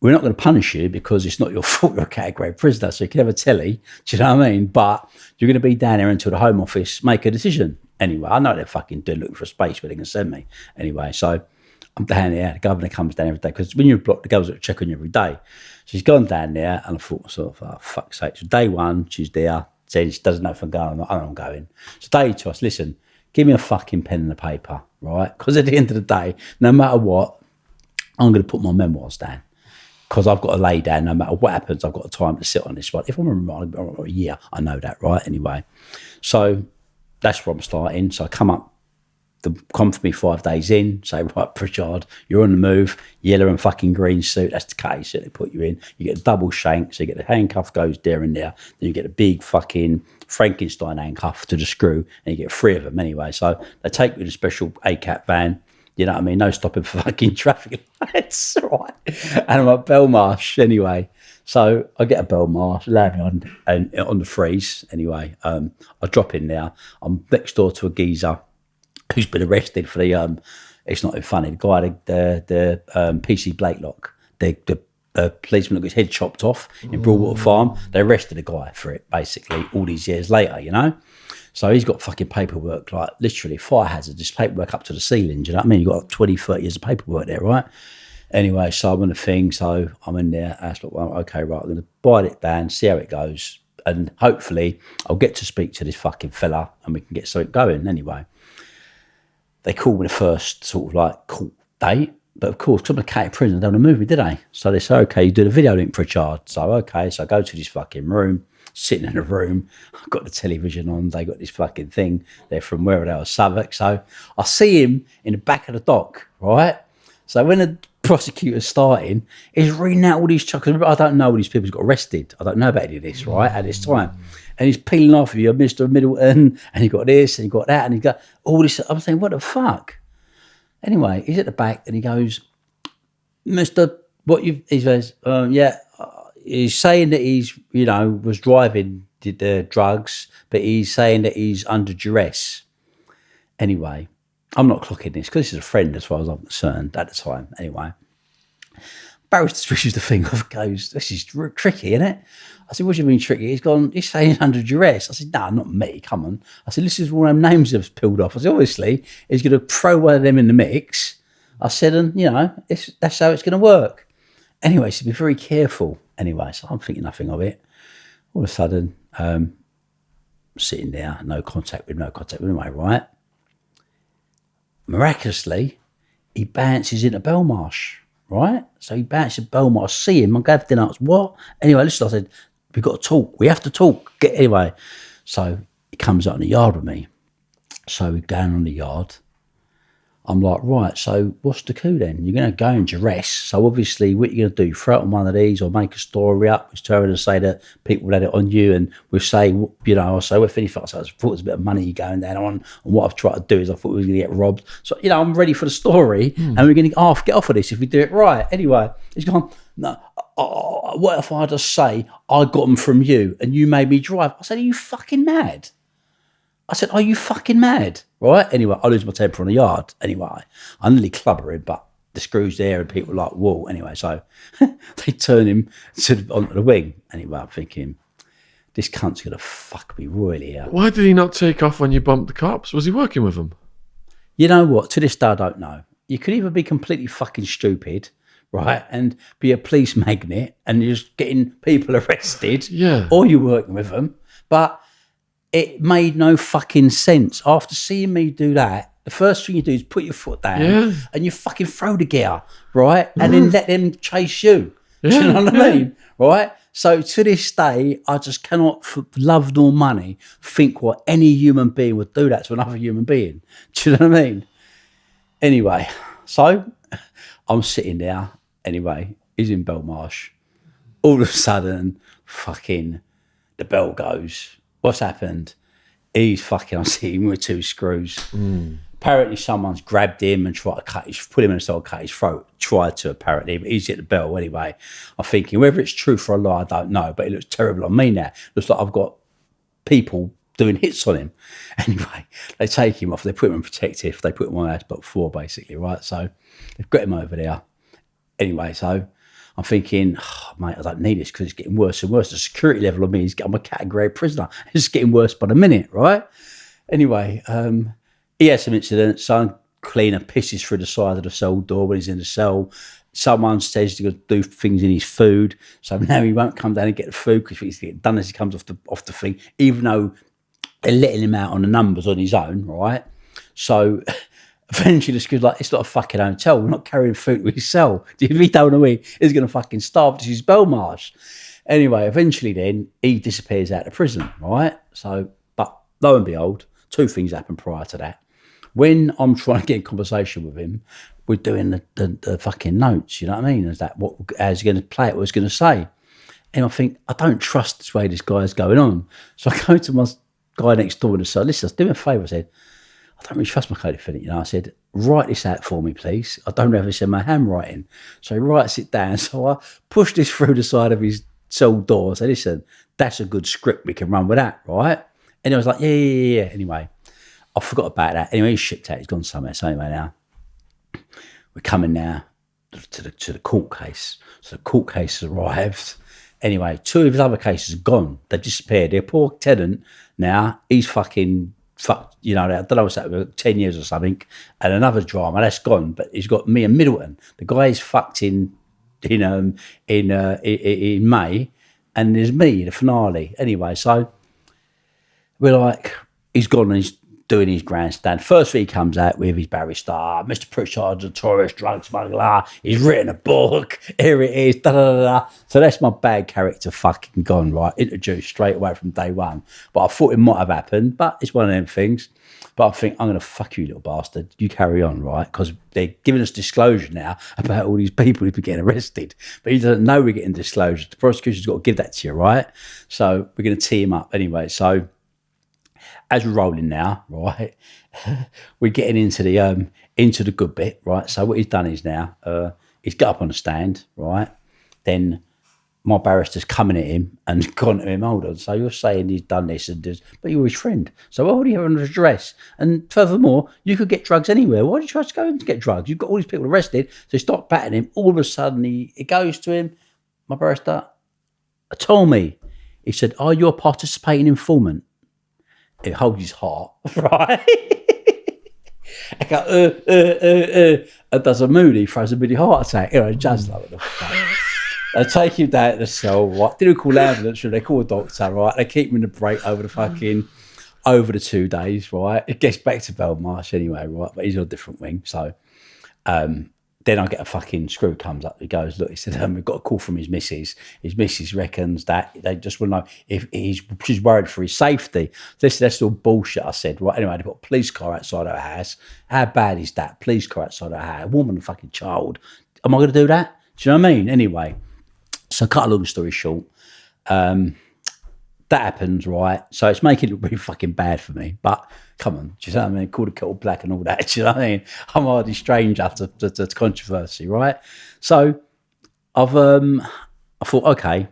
we're not going to punish you because it's not your fault you're a category prisoner, so you can have a telly, do you know what I mean? But you're going to be down there until the Home Office make a decision. Anyway, I know they're fucking doing looking for a space where they can send me. Anyway, so I'm down there. The governor comes down every day because when you're blocked, the girls check on you every day. So she's gone down there, and I thought myself, oh, fuck's sake. So day one, she's there, says she doesn't know if I'm going. I know I'm going. So day two, I said, listen, give me a fucking pen and a paper, right? Because at the end of the day, no matter what, I'm going to put my memoirs down. Because I've got to lay down, no matter what happens, I've got the time to sit on this one. If I'm a year, I know that, right? Anyway, so that's where I'm starting. So I come for me 5 days in, say, right, Pritchard, you're on the move, yellow and fucking green suit, that's the case that they put you in. You get a double shank, so you get the handcuff goes there and there, then you get a big fucking Frankenstein handcuff to the screw, and you get 3 of them anyway. So they take you in a special ACAT van, you know what I mean, no stopping for fucking traffic lights, right? And I'm at Belmarsh anyway. So I get a Belmarsh, land me on the freeze anyway. I drop in there. I'm next door to a geezer who's been arrested for the, it's not even funny, the guy, the PC Blakelock, the policeman that got his head chopped off in Broadwater Farm. They arrested the guy for it, basically, all these years later, you know? So he's got fucking paperwork, like literally fire hazard, just paperwork up to the ceiling, do you know what I mean? You've got like 20, 30 years of paperwork there, right? Anyway, so I'm on the thing, so I'm in there. I was like, well, okay, right, I'm going to bite it down, see how it goes, and hopefully I'll get to speak to this fucking fella and we can get something going. Anyway, they called me the first sort of like court date, but of course, because I'm a cat in prison, they don't want to move me, did they? So they say, okay, you do the video link for a charge. So, okay, so I go to this fucking room, sitting in a room, I've got the television on, they got this fucking thing, they're from wherever they are, Southwark. So I see him in the back of the dock, right? So when the prosecutor's starting, he's reading out all these chuckles. I don't know all these people got arrested. I don't know about any of this, right, at this time. And he's peeling off of you, Mr. Middleton, and you got this, and you got that, and he got all this. I'm saying, what the fuck? Anyway, he's at the back, and he goes, Mr. He says, he's saying that he's, was driving, did the drugs, but he's saying that he's under duress. Anyway, I'm not clocking this because this is a friend as far as I'm concerned at the time. Anyway, barrister switches the thing off, goes, this is tricky, isn't it? I said, what do you mean tricky? He's saying he's under duress. I said, no, not me, come on. I said, this is one of them names that's peeled off. I said, obviously, he's going to throw one of them in the mix. I said, and, that's how it's going to work. Anyway, so be very careful. Anyway, so I'm thinking nothing of it. All of a sudden, sitting there, no contact with him, right? miraculously, he bounces into Belmarsh, right? So he bounces to Belmarsh. I see him. I'm going for dinner. What? Anyway, listen, I said, we've got to talk. We have to talk. Anyway, so he comes out in the yard with me. So we're down on the yard. I'm like, right, so what's the coup then? You're going to go and duress. So obviously, what you're going to do, throw it on one of these or make a story up, which turn and say that people had it on you, and we'll say, you know, I'll say, well, if anything, I thought it was a bit of money going down on, and what I've tried to do is I thought we were going to get robbed. So, you know, I'm ready for the story, and we're going to get off of this if we do it right. Anyway, he's gone, no, what if I just say, I got them from you, and you made me drive? I said, are you fucking mad? I said, are you fucking mad? Right? Anyway, I lose my temper on the yard. Anyway, I nearly clubber him, but the screw's there and people are like, whoa. Anyway, so they turn him onto the wing. Anyway, I'm thinking, this cunt's going to fuck me royally here. Why did he not take off when you bumped the cops? Was he working with them? You know what? To this day, I don't know. You could either be completely fucking stupid, right, and be a police magnet and you're just getting people arrested, or you're working with them. But it made no fucking sense. After seeing me do that, the first thing you do is put your foot down and you fucking throw the gear, right? And then let them chase you. Do you know what I mean? Right? So to this day, I just cannot, for love nor money, think what any human being would do that to another human being. Do you know what I mean? Anyway, so I'm sitting there. Anyway, he's in Belmarsh. All of a sudden, fucking, the bell goes. What's happened? He's fucking, I see him with two screws. Apparently someone's grabbed him and tried to put him in a cell, cut his throat. Tried to, apparently, but he's hit the bell anyway. I'm thinking, whether it's true or a lie, I don't know, but it looks terrible on me now. It looks like I've got people doing hits on him. Anyway, they take him off, they put him in protective, they put him on but 4 basically, right? So they've got him over there. Anyway, so I'm thinking, oh, mate, I don't need this because it's getting worse and worse. The security level of me is, I'm a category A prisoner. It's getting worse by the minute, right? Anyway, he has some incidents. Some cleaner pisses through the side of the cell door when he's in the cell. Someone says he's going to do things in his food. So now he won't come down and get the food because he's getting done as he comes off the thing, even though they're letting him out on the numbers on his own, right? So eventually the security's like, it's not a fucking hotel. We're not carrying food to his cell. If he don't know he's going to fucking starve. This is Belmarsh. Anyway, eventually then he disappears out of prison, right? So, but lo and behold, 2 things happen prior to that. When I'm trying to get in conversation with him, we're doing the fucking notes, you know what I mean? Is that how's he going to play it, what he's going to say? And I think, I don't trust this way this guy's going on. So I go to my guy next door and say, listen, do me a favour. I said, I don't really trust my co-defendant, you know. I said, write this out for me, please. I don't have this in my handwriting. So he writes it down. So I push this through the side of his cell door. I said, listen, that's a good script. We can run with that, right? And I was like, yeah. Anyway, I forgot about that. Anyway, he's shipped out. He's gone somewhere. So anyway, now, we're coming now to the court case. So the court case has arrived. Anyway, 2 of his other cases are gone. They've disappeared. Their poor tenant now, he's fucked, you know, I don't know what's that, 10 years or something, and another drama, that's gone, but he's got me and Middleton. The guy is fucked in May, and there's me, the finale. Anyway, so we're like, he's gone and he's doing his grandstand. First thing he comes out with his barrister, Mr. Pritchard, notorious drug smuggler, he's written a book, here it is, da-da-da-da. So that's my bad character fucking gone, right? Introduced straight away from day one. But I thought it might have happened, but it's one of them things. But I think, I'm going to fuck you, little bastard. You carry on, right? Because they're giving us disclosure now about all these people who've been getting arrested. But he doesn't know we're getting disclosure. The prosecution's got to give that to you, right? So we're going to tee him up anyway. So as we're rolling now, right, we're getting into the good bit, right? So what he's done is now, he's got up on the stand, right? Then my barrister's coming at him and gone to him, hold on, so you're saying he's done this and this, but you're his friend. So why would he have an address? And furthermore, you could get drugs anywhere. Why did you try to go and get drugs? You've got all these people arrested. So he stopped batting him. All of a sudden, it goes to him, my barrister told me, he said, are you a participating informant? It holds his heart, right? I go, and does a moody, throws a mini heart attack. You know, just like, what the fuck? They take him down to the cell, right? They don't call ambulance, they call a doctor, right? They keep him in the break over the fucking... over the 2 days, right? It gets back to Belmarsh anyway, right? But he's on a different wing. So then I get a fucking screw comes up. He goes, look, he said, we've got a call from his missus. His missus reckons that they just want to know if she's worried for his safety. That's all bullshit, I said. Right, anyway, they've got a police car outside her house. How bad is that? Police car outside her house. A woman and a fucking child. Am I going to do that? Do you know what I mean? Anyway, so cut a long story short, that happens, right? So it's making it really fucking bad for me. But come on, do you know what I mean? Call the kettle black and all that. Do you know what I mean? I'm hardly strange after to controversy, right? So I thought, okay,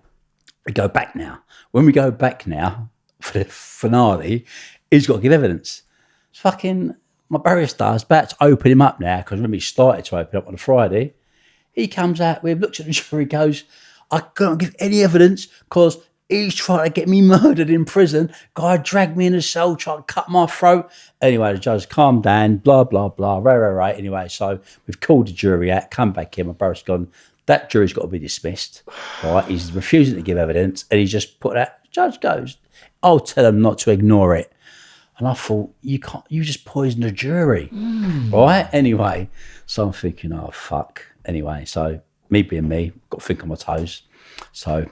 we go back now. When we go back now for the finale, he's got to give evidence. It's fucking my barrister is about to open him up now because remember he started to open up on a Friday. He comes out, we've looked at the jury, goes, I can't give any evidence because he's trying to get me murdered in prison. Guy dragged me in a cell, tried to cut my throat. Anyway, the judge calmed down, blah, blah, blah, right. Anyway, so we've called the jury out, come back in, my brother's gone, that jury's got to be dismissed. Right? He's refusing to give evidence and he's just put that, the judge goes, I'll tell him not to ignore it. And I thought, you just poisoned the jury. Right? Anyway, so I'm thinking, oh, fuck. Anyway, so me being me, got to think on my toes. So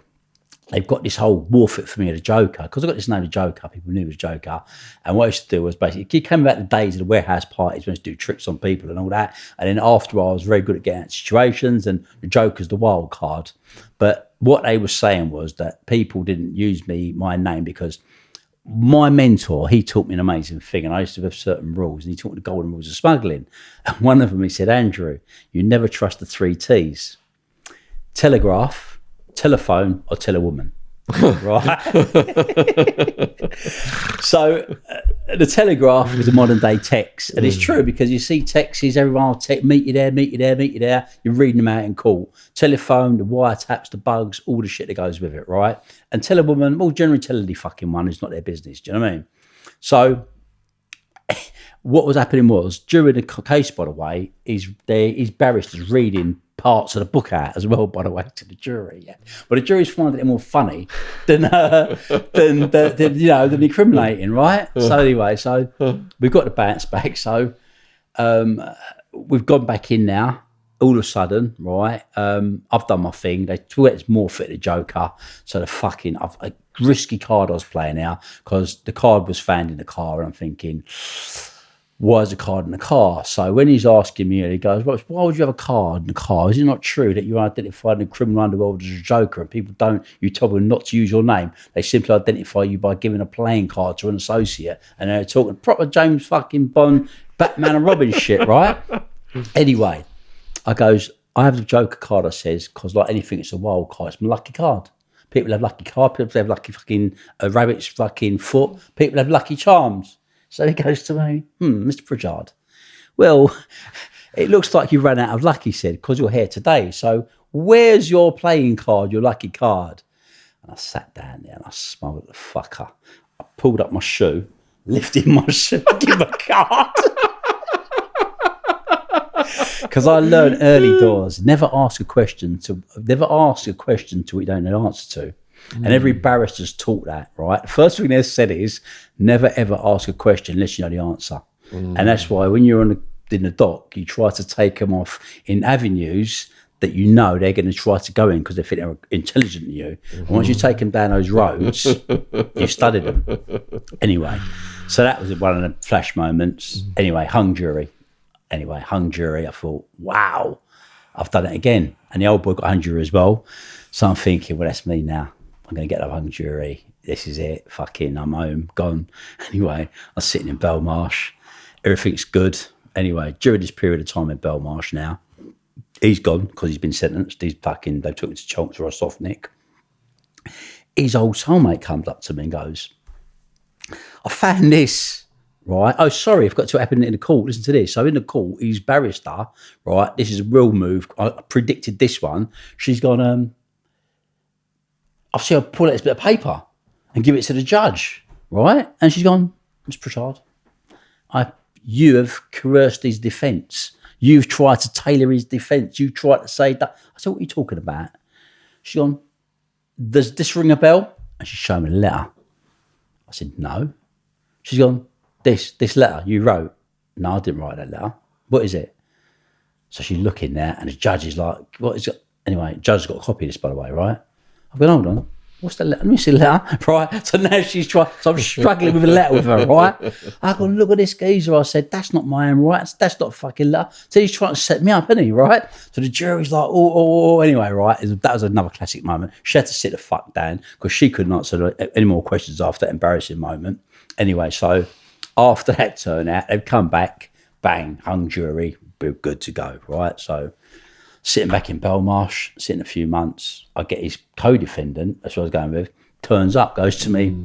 they've got this whole war fit for me of the Joker, because I got this name of Joker, people knew it was Joker. And what I used to do was basically, he came about the days of the warehouse parties when I used to do tricks on people and all that. And then after I was very good at getting out of situations, and the Joker's the wild card. But what they were saying was that people didn't use my name because my mentor, he taught me an amazing thing, and I used to have certain rules, and he taught me the golden rules of smuggling. And one of them, he said, Andrew, you never trust the 3 T's. Telegraph, telephone, or tell a woman. Right? So the telegraph was a modern day text, and it's true because you see texts, everyone will text, meet you there, you're reading them out in court. Telephone, the wiretaps, the bugs, all the shit that goes with it, right? And tell a woman, well, generally tell any fucking one, it's not their business, do you know what I mean? So what was happening was, during the case, by the way, his barrister's reading parts of the book out as well, by the way, to the jury. Yeah, but the jury's finding it more funny than incriminating, right? So anyway, so we've got the bounce back. So we've gone back in now. All of a sudden, right? I've done my thing. They thought it's more fit the Joker. So the fucking a risky card I was playing now because the card was found in the car, and I'm thinking, why is a card in the car? So when he's asking me, he goes, well, why would you have a card in the car? Is it not true that you're identified in the criminal underworld as a Joker and people don't, you told them not to use your name? They simply identify you by giving a playing card to an associate. And they're talking proper James fucking Bond, Batman and Robin shit, right? Anyway, I goes, I have the Joker card, I says, because like anything, it's a wild card. It's my lucky card. People have lucky card. People have lucky fucking rabbit's fucking foot. People have lucky charms. So he goes to me, Mr. Pritchard, well, it looks like you ran out of luck, he said, because you're here today. So where's your playing card, your lucky card? And I sat down there and I smiled at the fucker. I pulled up my shoe, lifted my shoe, give him a card. Because I learned early doors, never ask a question to what you don't know the answer to. And every barrister's taught that, right? The first thing they said is never ever ask a question unless you know the answer. And that's why when you're in the dock, you try to take them off in avenues that you know they're going to try to go in because they think they're intelligent than you. And once you take them down those roads, you've studied them. Anyway, so that was one of the flash moments. Anyway, hung jury. I thought, wow, I've done it again. And the old boy got hung jury as well. So I'm thinking, well, that's me now. I'm going to get a hung jury. This is it. Fucking, I'm home, gone. Anyway, I'm sitting in Belmarsh. Everything's good. Anyway, during this period of time in Belmarsh now, he's gone because he's been sentenced. They took him to Chalmers for a soft nick. His old soulmate comes up to me and goes, I found this, right? Oh, sorry, I forgot to happen in the court. Listen to this. So in the court, his barrister, right? This is a real move. I predicted this one. She's gone, I've seen her pull out this bit of paper and give it to the judge, right? And she's gone, Mr. Pritchard, you have coerced his defence. You've tried to tailor his defence. You tried to say that. I said, what are you talking about? She's gone, does this ring a bell? And she showed me a letter. I said, no. She's gone, this letter you wrote. No, I didn't write that letter. What is it? So she's looking there, and the judge is like, what is it? Anyway, the judge's got a copy of this, by the way, right? I've gone, hold on. What's the letter? Let me see the letter, right? So now she's trying, so I'm struggling with a letter with her, right? I go, look at this geezer. I said, that's not my handwriting. That's not a fucking letter. So he's trying to set me up, isn't he, right? So the jury's like, oh. Anyway, right? That was another classic moment. She had to sit the fuck down because she couldn't answer any more questions after that embarrassing moment. Anyway, so after that turnout, they've come back, bang, hung jury, we're good to go, right? So sitting back in Belmarsh, sitting a few months, I get his co-defendant, that's what I was going with, turns up, goes to me,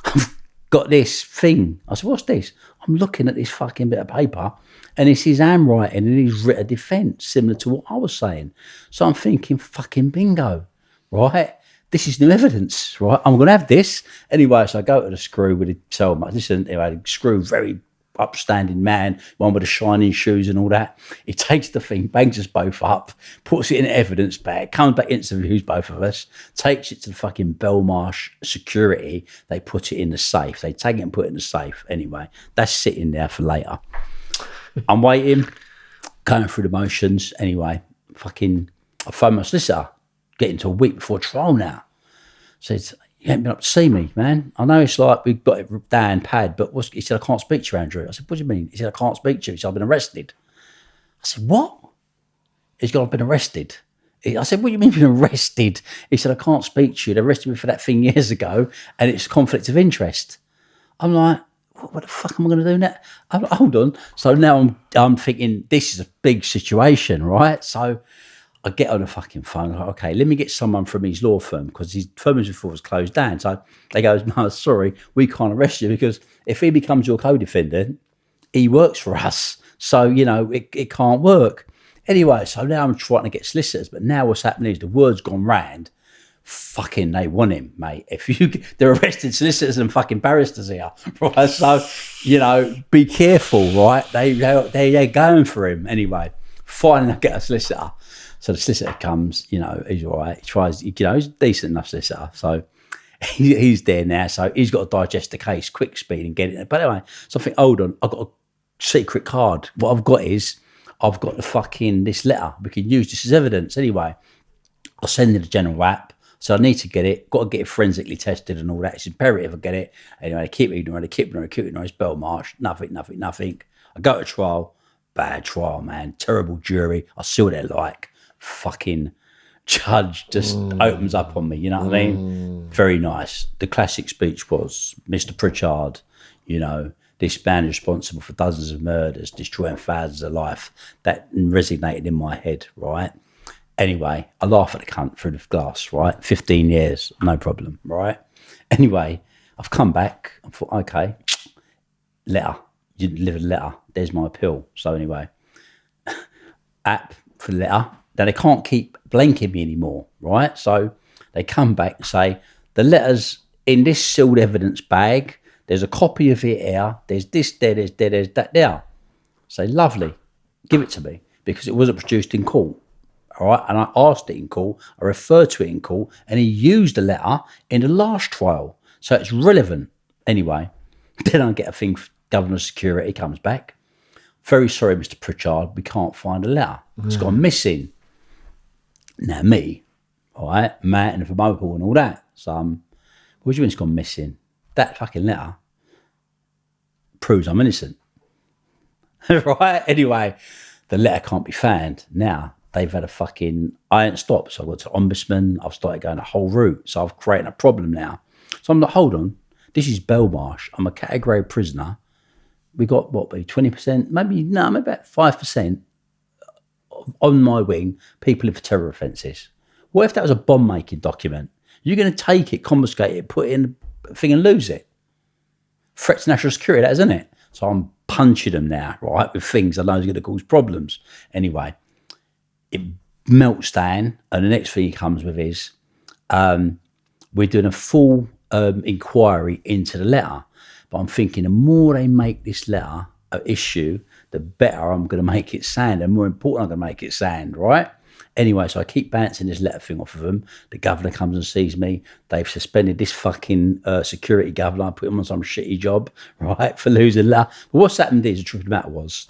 I've got this thing. I said, what's this? I'm looking at this fucking bit of paper and it's his handwriting and he's written a defence similar to what I was saying. So I'm thinking, fucking bingo, right? This is new evidence, right? I'm going to have this. Anyway, so I go to the screw with the cellmate. Listen, anyway, the screw, very upstanding man, one with the shining shoes and all that. He takes the thing, bangs us both up, puts it in an evidence bag, comes back, interviews both of us, takes it to the fucking Belmarsh security. They put it in the safe. They take it and put it in the safe. Anyway, that's sitting there for later. I'm waiting, going through the motions. Anyway, I phone my solicitor, getting to a week before trial now. Says, you haven't been up to see me, man. I know it's like we've got it down pad, but he said, I can't speak to you, Andrew. I said, what do you mean? He said, I can't speak to you. He said, I've been arrested. I said, what? He's gone, I've been arrested. I said, what do you mean you've been arrested? He said, I can't speak to you. They arrested me for that thing years ago and it's conflict of interest. I'm like, what the fuck am I going to do now? I'm like, hold on. So now I'm thinking, this is a big situation, right? So I get on the fucking phone, like, okay, let me get someone from his law firm because his firm before was closed down. So they go, no, sorry, we can't arrest you because if he becomes your co-defendant, he works for us. So, it can't work. Anyway, so now I'm trying to get solicitors, but now what's happening is the word's gone round. Fucking, they want him, mate. They're arrested solicitors and fucking barristers here, right? So, be careful, right? They're going for him. Anyway, finally I get a solicitor. So the solicitor comes, he's all right. He tries, he's a decent enough solicitor. So he's there now. So he's got to digest the case, quick speed and get it. But anyway, so I think, hold on, I've got a secret card. What I've got is, I've got this letter. We can use this as evidence. Anyway, I'll send it to the general app. So I need to get it, got to get it forensically tested and all that. It's imperative I get it. Anyway, keep ignoring, it's Belmarsh, nothing. I go to trial, bad trial, man. Terrible jury. I see what they're like. Fucking judge just opens up on me, you know what I mean? Very nice. The classic speech was, Mr. Pritchard, this man is responsible for dozens of murders, destroying thousands of life. That resonated in my head, right? Anyway, I laugh at the cunt through the glass, right? 15 years, no problem, right? Anyway, I've come back. I thought, okay, letter. You delivered a letter. There's my appeal. So anyway, app for the letter. Now they can't keep blanking me anymore, right? So they come back and say, the letter's in this sealed evidence bag. There's a copy of it here. There's this there, there's that there. Say, lovely, give it to me because it wasn't produced in court. All right, and I asked it in court, I referred to it in court, and he used the letter in the last trial. So it's relevant. Anyway, then I get a thing, governor security comes back. Very sorry, Mr. Pritchard, we can't find a letter. It's gone missing. Now me, all right, Matt and the mobile and all that. So what do you mean it's gone missing? That fucking letter proves I'm innocent. Right? Anyway, the letter can't be found. Now, they've had I ain't stopped. So I've got to Ombudsman. I've started going the whole route. So I've created a problem now. So I'm like, hold on. This is Belmarsh. I'm a category prisoner. We got, 20%? Maybe about 5% on my wing, people live for terror offences. What if that was a bomb-making document? You're going to take it, confiscate it, put it in the thing and lose it. Threat to national security, that isn't it? So I'm punching them now, right, with things I know is going to cause problems. Anyway, it melts down, and the next thing he comes with is we're doing a full inquiry into the letter. But I'm thinking the more they make this letter an issue, the better I'm going to make it sound, and more important I'm going to make it sound, right? Anyway, so I keep bouncing this letter thing off of them. The governor comes and sees me. They've suspended this fucking security governor. I put him on some shitty job, right, for losing letter. But what's happened is, the truth of the matter was,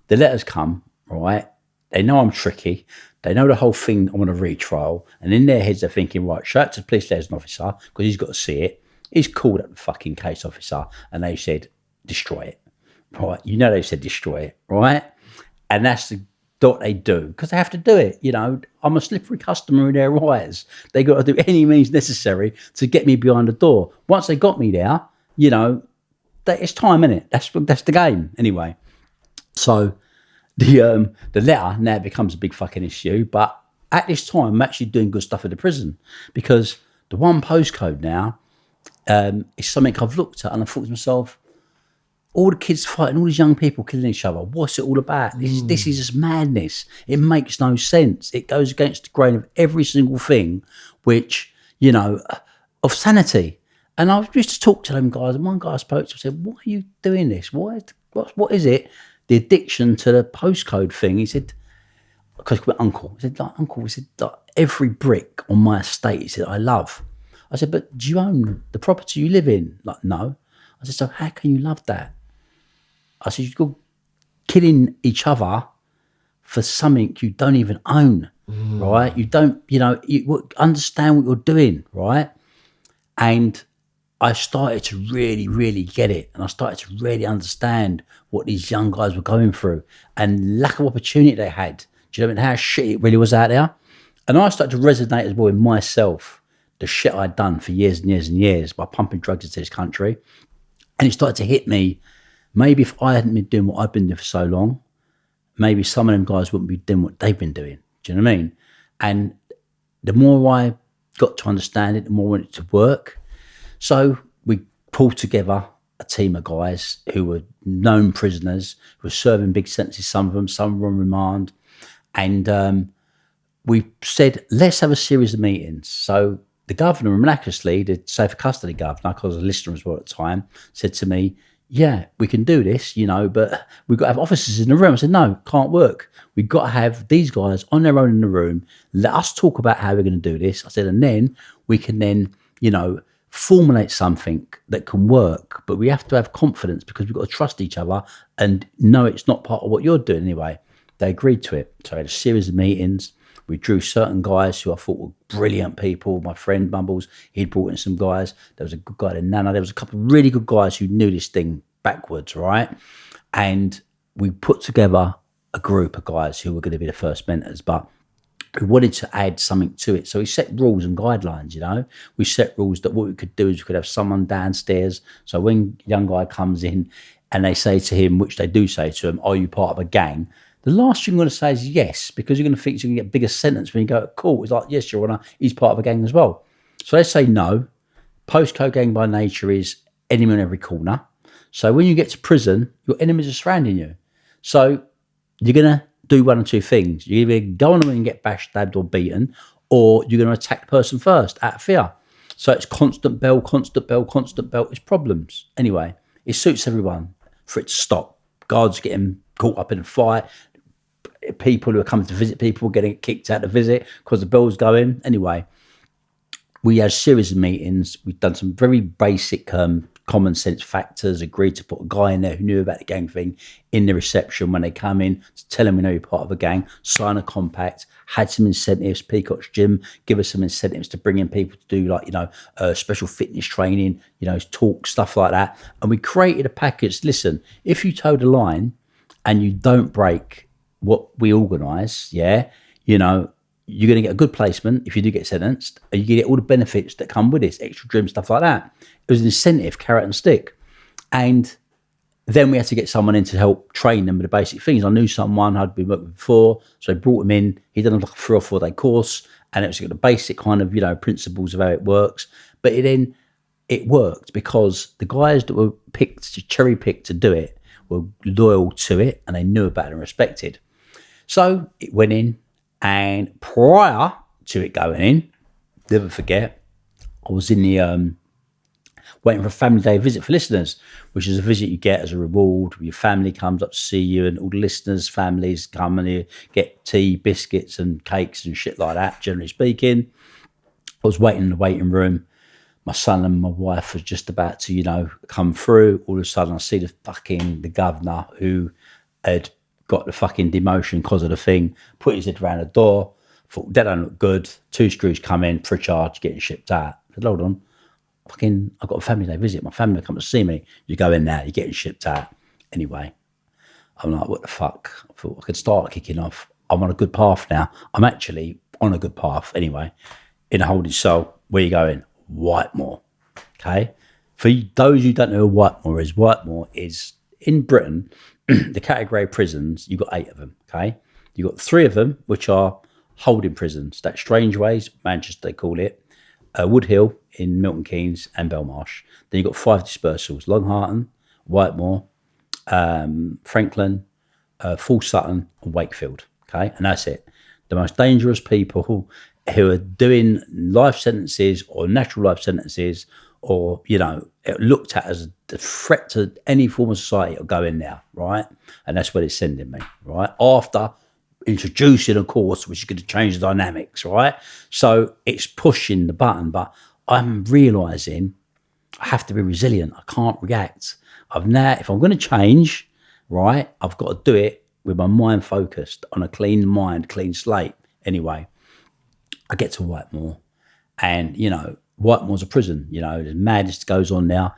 the letters come, right? They know I'm tricky. They know the whole thing, I'm on a retrial. And in their heads, they're thinking, right, show it to the police liaison officer, because he's got to see it. He's called up the fucking case officer, and they said, destroy it, right? You know they said destroy it, right? And that's what they do, because they have to do it. You know, I'm a slippery customer in their eyes. They got to do any means necessary to get me behind the door. Once they got me there, you know, it's time, innit? That's the game, anyway. So the letter now becomes a big fucking issue. But at this time, I'm actually doing good stuff in the prison, because the one postcode now is something I've looked at, and I thought to myself, all the kids fighting, all these young people killing each other. What's it all about? This is just madness. It makes no sense. It goes against the grain of every single thing, which, you know, of sanity. And I used to talk to them guys, and one guy I spoke to said, why are you doing this? What is it? The addiction to the postcode thing. He said, because he called me uncle. He said, like, uncle, he said, like, every brick on my estate, he said, I love. I said, but do you own the property you live in? Like, no. I said, so how can you love that? I said, you're killing each other for something you don't even own, right? You don't, you know, you understand what you're doing, right? And I started to really, really get it. And I started to really understand what these young guys were going through and lack of opportunity they had. Do you know what I mean? How shit it really was out there? And I started to resonate as well in myself, the shit I'd done for years and years and years by pumping drugs into this country. And it started to hit me. Maybe if I hadn't been doing what I've been doing for so long, maybe some of them guys wouldn't be doing what they've been doing. Do you know what I mean? And the more I got to understand it, the more I wanted it to work. So we pulled together a team of guys who were known prisoners, who were serving big sentences, some were on remand. And we said, let's have a series of meetings. So the governor, miraculously, the safer custody governor, because I was a listener as well at the time, said to me, yeah, we can do this, you know, but we've got to have officers in the room. I said, no, can't work. We've got to have these guys on their own in the room. Let us talk about how we're going to do this. I said, and then we can then, you know, formulate something that can work, but we have to have confidence because we've got to trust each other and know it's not part of what you're doing anyway. They agreed to it. So I had a series of meetings. We drew certain guys who I thought were brilliant people. My friend Mumbles, he'd brought in some guys. There was a good guy in Nana. There was a couple of really good guys who knew this thing backwards, right? And we put together a group of guys who were going to be the first mentors, but we wanted to add something to it. So we set rules and guidelines, you know. We set rules that what we could do is we could have someone downstairs. So when a young guy comes in and they say to him, which they do say to him, are you part of a gang? The last thing you're going to say is yes, because you're going to think you're going to get a bigger sentence when you go to court. It's like, yes, Your Honour, he's part of a gang as well. So they say no. Postcode gang by nature is enemy on every corner. So when you get to prison, your enemies are surrounding you. So you're going to do one or two things. You either go on and get bashed, stabbed or beaten, or you're going to attack the person first out of fear. So it's constant bell, constant bell, constant bell. It's problems. Anyway, it suits everyone for it to stop. Guards getting caught up in a fight. People who are coming to visit people getting kicked out to visit because the bell's going. Anyway, we had a series of meetings. We've done some very basic common sense factors, agreed to put a guy in there who knew about the gang thing in the reception when they come in, to tell them we know you're part of a gang, sign a compact, had some incentives, Peacock's Gym, give us some incentives to bring in people to do like, you know, special fitness training, you know, talk, stuff like that. And we created a package. Listen, if you toe the line and you don't break what we organise, yeah, you know, you're going to get a good placement if you do get sentenced, and you get all the benefits that come with this, extra gym, stuff like that. It was an incentive, carrot and stick. And then we had to get someone in to help train them with the basic things. I knew someone I'd been working with before, so I brought him in. He'd done like a 3 or 4 day course, and it was the basic kind of, you know, principles of how it works. But it worked because the guys that were picked, cherry picked to do it, were loyal to it, and they knew about it and respected. So it went in, and prior to it going in, never forget, I was in the waiting for a family day visit for listeners, which is a visit you get as a reward. Your family comes up to see you, and all the listeners' families come and you get tea, biscuits, and cakes and shit like that. Generally speaking, I was waiting in the waiting room. My son and my wife was just about to, come through. All of a sudden, I see the governor who had got the fucking demotion because of the thing, put his head around the door. Thought, that don't look good. 2 screws come in, Pritchard getting shipped out. I said, hold on. I've got a family day visit. My family come to see me. You go in there, you're getting shipped out. Anyway, I'm like, what the fuck? I thought I could start kicking off. I'm on a good path now. I'm actually on a good path anyway. In a holding cell, where you going? Whitemore. Okay. For those who don't know what Whitemore is in Britain, the category prisons, you've got 8 of them. Okay. You've got 3 of them, which are holding prisons. That's Strangeways, Manchester, they call it. Wood Hill in Milton Keynes and Belmarsh. Then you've got 5 dispersals: Longharton, Whitemore, Franklin, Full Sutton, and Wakefield. Okay, and that's it. The most dangerous people who are doing life sentences or natural life sentences, or looked at as a threat to any form of society, will go in there, right? And that's where it's sending me, right? After introducing a course which is going to change the dynamics, right? So it's pushing the button, but I'm realizing I have to be resilient. I can't react. If I'm going to change, right, I've got to do it with my mind focused on a clean mind, clean slate. Anyway, I get to Whitemore, and Whitemore's a prison. The madness goes on now.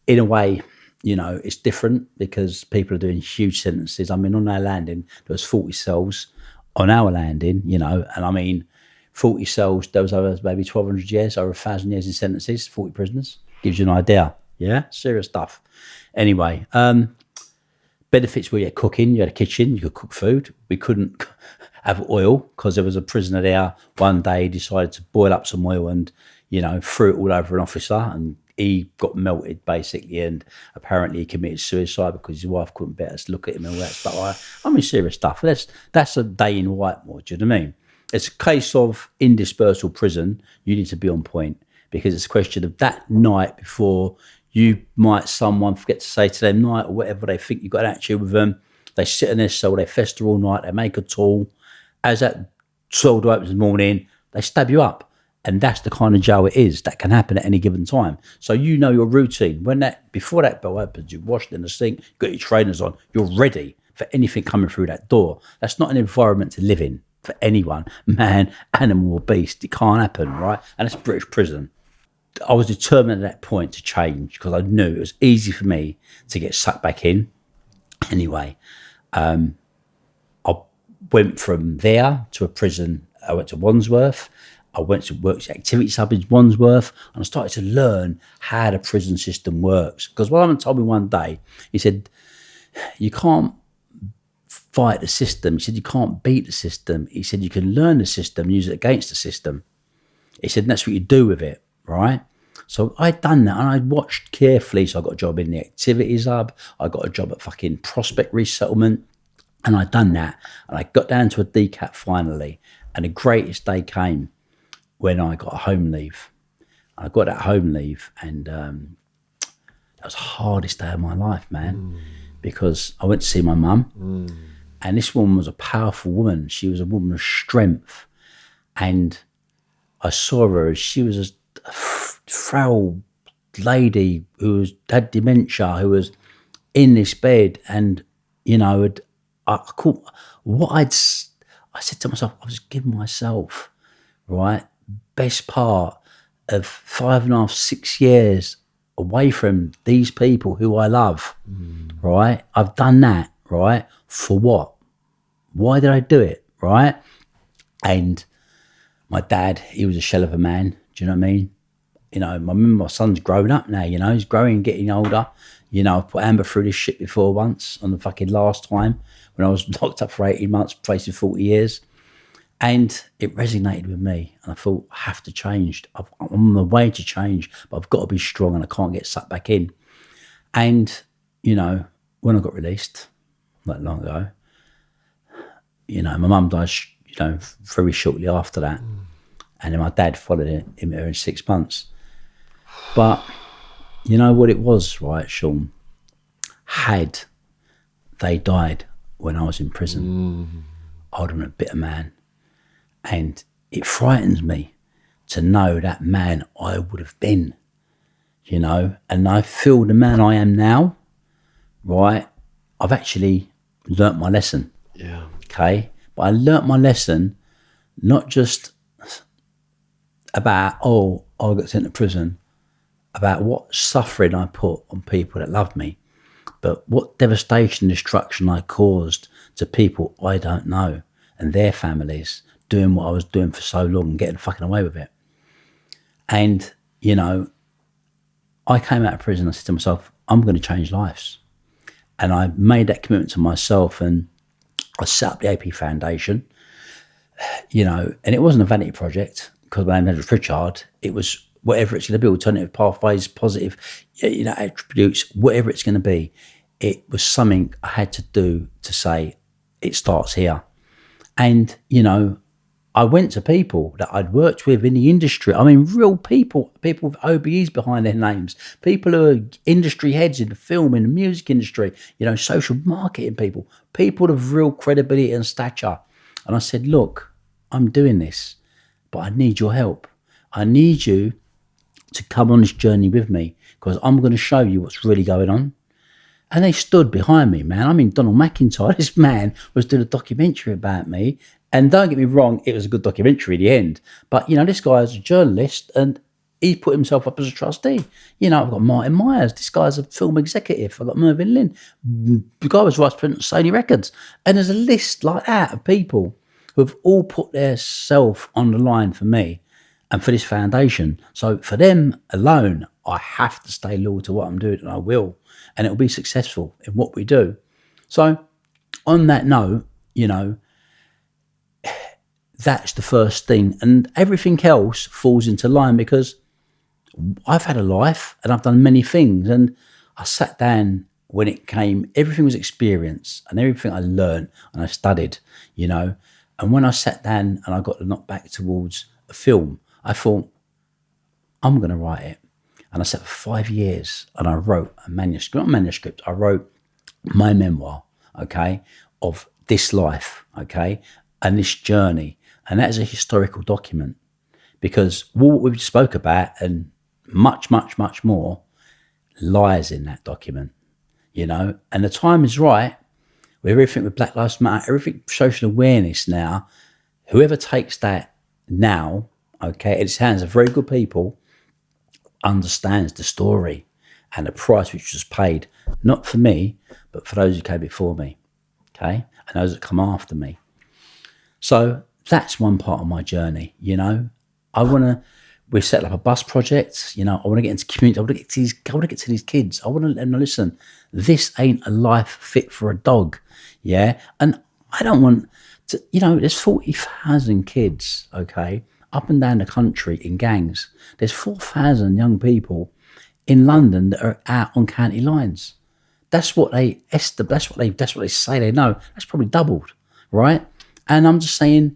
In a way, it's different because people are doing huge sentences. I mean, on our landing, there was 40 cells on our landing, and I mean, 40 cells, there was over maybe 1,200 years, over 1,000 years in sentences, 40 prisoners. Gives you an idea. Yeah, serious stuff. Anyway, benefits were you had cooking, you had a kitchen, you could cook food. We couldn't have oil because there was a prisoner there one day decided to boil up some oil and, threw it all over an officer, and he got melted basically, and apparently he committed suicide because his wife couldn't bear to look at him and all that stuff. I mean, serious stuff. That's a day in Whitemore, do you know what I mean? It's a case of indispersal prison. You need to be on point because it's a question of that night before someone forget to say to them night or whatever they think you've got an attitude with them. They sit in their cell, they fester all night, they make a tool. As that cell door opens in the morning, they stab you up. And that's the kind of jail it is. That can happen at any given time. So your routine. Before that bell opens, you've washed in the sink, you've got your trainers on, you're ready for anything coming through that door. That's not an environment to live in for anyone, man, animal or beast. It can't happen, right? And it's British prison. I was determined at that point to change because I knew it was easy for me to get sucked back in. Anyway, I went from there to a prison. I went to Wandsworth. I went to work activity sub in Wandsworth, and I started to learn how the prison system works. Because one told me one day, he said, you can't fight the system. He said, you can't beat the system. He said, you can learn the system, use it against the system. He said, and that's what you do with it, right? So I'd done that, and I watched carefully. So I got a job in the activities hub. I got a job at fucking Prospect Resettlement, and I'd done that. And I got down to a DCAT finally, and the greatest day came when I got a home leave. I got that home leave, and that was the hardest day of my life, man, because I went to see my mum, and this woman was a powerful woman. She was a woman of strength, and I saw her as she was a frail lady who had dementia, who was in this bed, and I said to myself, I was giving myself, right, best part of 5.5, 6 years away from these people who I love, right? I've done that, right? For what? Why did I do it, right? And my dad, he was a shell of a man. Do you know what I mean? My son's grown up now, he's growing, getting older. I've put Amber through this shit before once on the fucking last time when I was locked up for 18 months, facing 40 years. And it resonated with me. And I thought, I have to change. I'm on the way to change, but I've got to be strong and I can't get sucked back in. And, when I got released, not long ago, my mum died, very shortly after that. And then my dad followed him in 6 months. But You know what it was, right, Shaun? Had they died when I was in prison, I would have been a bitter man. And it frightens me to know that man I would have been, you know, and I feel the man I am now, right? I've actually learnt my lesson. Yeah. Okay. But I learnt my lesson not just about, I got sent to prison, about what suffering I put on people that love me, but what devastation, destruction I caused to people I don't know and their families doing what I was doing for so long and getting fucking away with it. And, you know, I came out of prison, I said to myself, I'm going to change lives. And I made that commitment to myself, and I set up the AP Foundation, you know, and it wasn't a vanity project because my name was Pritchard. It was whatever it's going to be, alternative pathways, positive, you know, attributes, whatever it's going to be. It was something I had to do to say it starts here. And, you know, I went to people that I'd worked with in the industry. I mean, real people with OBEs behind their names, people who are industry heads in the film, in the music industry, you know, social marketing people of real credibility and stature. And I said, look, I'm doing this, but I need your help. I need you to come on this journey with me because I'm going to show you what's really going on. And they stood behind me, man. I mean, Donald McIntyre, this man was doing a documentary about me. And don't get me wrong, it was a good documentary at the end. But, you know, this guy is a journalist and he put himself up as a trustee. You know, I've got Martin Myers. This guy's a film executive. I've got Mervyn Lynn. The guy was vice president of Sony Records. And there's a list like that of people who have all put their self on the line for me and for this foundation. So for them alone, I have to stay loyal to what I'm doing, and I will. And it'll be successful in what we do. So on that note, you know, that's the first thing. And everything else falls into line because I've had a life and I've done many things. And I sat down when it came, everything was experience and everything I learned and I studied, you know. And when I sat down and I got knocked back towards a film, I thought, I'm going to write it. And I sat for 5 years and I wrote a manuscript, not a manuscript, I wrote my memoir, okay, of this life, okay, and this journey. And that is a historical document because what we spoke about and much, much, much more lies in that document, you know. And the time is right with everything with Black Lives Matter, everything social awareness now. Whoever takes that now, okay, in its hands of very good people, understands the story and the price which was paid, not for me, but for those who came before me, okay, and those that come after me. So that's one part of my journey, you know. We set up a bus project, you know. I want to get into community. I want to get to these kids. I want to let them know, listen, this ain't a life fit for a dog, yeah. And I don't want to, you know, there's 40,000 kids, okay, up and down the country in gangs. There's 4,000 young people in London that are out on county lines. That's what they say they know. That's probably doubled, right? And I'm just saying,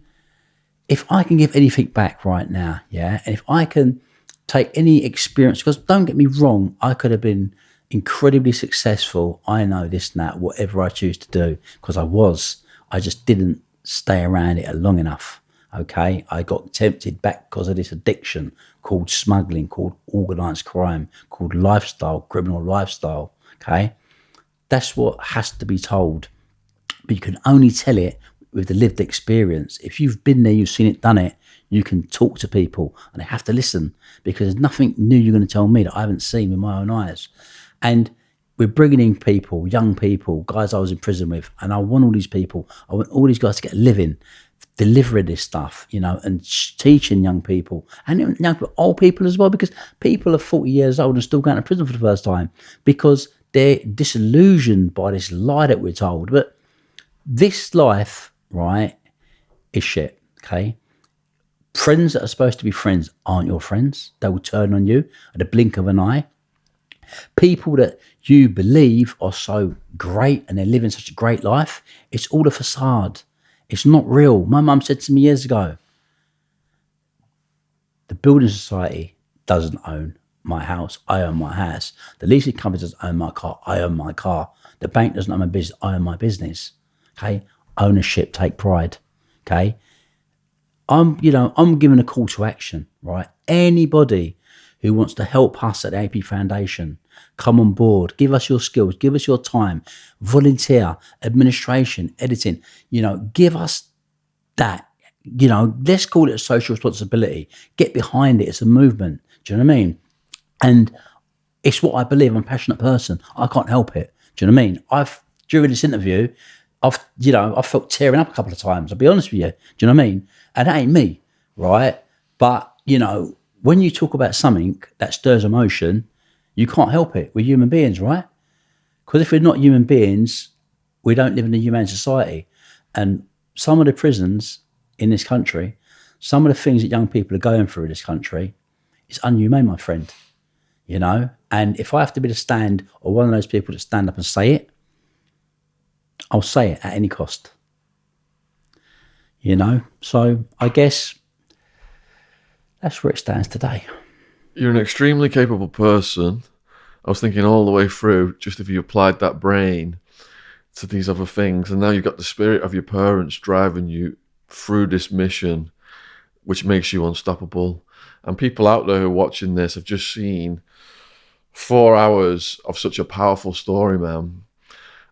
if I can give anything back right now, yeah, and if I can take any experience, because don't get me wrong, I could have been incredibly successful. I know this and that, whatever I choose to do, because I just didn't stay around it long enough. Okay, I got tempted back because of this addiction called smuggling, called organised crime, called criminal lifestyle. Okay, that's what has to be told, but you can only tell it with the lived experience. If you've been there, you've seen it, done it, you can talk to people and they have to listen because there's nothing new you're going to tell me that I haven't seen with my own eyes. And we're bringing in people, young people, guys I was in prison with, and I want all these people, I want all these guys to get a living, delivering this stuff, you know, and teaching young people and old people as well, because people are 40 years old and still going to prison for the first time because they're disillusioned by this lie that we're told. But this life, right, is shit, okay? Friends that are supposed to be friends aren't your friends. They will turn on you at the blink of an eye. People that you believe are so great and they're living such a great life, it's all a facade. It's not real. My mum said to me years ago, the building society doesn't own my house, I own my house. The leasing company doesn't own my car, I own my car. The bank doesn't own my business, I own my business. Okay? Ownership, take pride. Okay? I'm giving a call to action, right? Anybody who wants to help us at the AP Foundation, come on board, give us your skills, give us your time, volunteer, administration, editing, give us that. Let's call it a social responsibility. Get behind it. It's a movement. Do you know what I mean? And it's what I believe. I'm a passionate person. I can't help it. Do you know what I mean? During this interview, I felt tearing up a couple of times. I'll be honest with you. Do you know what I mean? And that ain't me, right? But, when you talk about something that stirs emotion, you can't help it. We're human beings, right? Because if we're not human beings, we don't live in a humane society. And some of the prisons in this country, some of the things that young people are going through in this country, it's unhumane, my friend. And if I have to be the stand or one of those people that stand up and say it, I'll say it at any cost. So I guess that's where it stands today. You're an extremely capable person. I was thinking all the way through, just if you applied that brain to these other things, and now you've got the spirit of your parents driving you through this mission, which makes you unstoppable. And people out there who are watching this have just seen 4 hours of such a powerful story, man.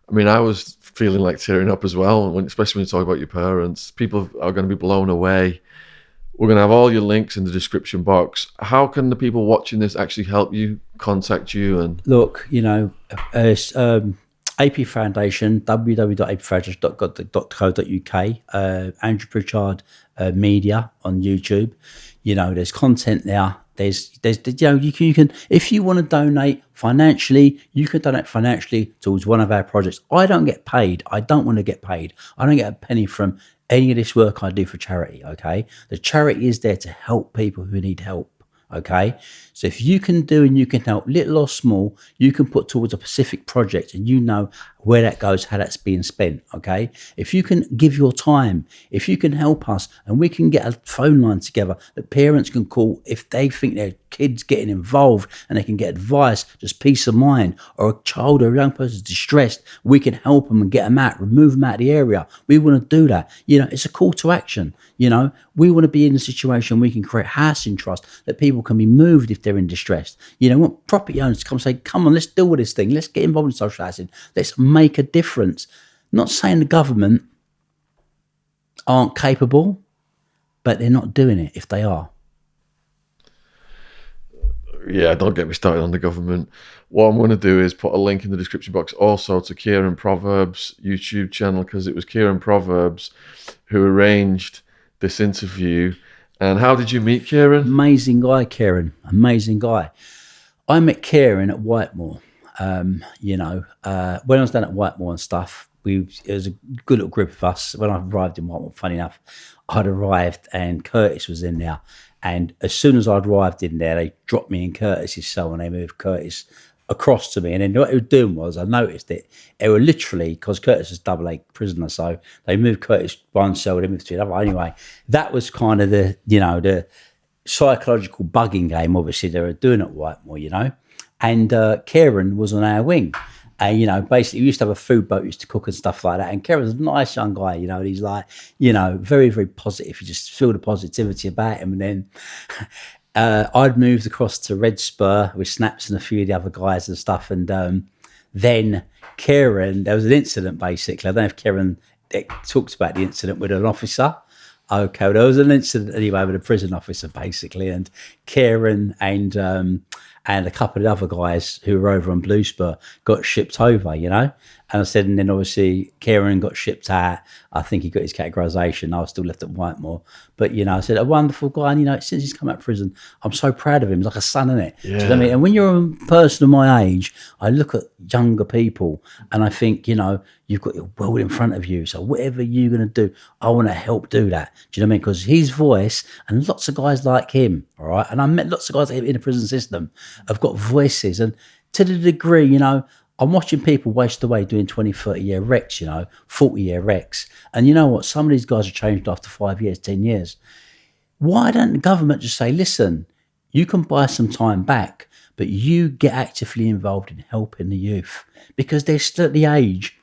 I mean, I was feeling like tearing up as well, especially when you talk about your parents. People are going to be blown away. We're going to have all your links in the description box. How can the people watching this actually help you, contact you? And look, AP Foundation, www.apfoundation.co.uk, Andrew Pritchard Media on YouTube. There's content there. There's you can if you want to donate financially, you can donate financially towards one of our projects. I don't get paid. I don't want to get paid. I don't get a penny from any of this work I do for charity, okay? The charity is there to help people who need help, okay? So if you can do and you can help, little or small, you can put towards a specific project and you know where that goes, how that's being spent, okay? If you can give your time, if you can help us and we can get a phone line together that parents can call if they think their kid's getting involved and they can get advice, just peace of mind, or a child or a young person's distressed, we can help them and get them out, remove them out of the area. We want to do that. It's a call to action. We want to be in a situation we can create housing trust that people can be moved if they're in distress. We want property owners to come and say, come on, let's deal with this thing. Let's get involved in social housing. Let's make a difference. Not saying the government aren't capable, but they're not doing it if they are. Yeah, don't get me started on the government. What I'm going to do is put a link in the description box also to Kieran Proverbs' YouTube channel, because it was Kieran Proverbs who arranged this interview. And how did you meet Kieran? Amazing guy, Kieran. Amazing guy. I met Kieran at Whitemore. When I was down at Whitemore and stuff, it was a good little group of us. When I arrived in Whitemore, funny enough, I'd arrived and Curtis was in there. And as soon as I'd arrived in there, they dropped me in Curtis's cell and they moved Curtis across to me. And then what they were doing was, I noticed it. They were literally, because Curtis is double A prisoner, so they moved Curtis one cell, they moved to another. Anyway, that was kind of the psychological bugging game, obviously, they were doing at Whitemore, And Kieran was on our wing. And, basically, we used to have a food boat, used to cook and stuff like that. And Kieran's a nice young guy, and he's like, very, very positive. You just feel the positivity about him. And then I'd moved across to Red Spur with Snaps and a few of the other guys and stuff. And then Kieran, there was an incident, basically. I don't know if Kieran talks about the incident with an officer. Okay, well, there was an incident anyway with a prison officer, basically. And Kieran and a couple of other guys who were over on Blue Spur got shipped over, And I said, and then obviously Kieran got shipped out. I think he got his categorisation. I was still left at Whitemore. But, I said, a wonderful guy. And, since he's come out of prison, I'm so proud of him. He's like a son, isn't it? Yeah. Do you know what I mean? And when you're a person of my age, I look at younger people and I think, you've got your world in front of you. So whatever you're going to do, I want to help do that. Do you know what I mean? Because his voice, and lots of guys like him, all right? And I met lots of guys like him in the prison system, have got voices. And to the degree, I'm watching people waste away doing 20, 30-year recs, 40-year recs. And you know what? Some of these guys are changed after 5 years, 10 years. Why don't the government just say, listen, you can buy some time back, but you get actively involved in helping the youth because they're still at the age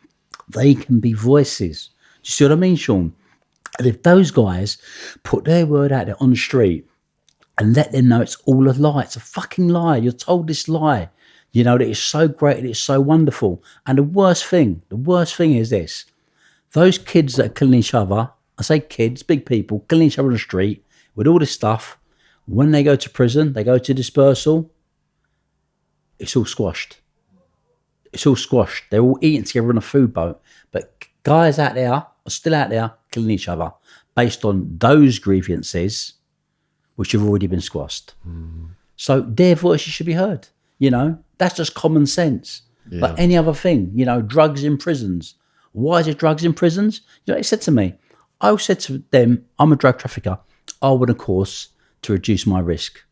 they can be voices. Do you see what I mean, Shaun? And if those guys put their word out there on the street and let them know it's all a lie, it's a fucking lie, you're told this lie, you know, that it's so great and it's so wonderful. And the worst thing is this: those kids that are killing each other, I say kids, big people, killing each other on the street with all this stuff, when they go to prison, they go to dispersal, it's all squashed. It's all squashed. They're all eating together on a food boat. But guys out there are still out there killing each other based on those grievances which have already been squashed. So their voices should be heard. You know, that's just common sense. Yeah. Like any other thing, you know, drugs in prisons. Why is it drugs in prisons? You know, it said to me, I said to them, I'm a drug trafficker. I want a course to reduce my risk.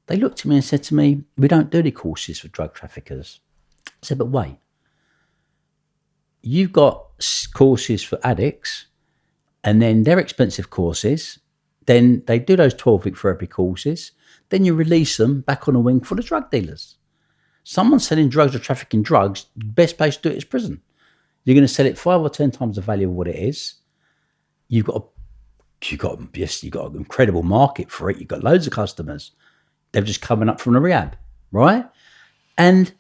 They looked at me and said to me, we don't do any courses for drug traffickers. I said, but wait, you've got courses for addicts and then they're expensive courses. Then they do those 12-week therapy courses. Then you release them back on a wing for the drug dealers. Someone selling drugs or trafficking drugs, the best place to do it is prison. You're going to sell it 5 or 10 times the value of what it is. You've got an incredible market for it. You've got loads of customers. They're just coming up from the rehab, right? And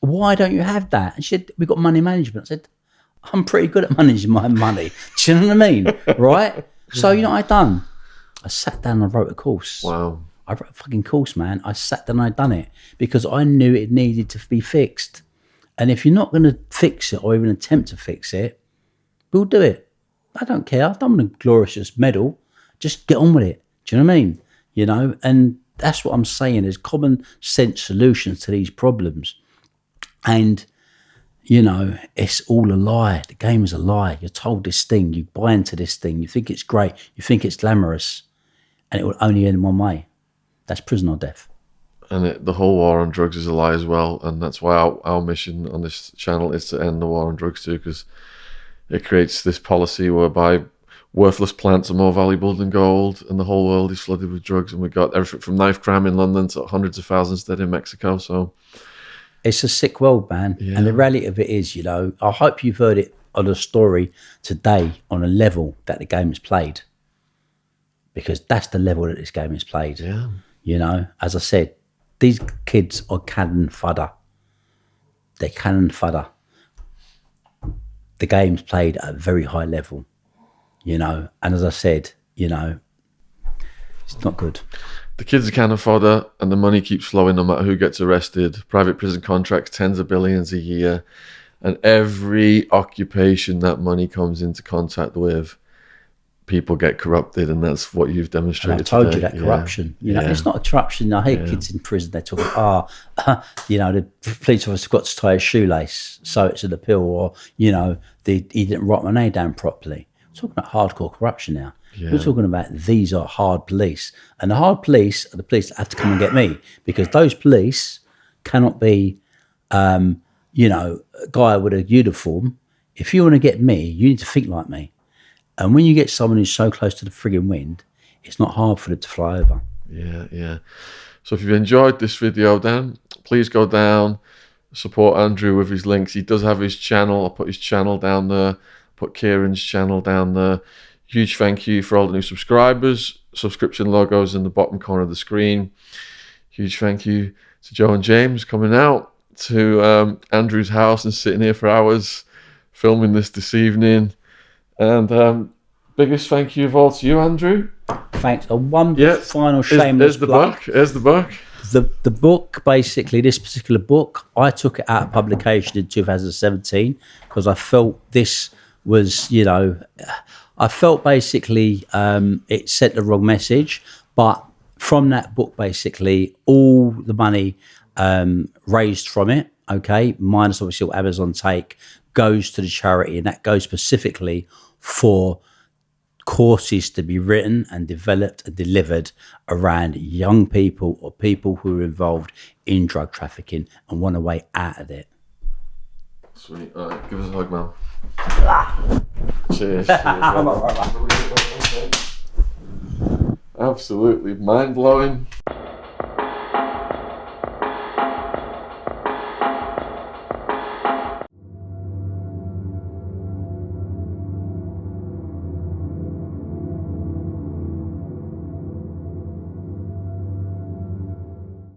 why don't you have that? And she said, we've got money management. I said, I'm pretty good at managing my money. Do you know what I mean? Right? So, you know what I done? I sat down and I wrote a course. Wow. I wrote a fucking course, man. I sat down and I done it because I knew it needed to be fixed. And if you're not going to fix it or even attempt to fix it, we'll do it. I don't care. I don't want a glorious medal. Just get on with it. Do you know what I mean? You know, and that's what I'm saying. There's common sense solutions to these problems. And, you know, it's all a lie. The game is a lie. You're told this thing. You buy into this thing. You think it's great. You think it's glamorous. And it will only end one way. That's prison or death. And the whole war on drugs is a lie as well. And that's why our mission on this channel is to end the war on drugs too, because it creates this policy whereby worthless plants are more valuable than gold and the whole world is flooded with drugs. And we've got everything from knife crime in London to hundreds of thousands dead in Mexico. So it's a sick world, man. Yeah. And the reality of it is, you know, I hope you've heard it on a story today on a level that the game is played. Because that's the level that this game is played. Yeah. You know, as I said, these kids are cannon fodder. They're cannon fodder. The game's played at a very high level, you know. And as I said, you know, it's not good. The kids are cannon fodder and the money keeps flowing no matter who gets arrested. Private prison contracts, tens of billions a year. And every occupation that money comes into contact with, people get corrupted, and that's what you've demonstrated. And I told today. you that corruption. You know, it's not a corruption. I hear kids in prison. They're talking, you know, the police officer forgot to tie a shoelace, so it's an appeal, or you know, he didn't write my name down properly. We're talking about hardcore corruption now. Yeah. We're talking about these are hard police, and the hard police are the police that have to come and get me because those police cannot be, you know, a guy with a uniform. If you want to get me, you need to think like me. And when you get someone who's so close to the frigging wind, it's not hard for them to fly over. Yeah, yeah. So if you've enjoyed this video, then please go down, support Andrew with his links. He does have his channel. I'll put his channel down there, put Kieran's channel down there. Huge thank you for all the new subscribers. Subscription logos in the bottom corner of the screen. Huge thank you to Joe and James coming out to Andrew's house and sitting here for hours filming this evening. And biggest thank you of all to you, Andrew. Thanks. Final shameless plug. Here's the book. The book, basically, this particular book, I took it out of publication in 2017 because I felt this was, you know, I felt basically it sent the wrong message. But from that book, basically, all the money raised from it, okay, minus obviously what Amazon take, goes to the charity, and that goes specifically for courses to be written and developed and delivered around young people or people who are involved in drug trafficking and want a way out of it. Sweet. All right, give us a hug, man. Cheers. Cheers. Absolutely mind-blowing.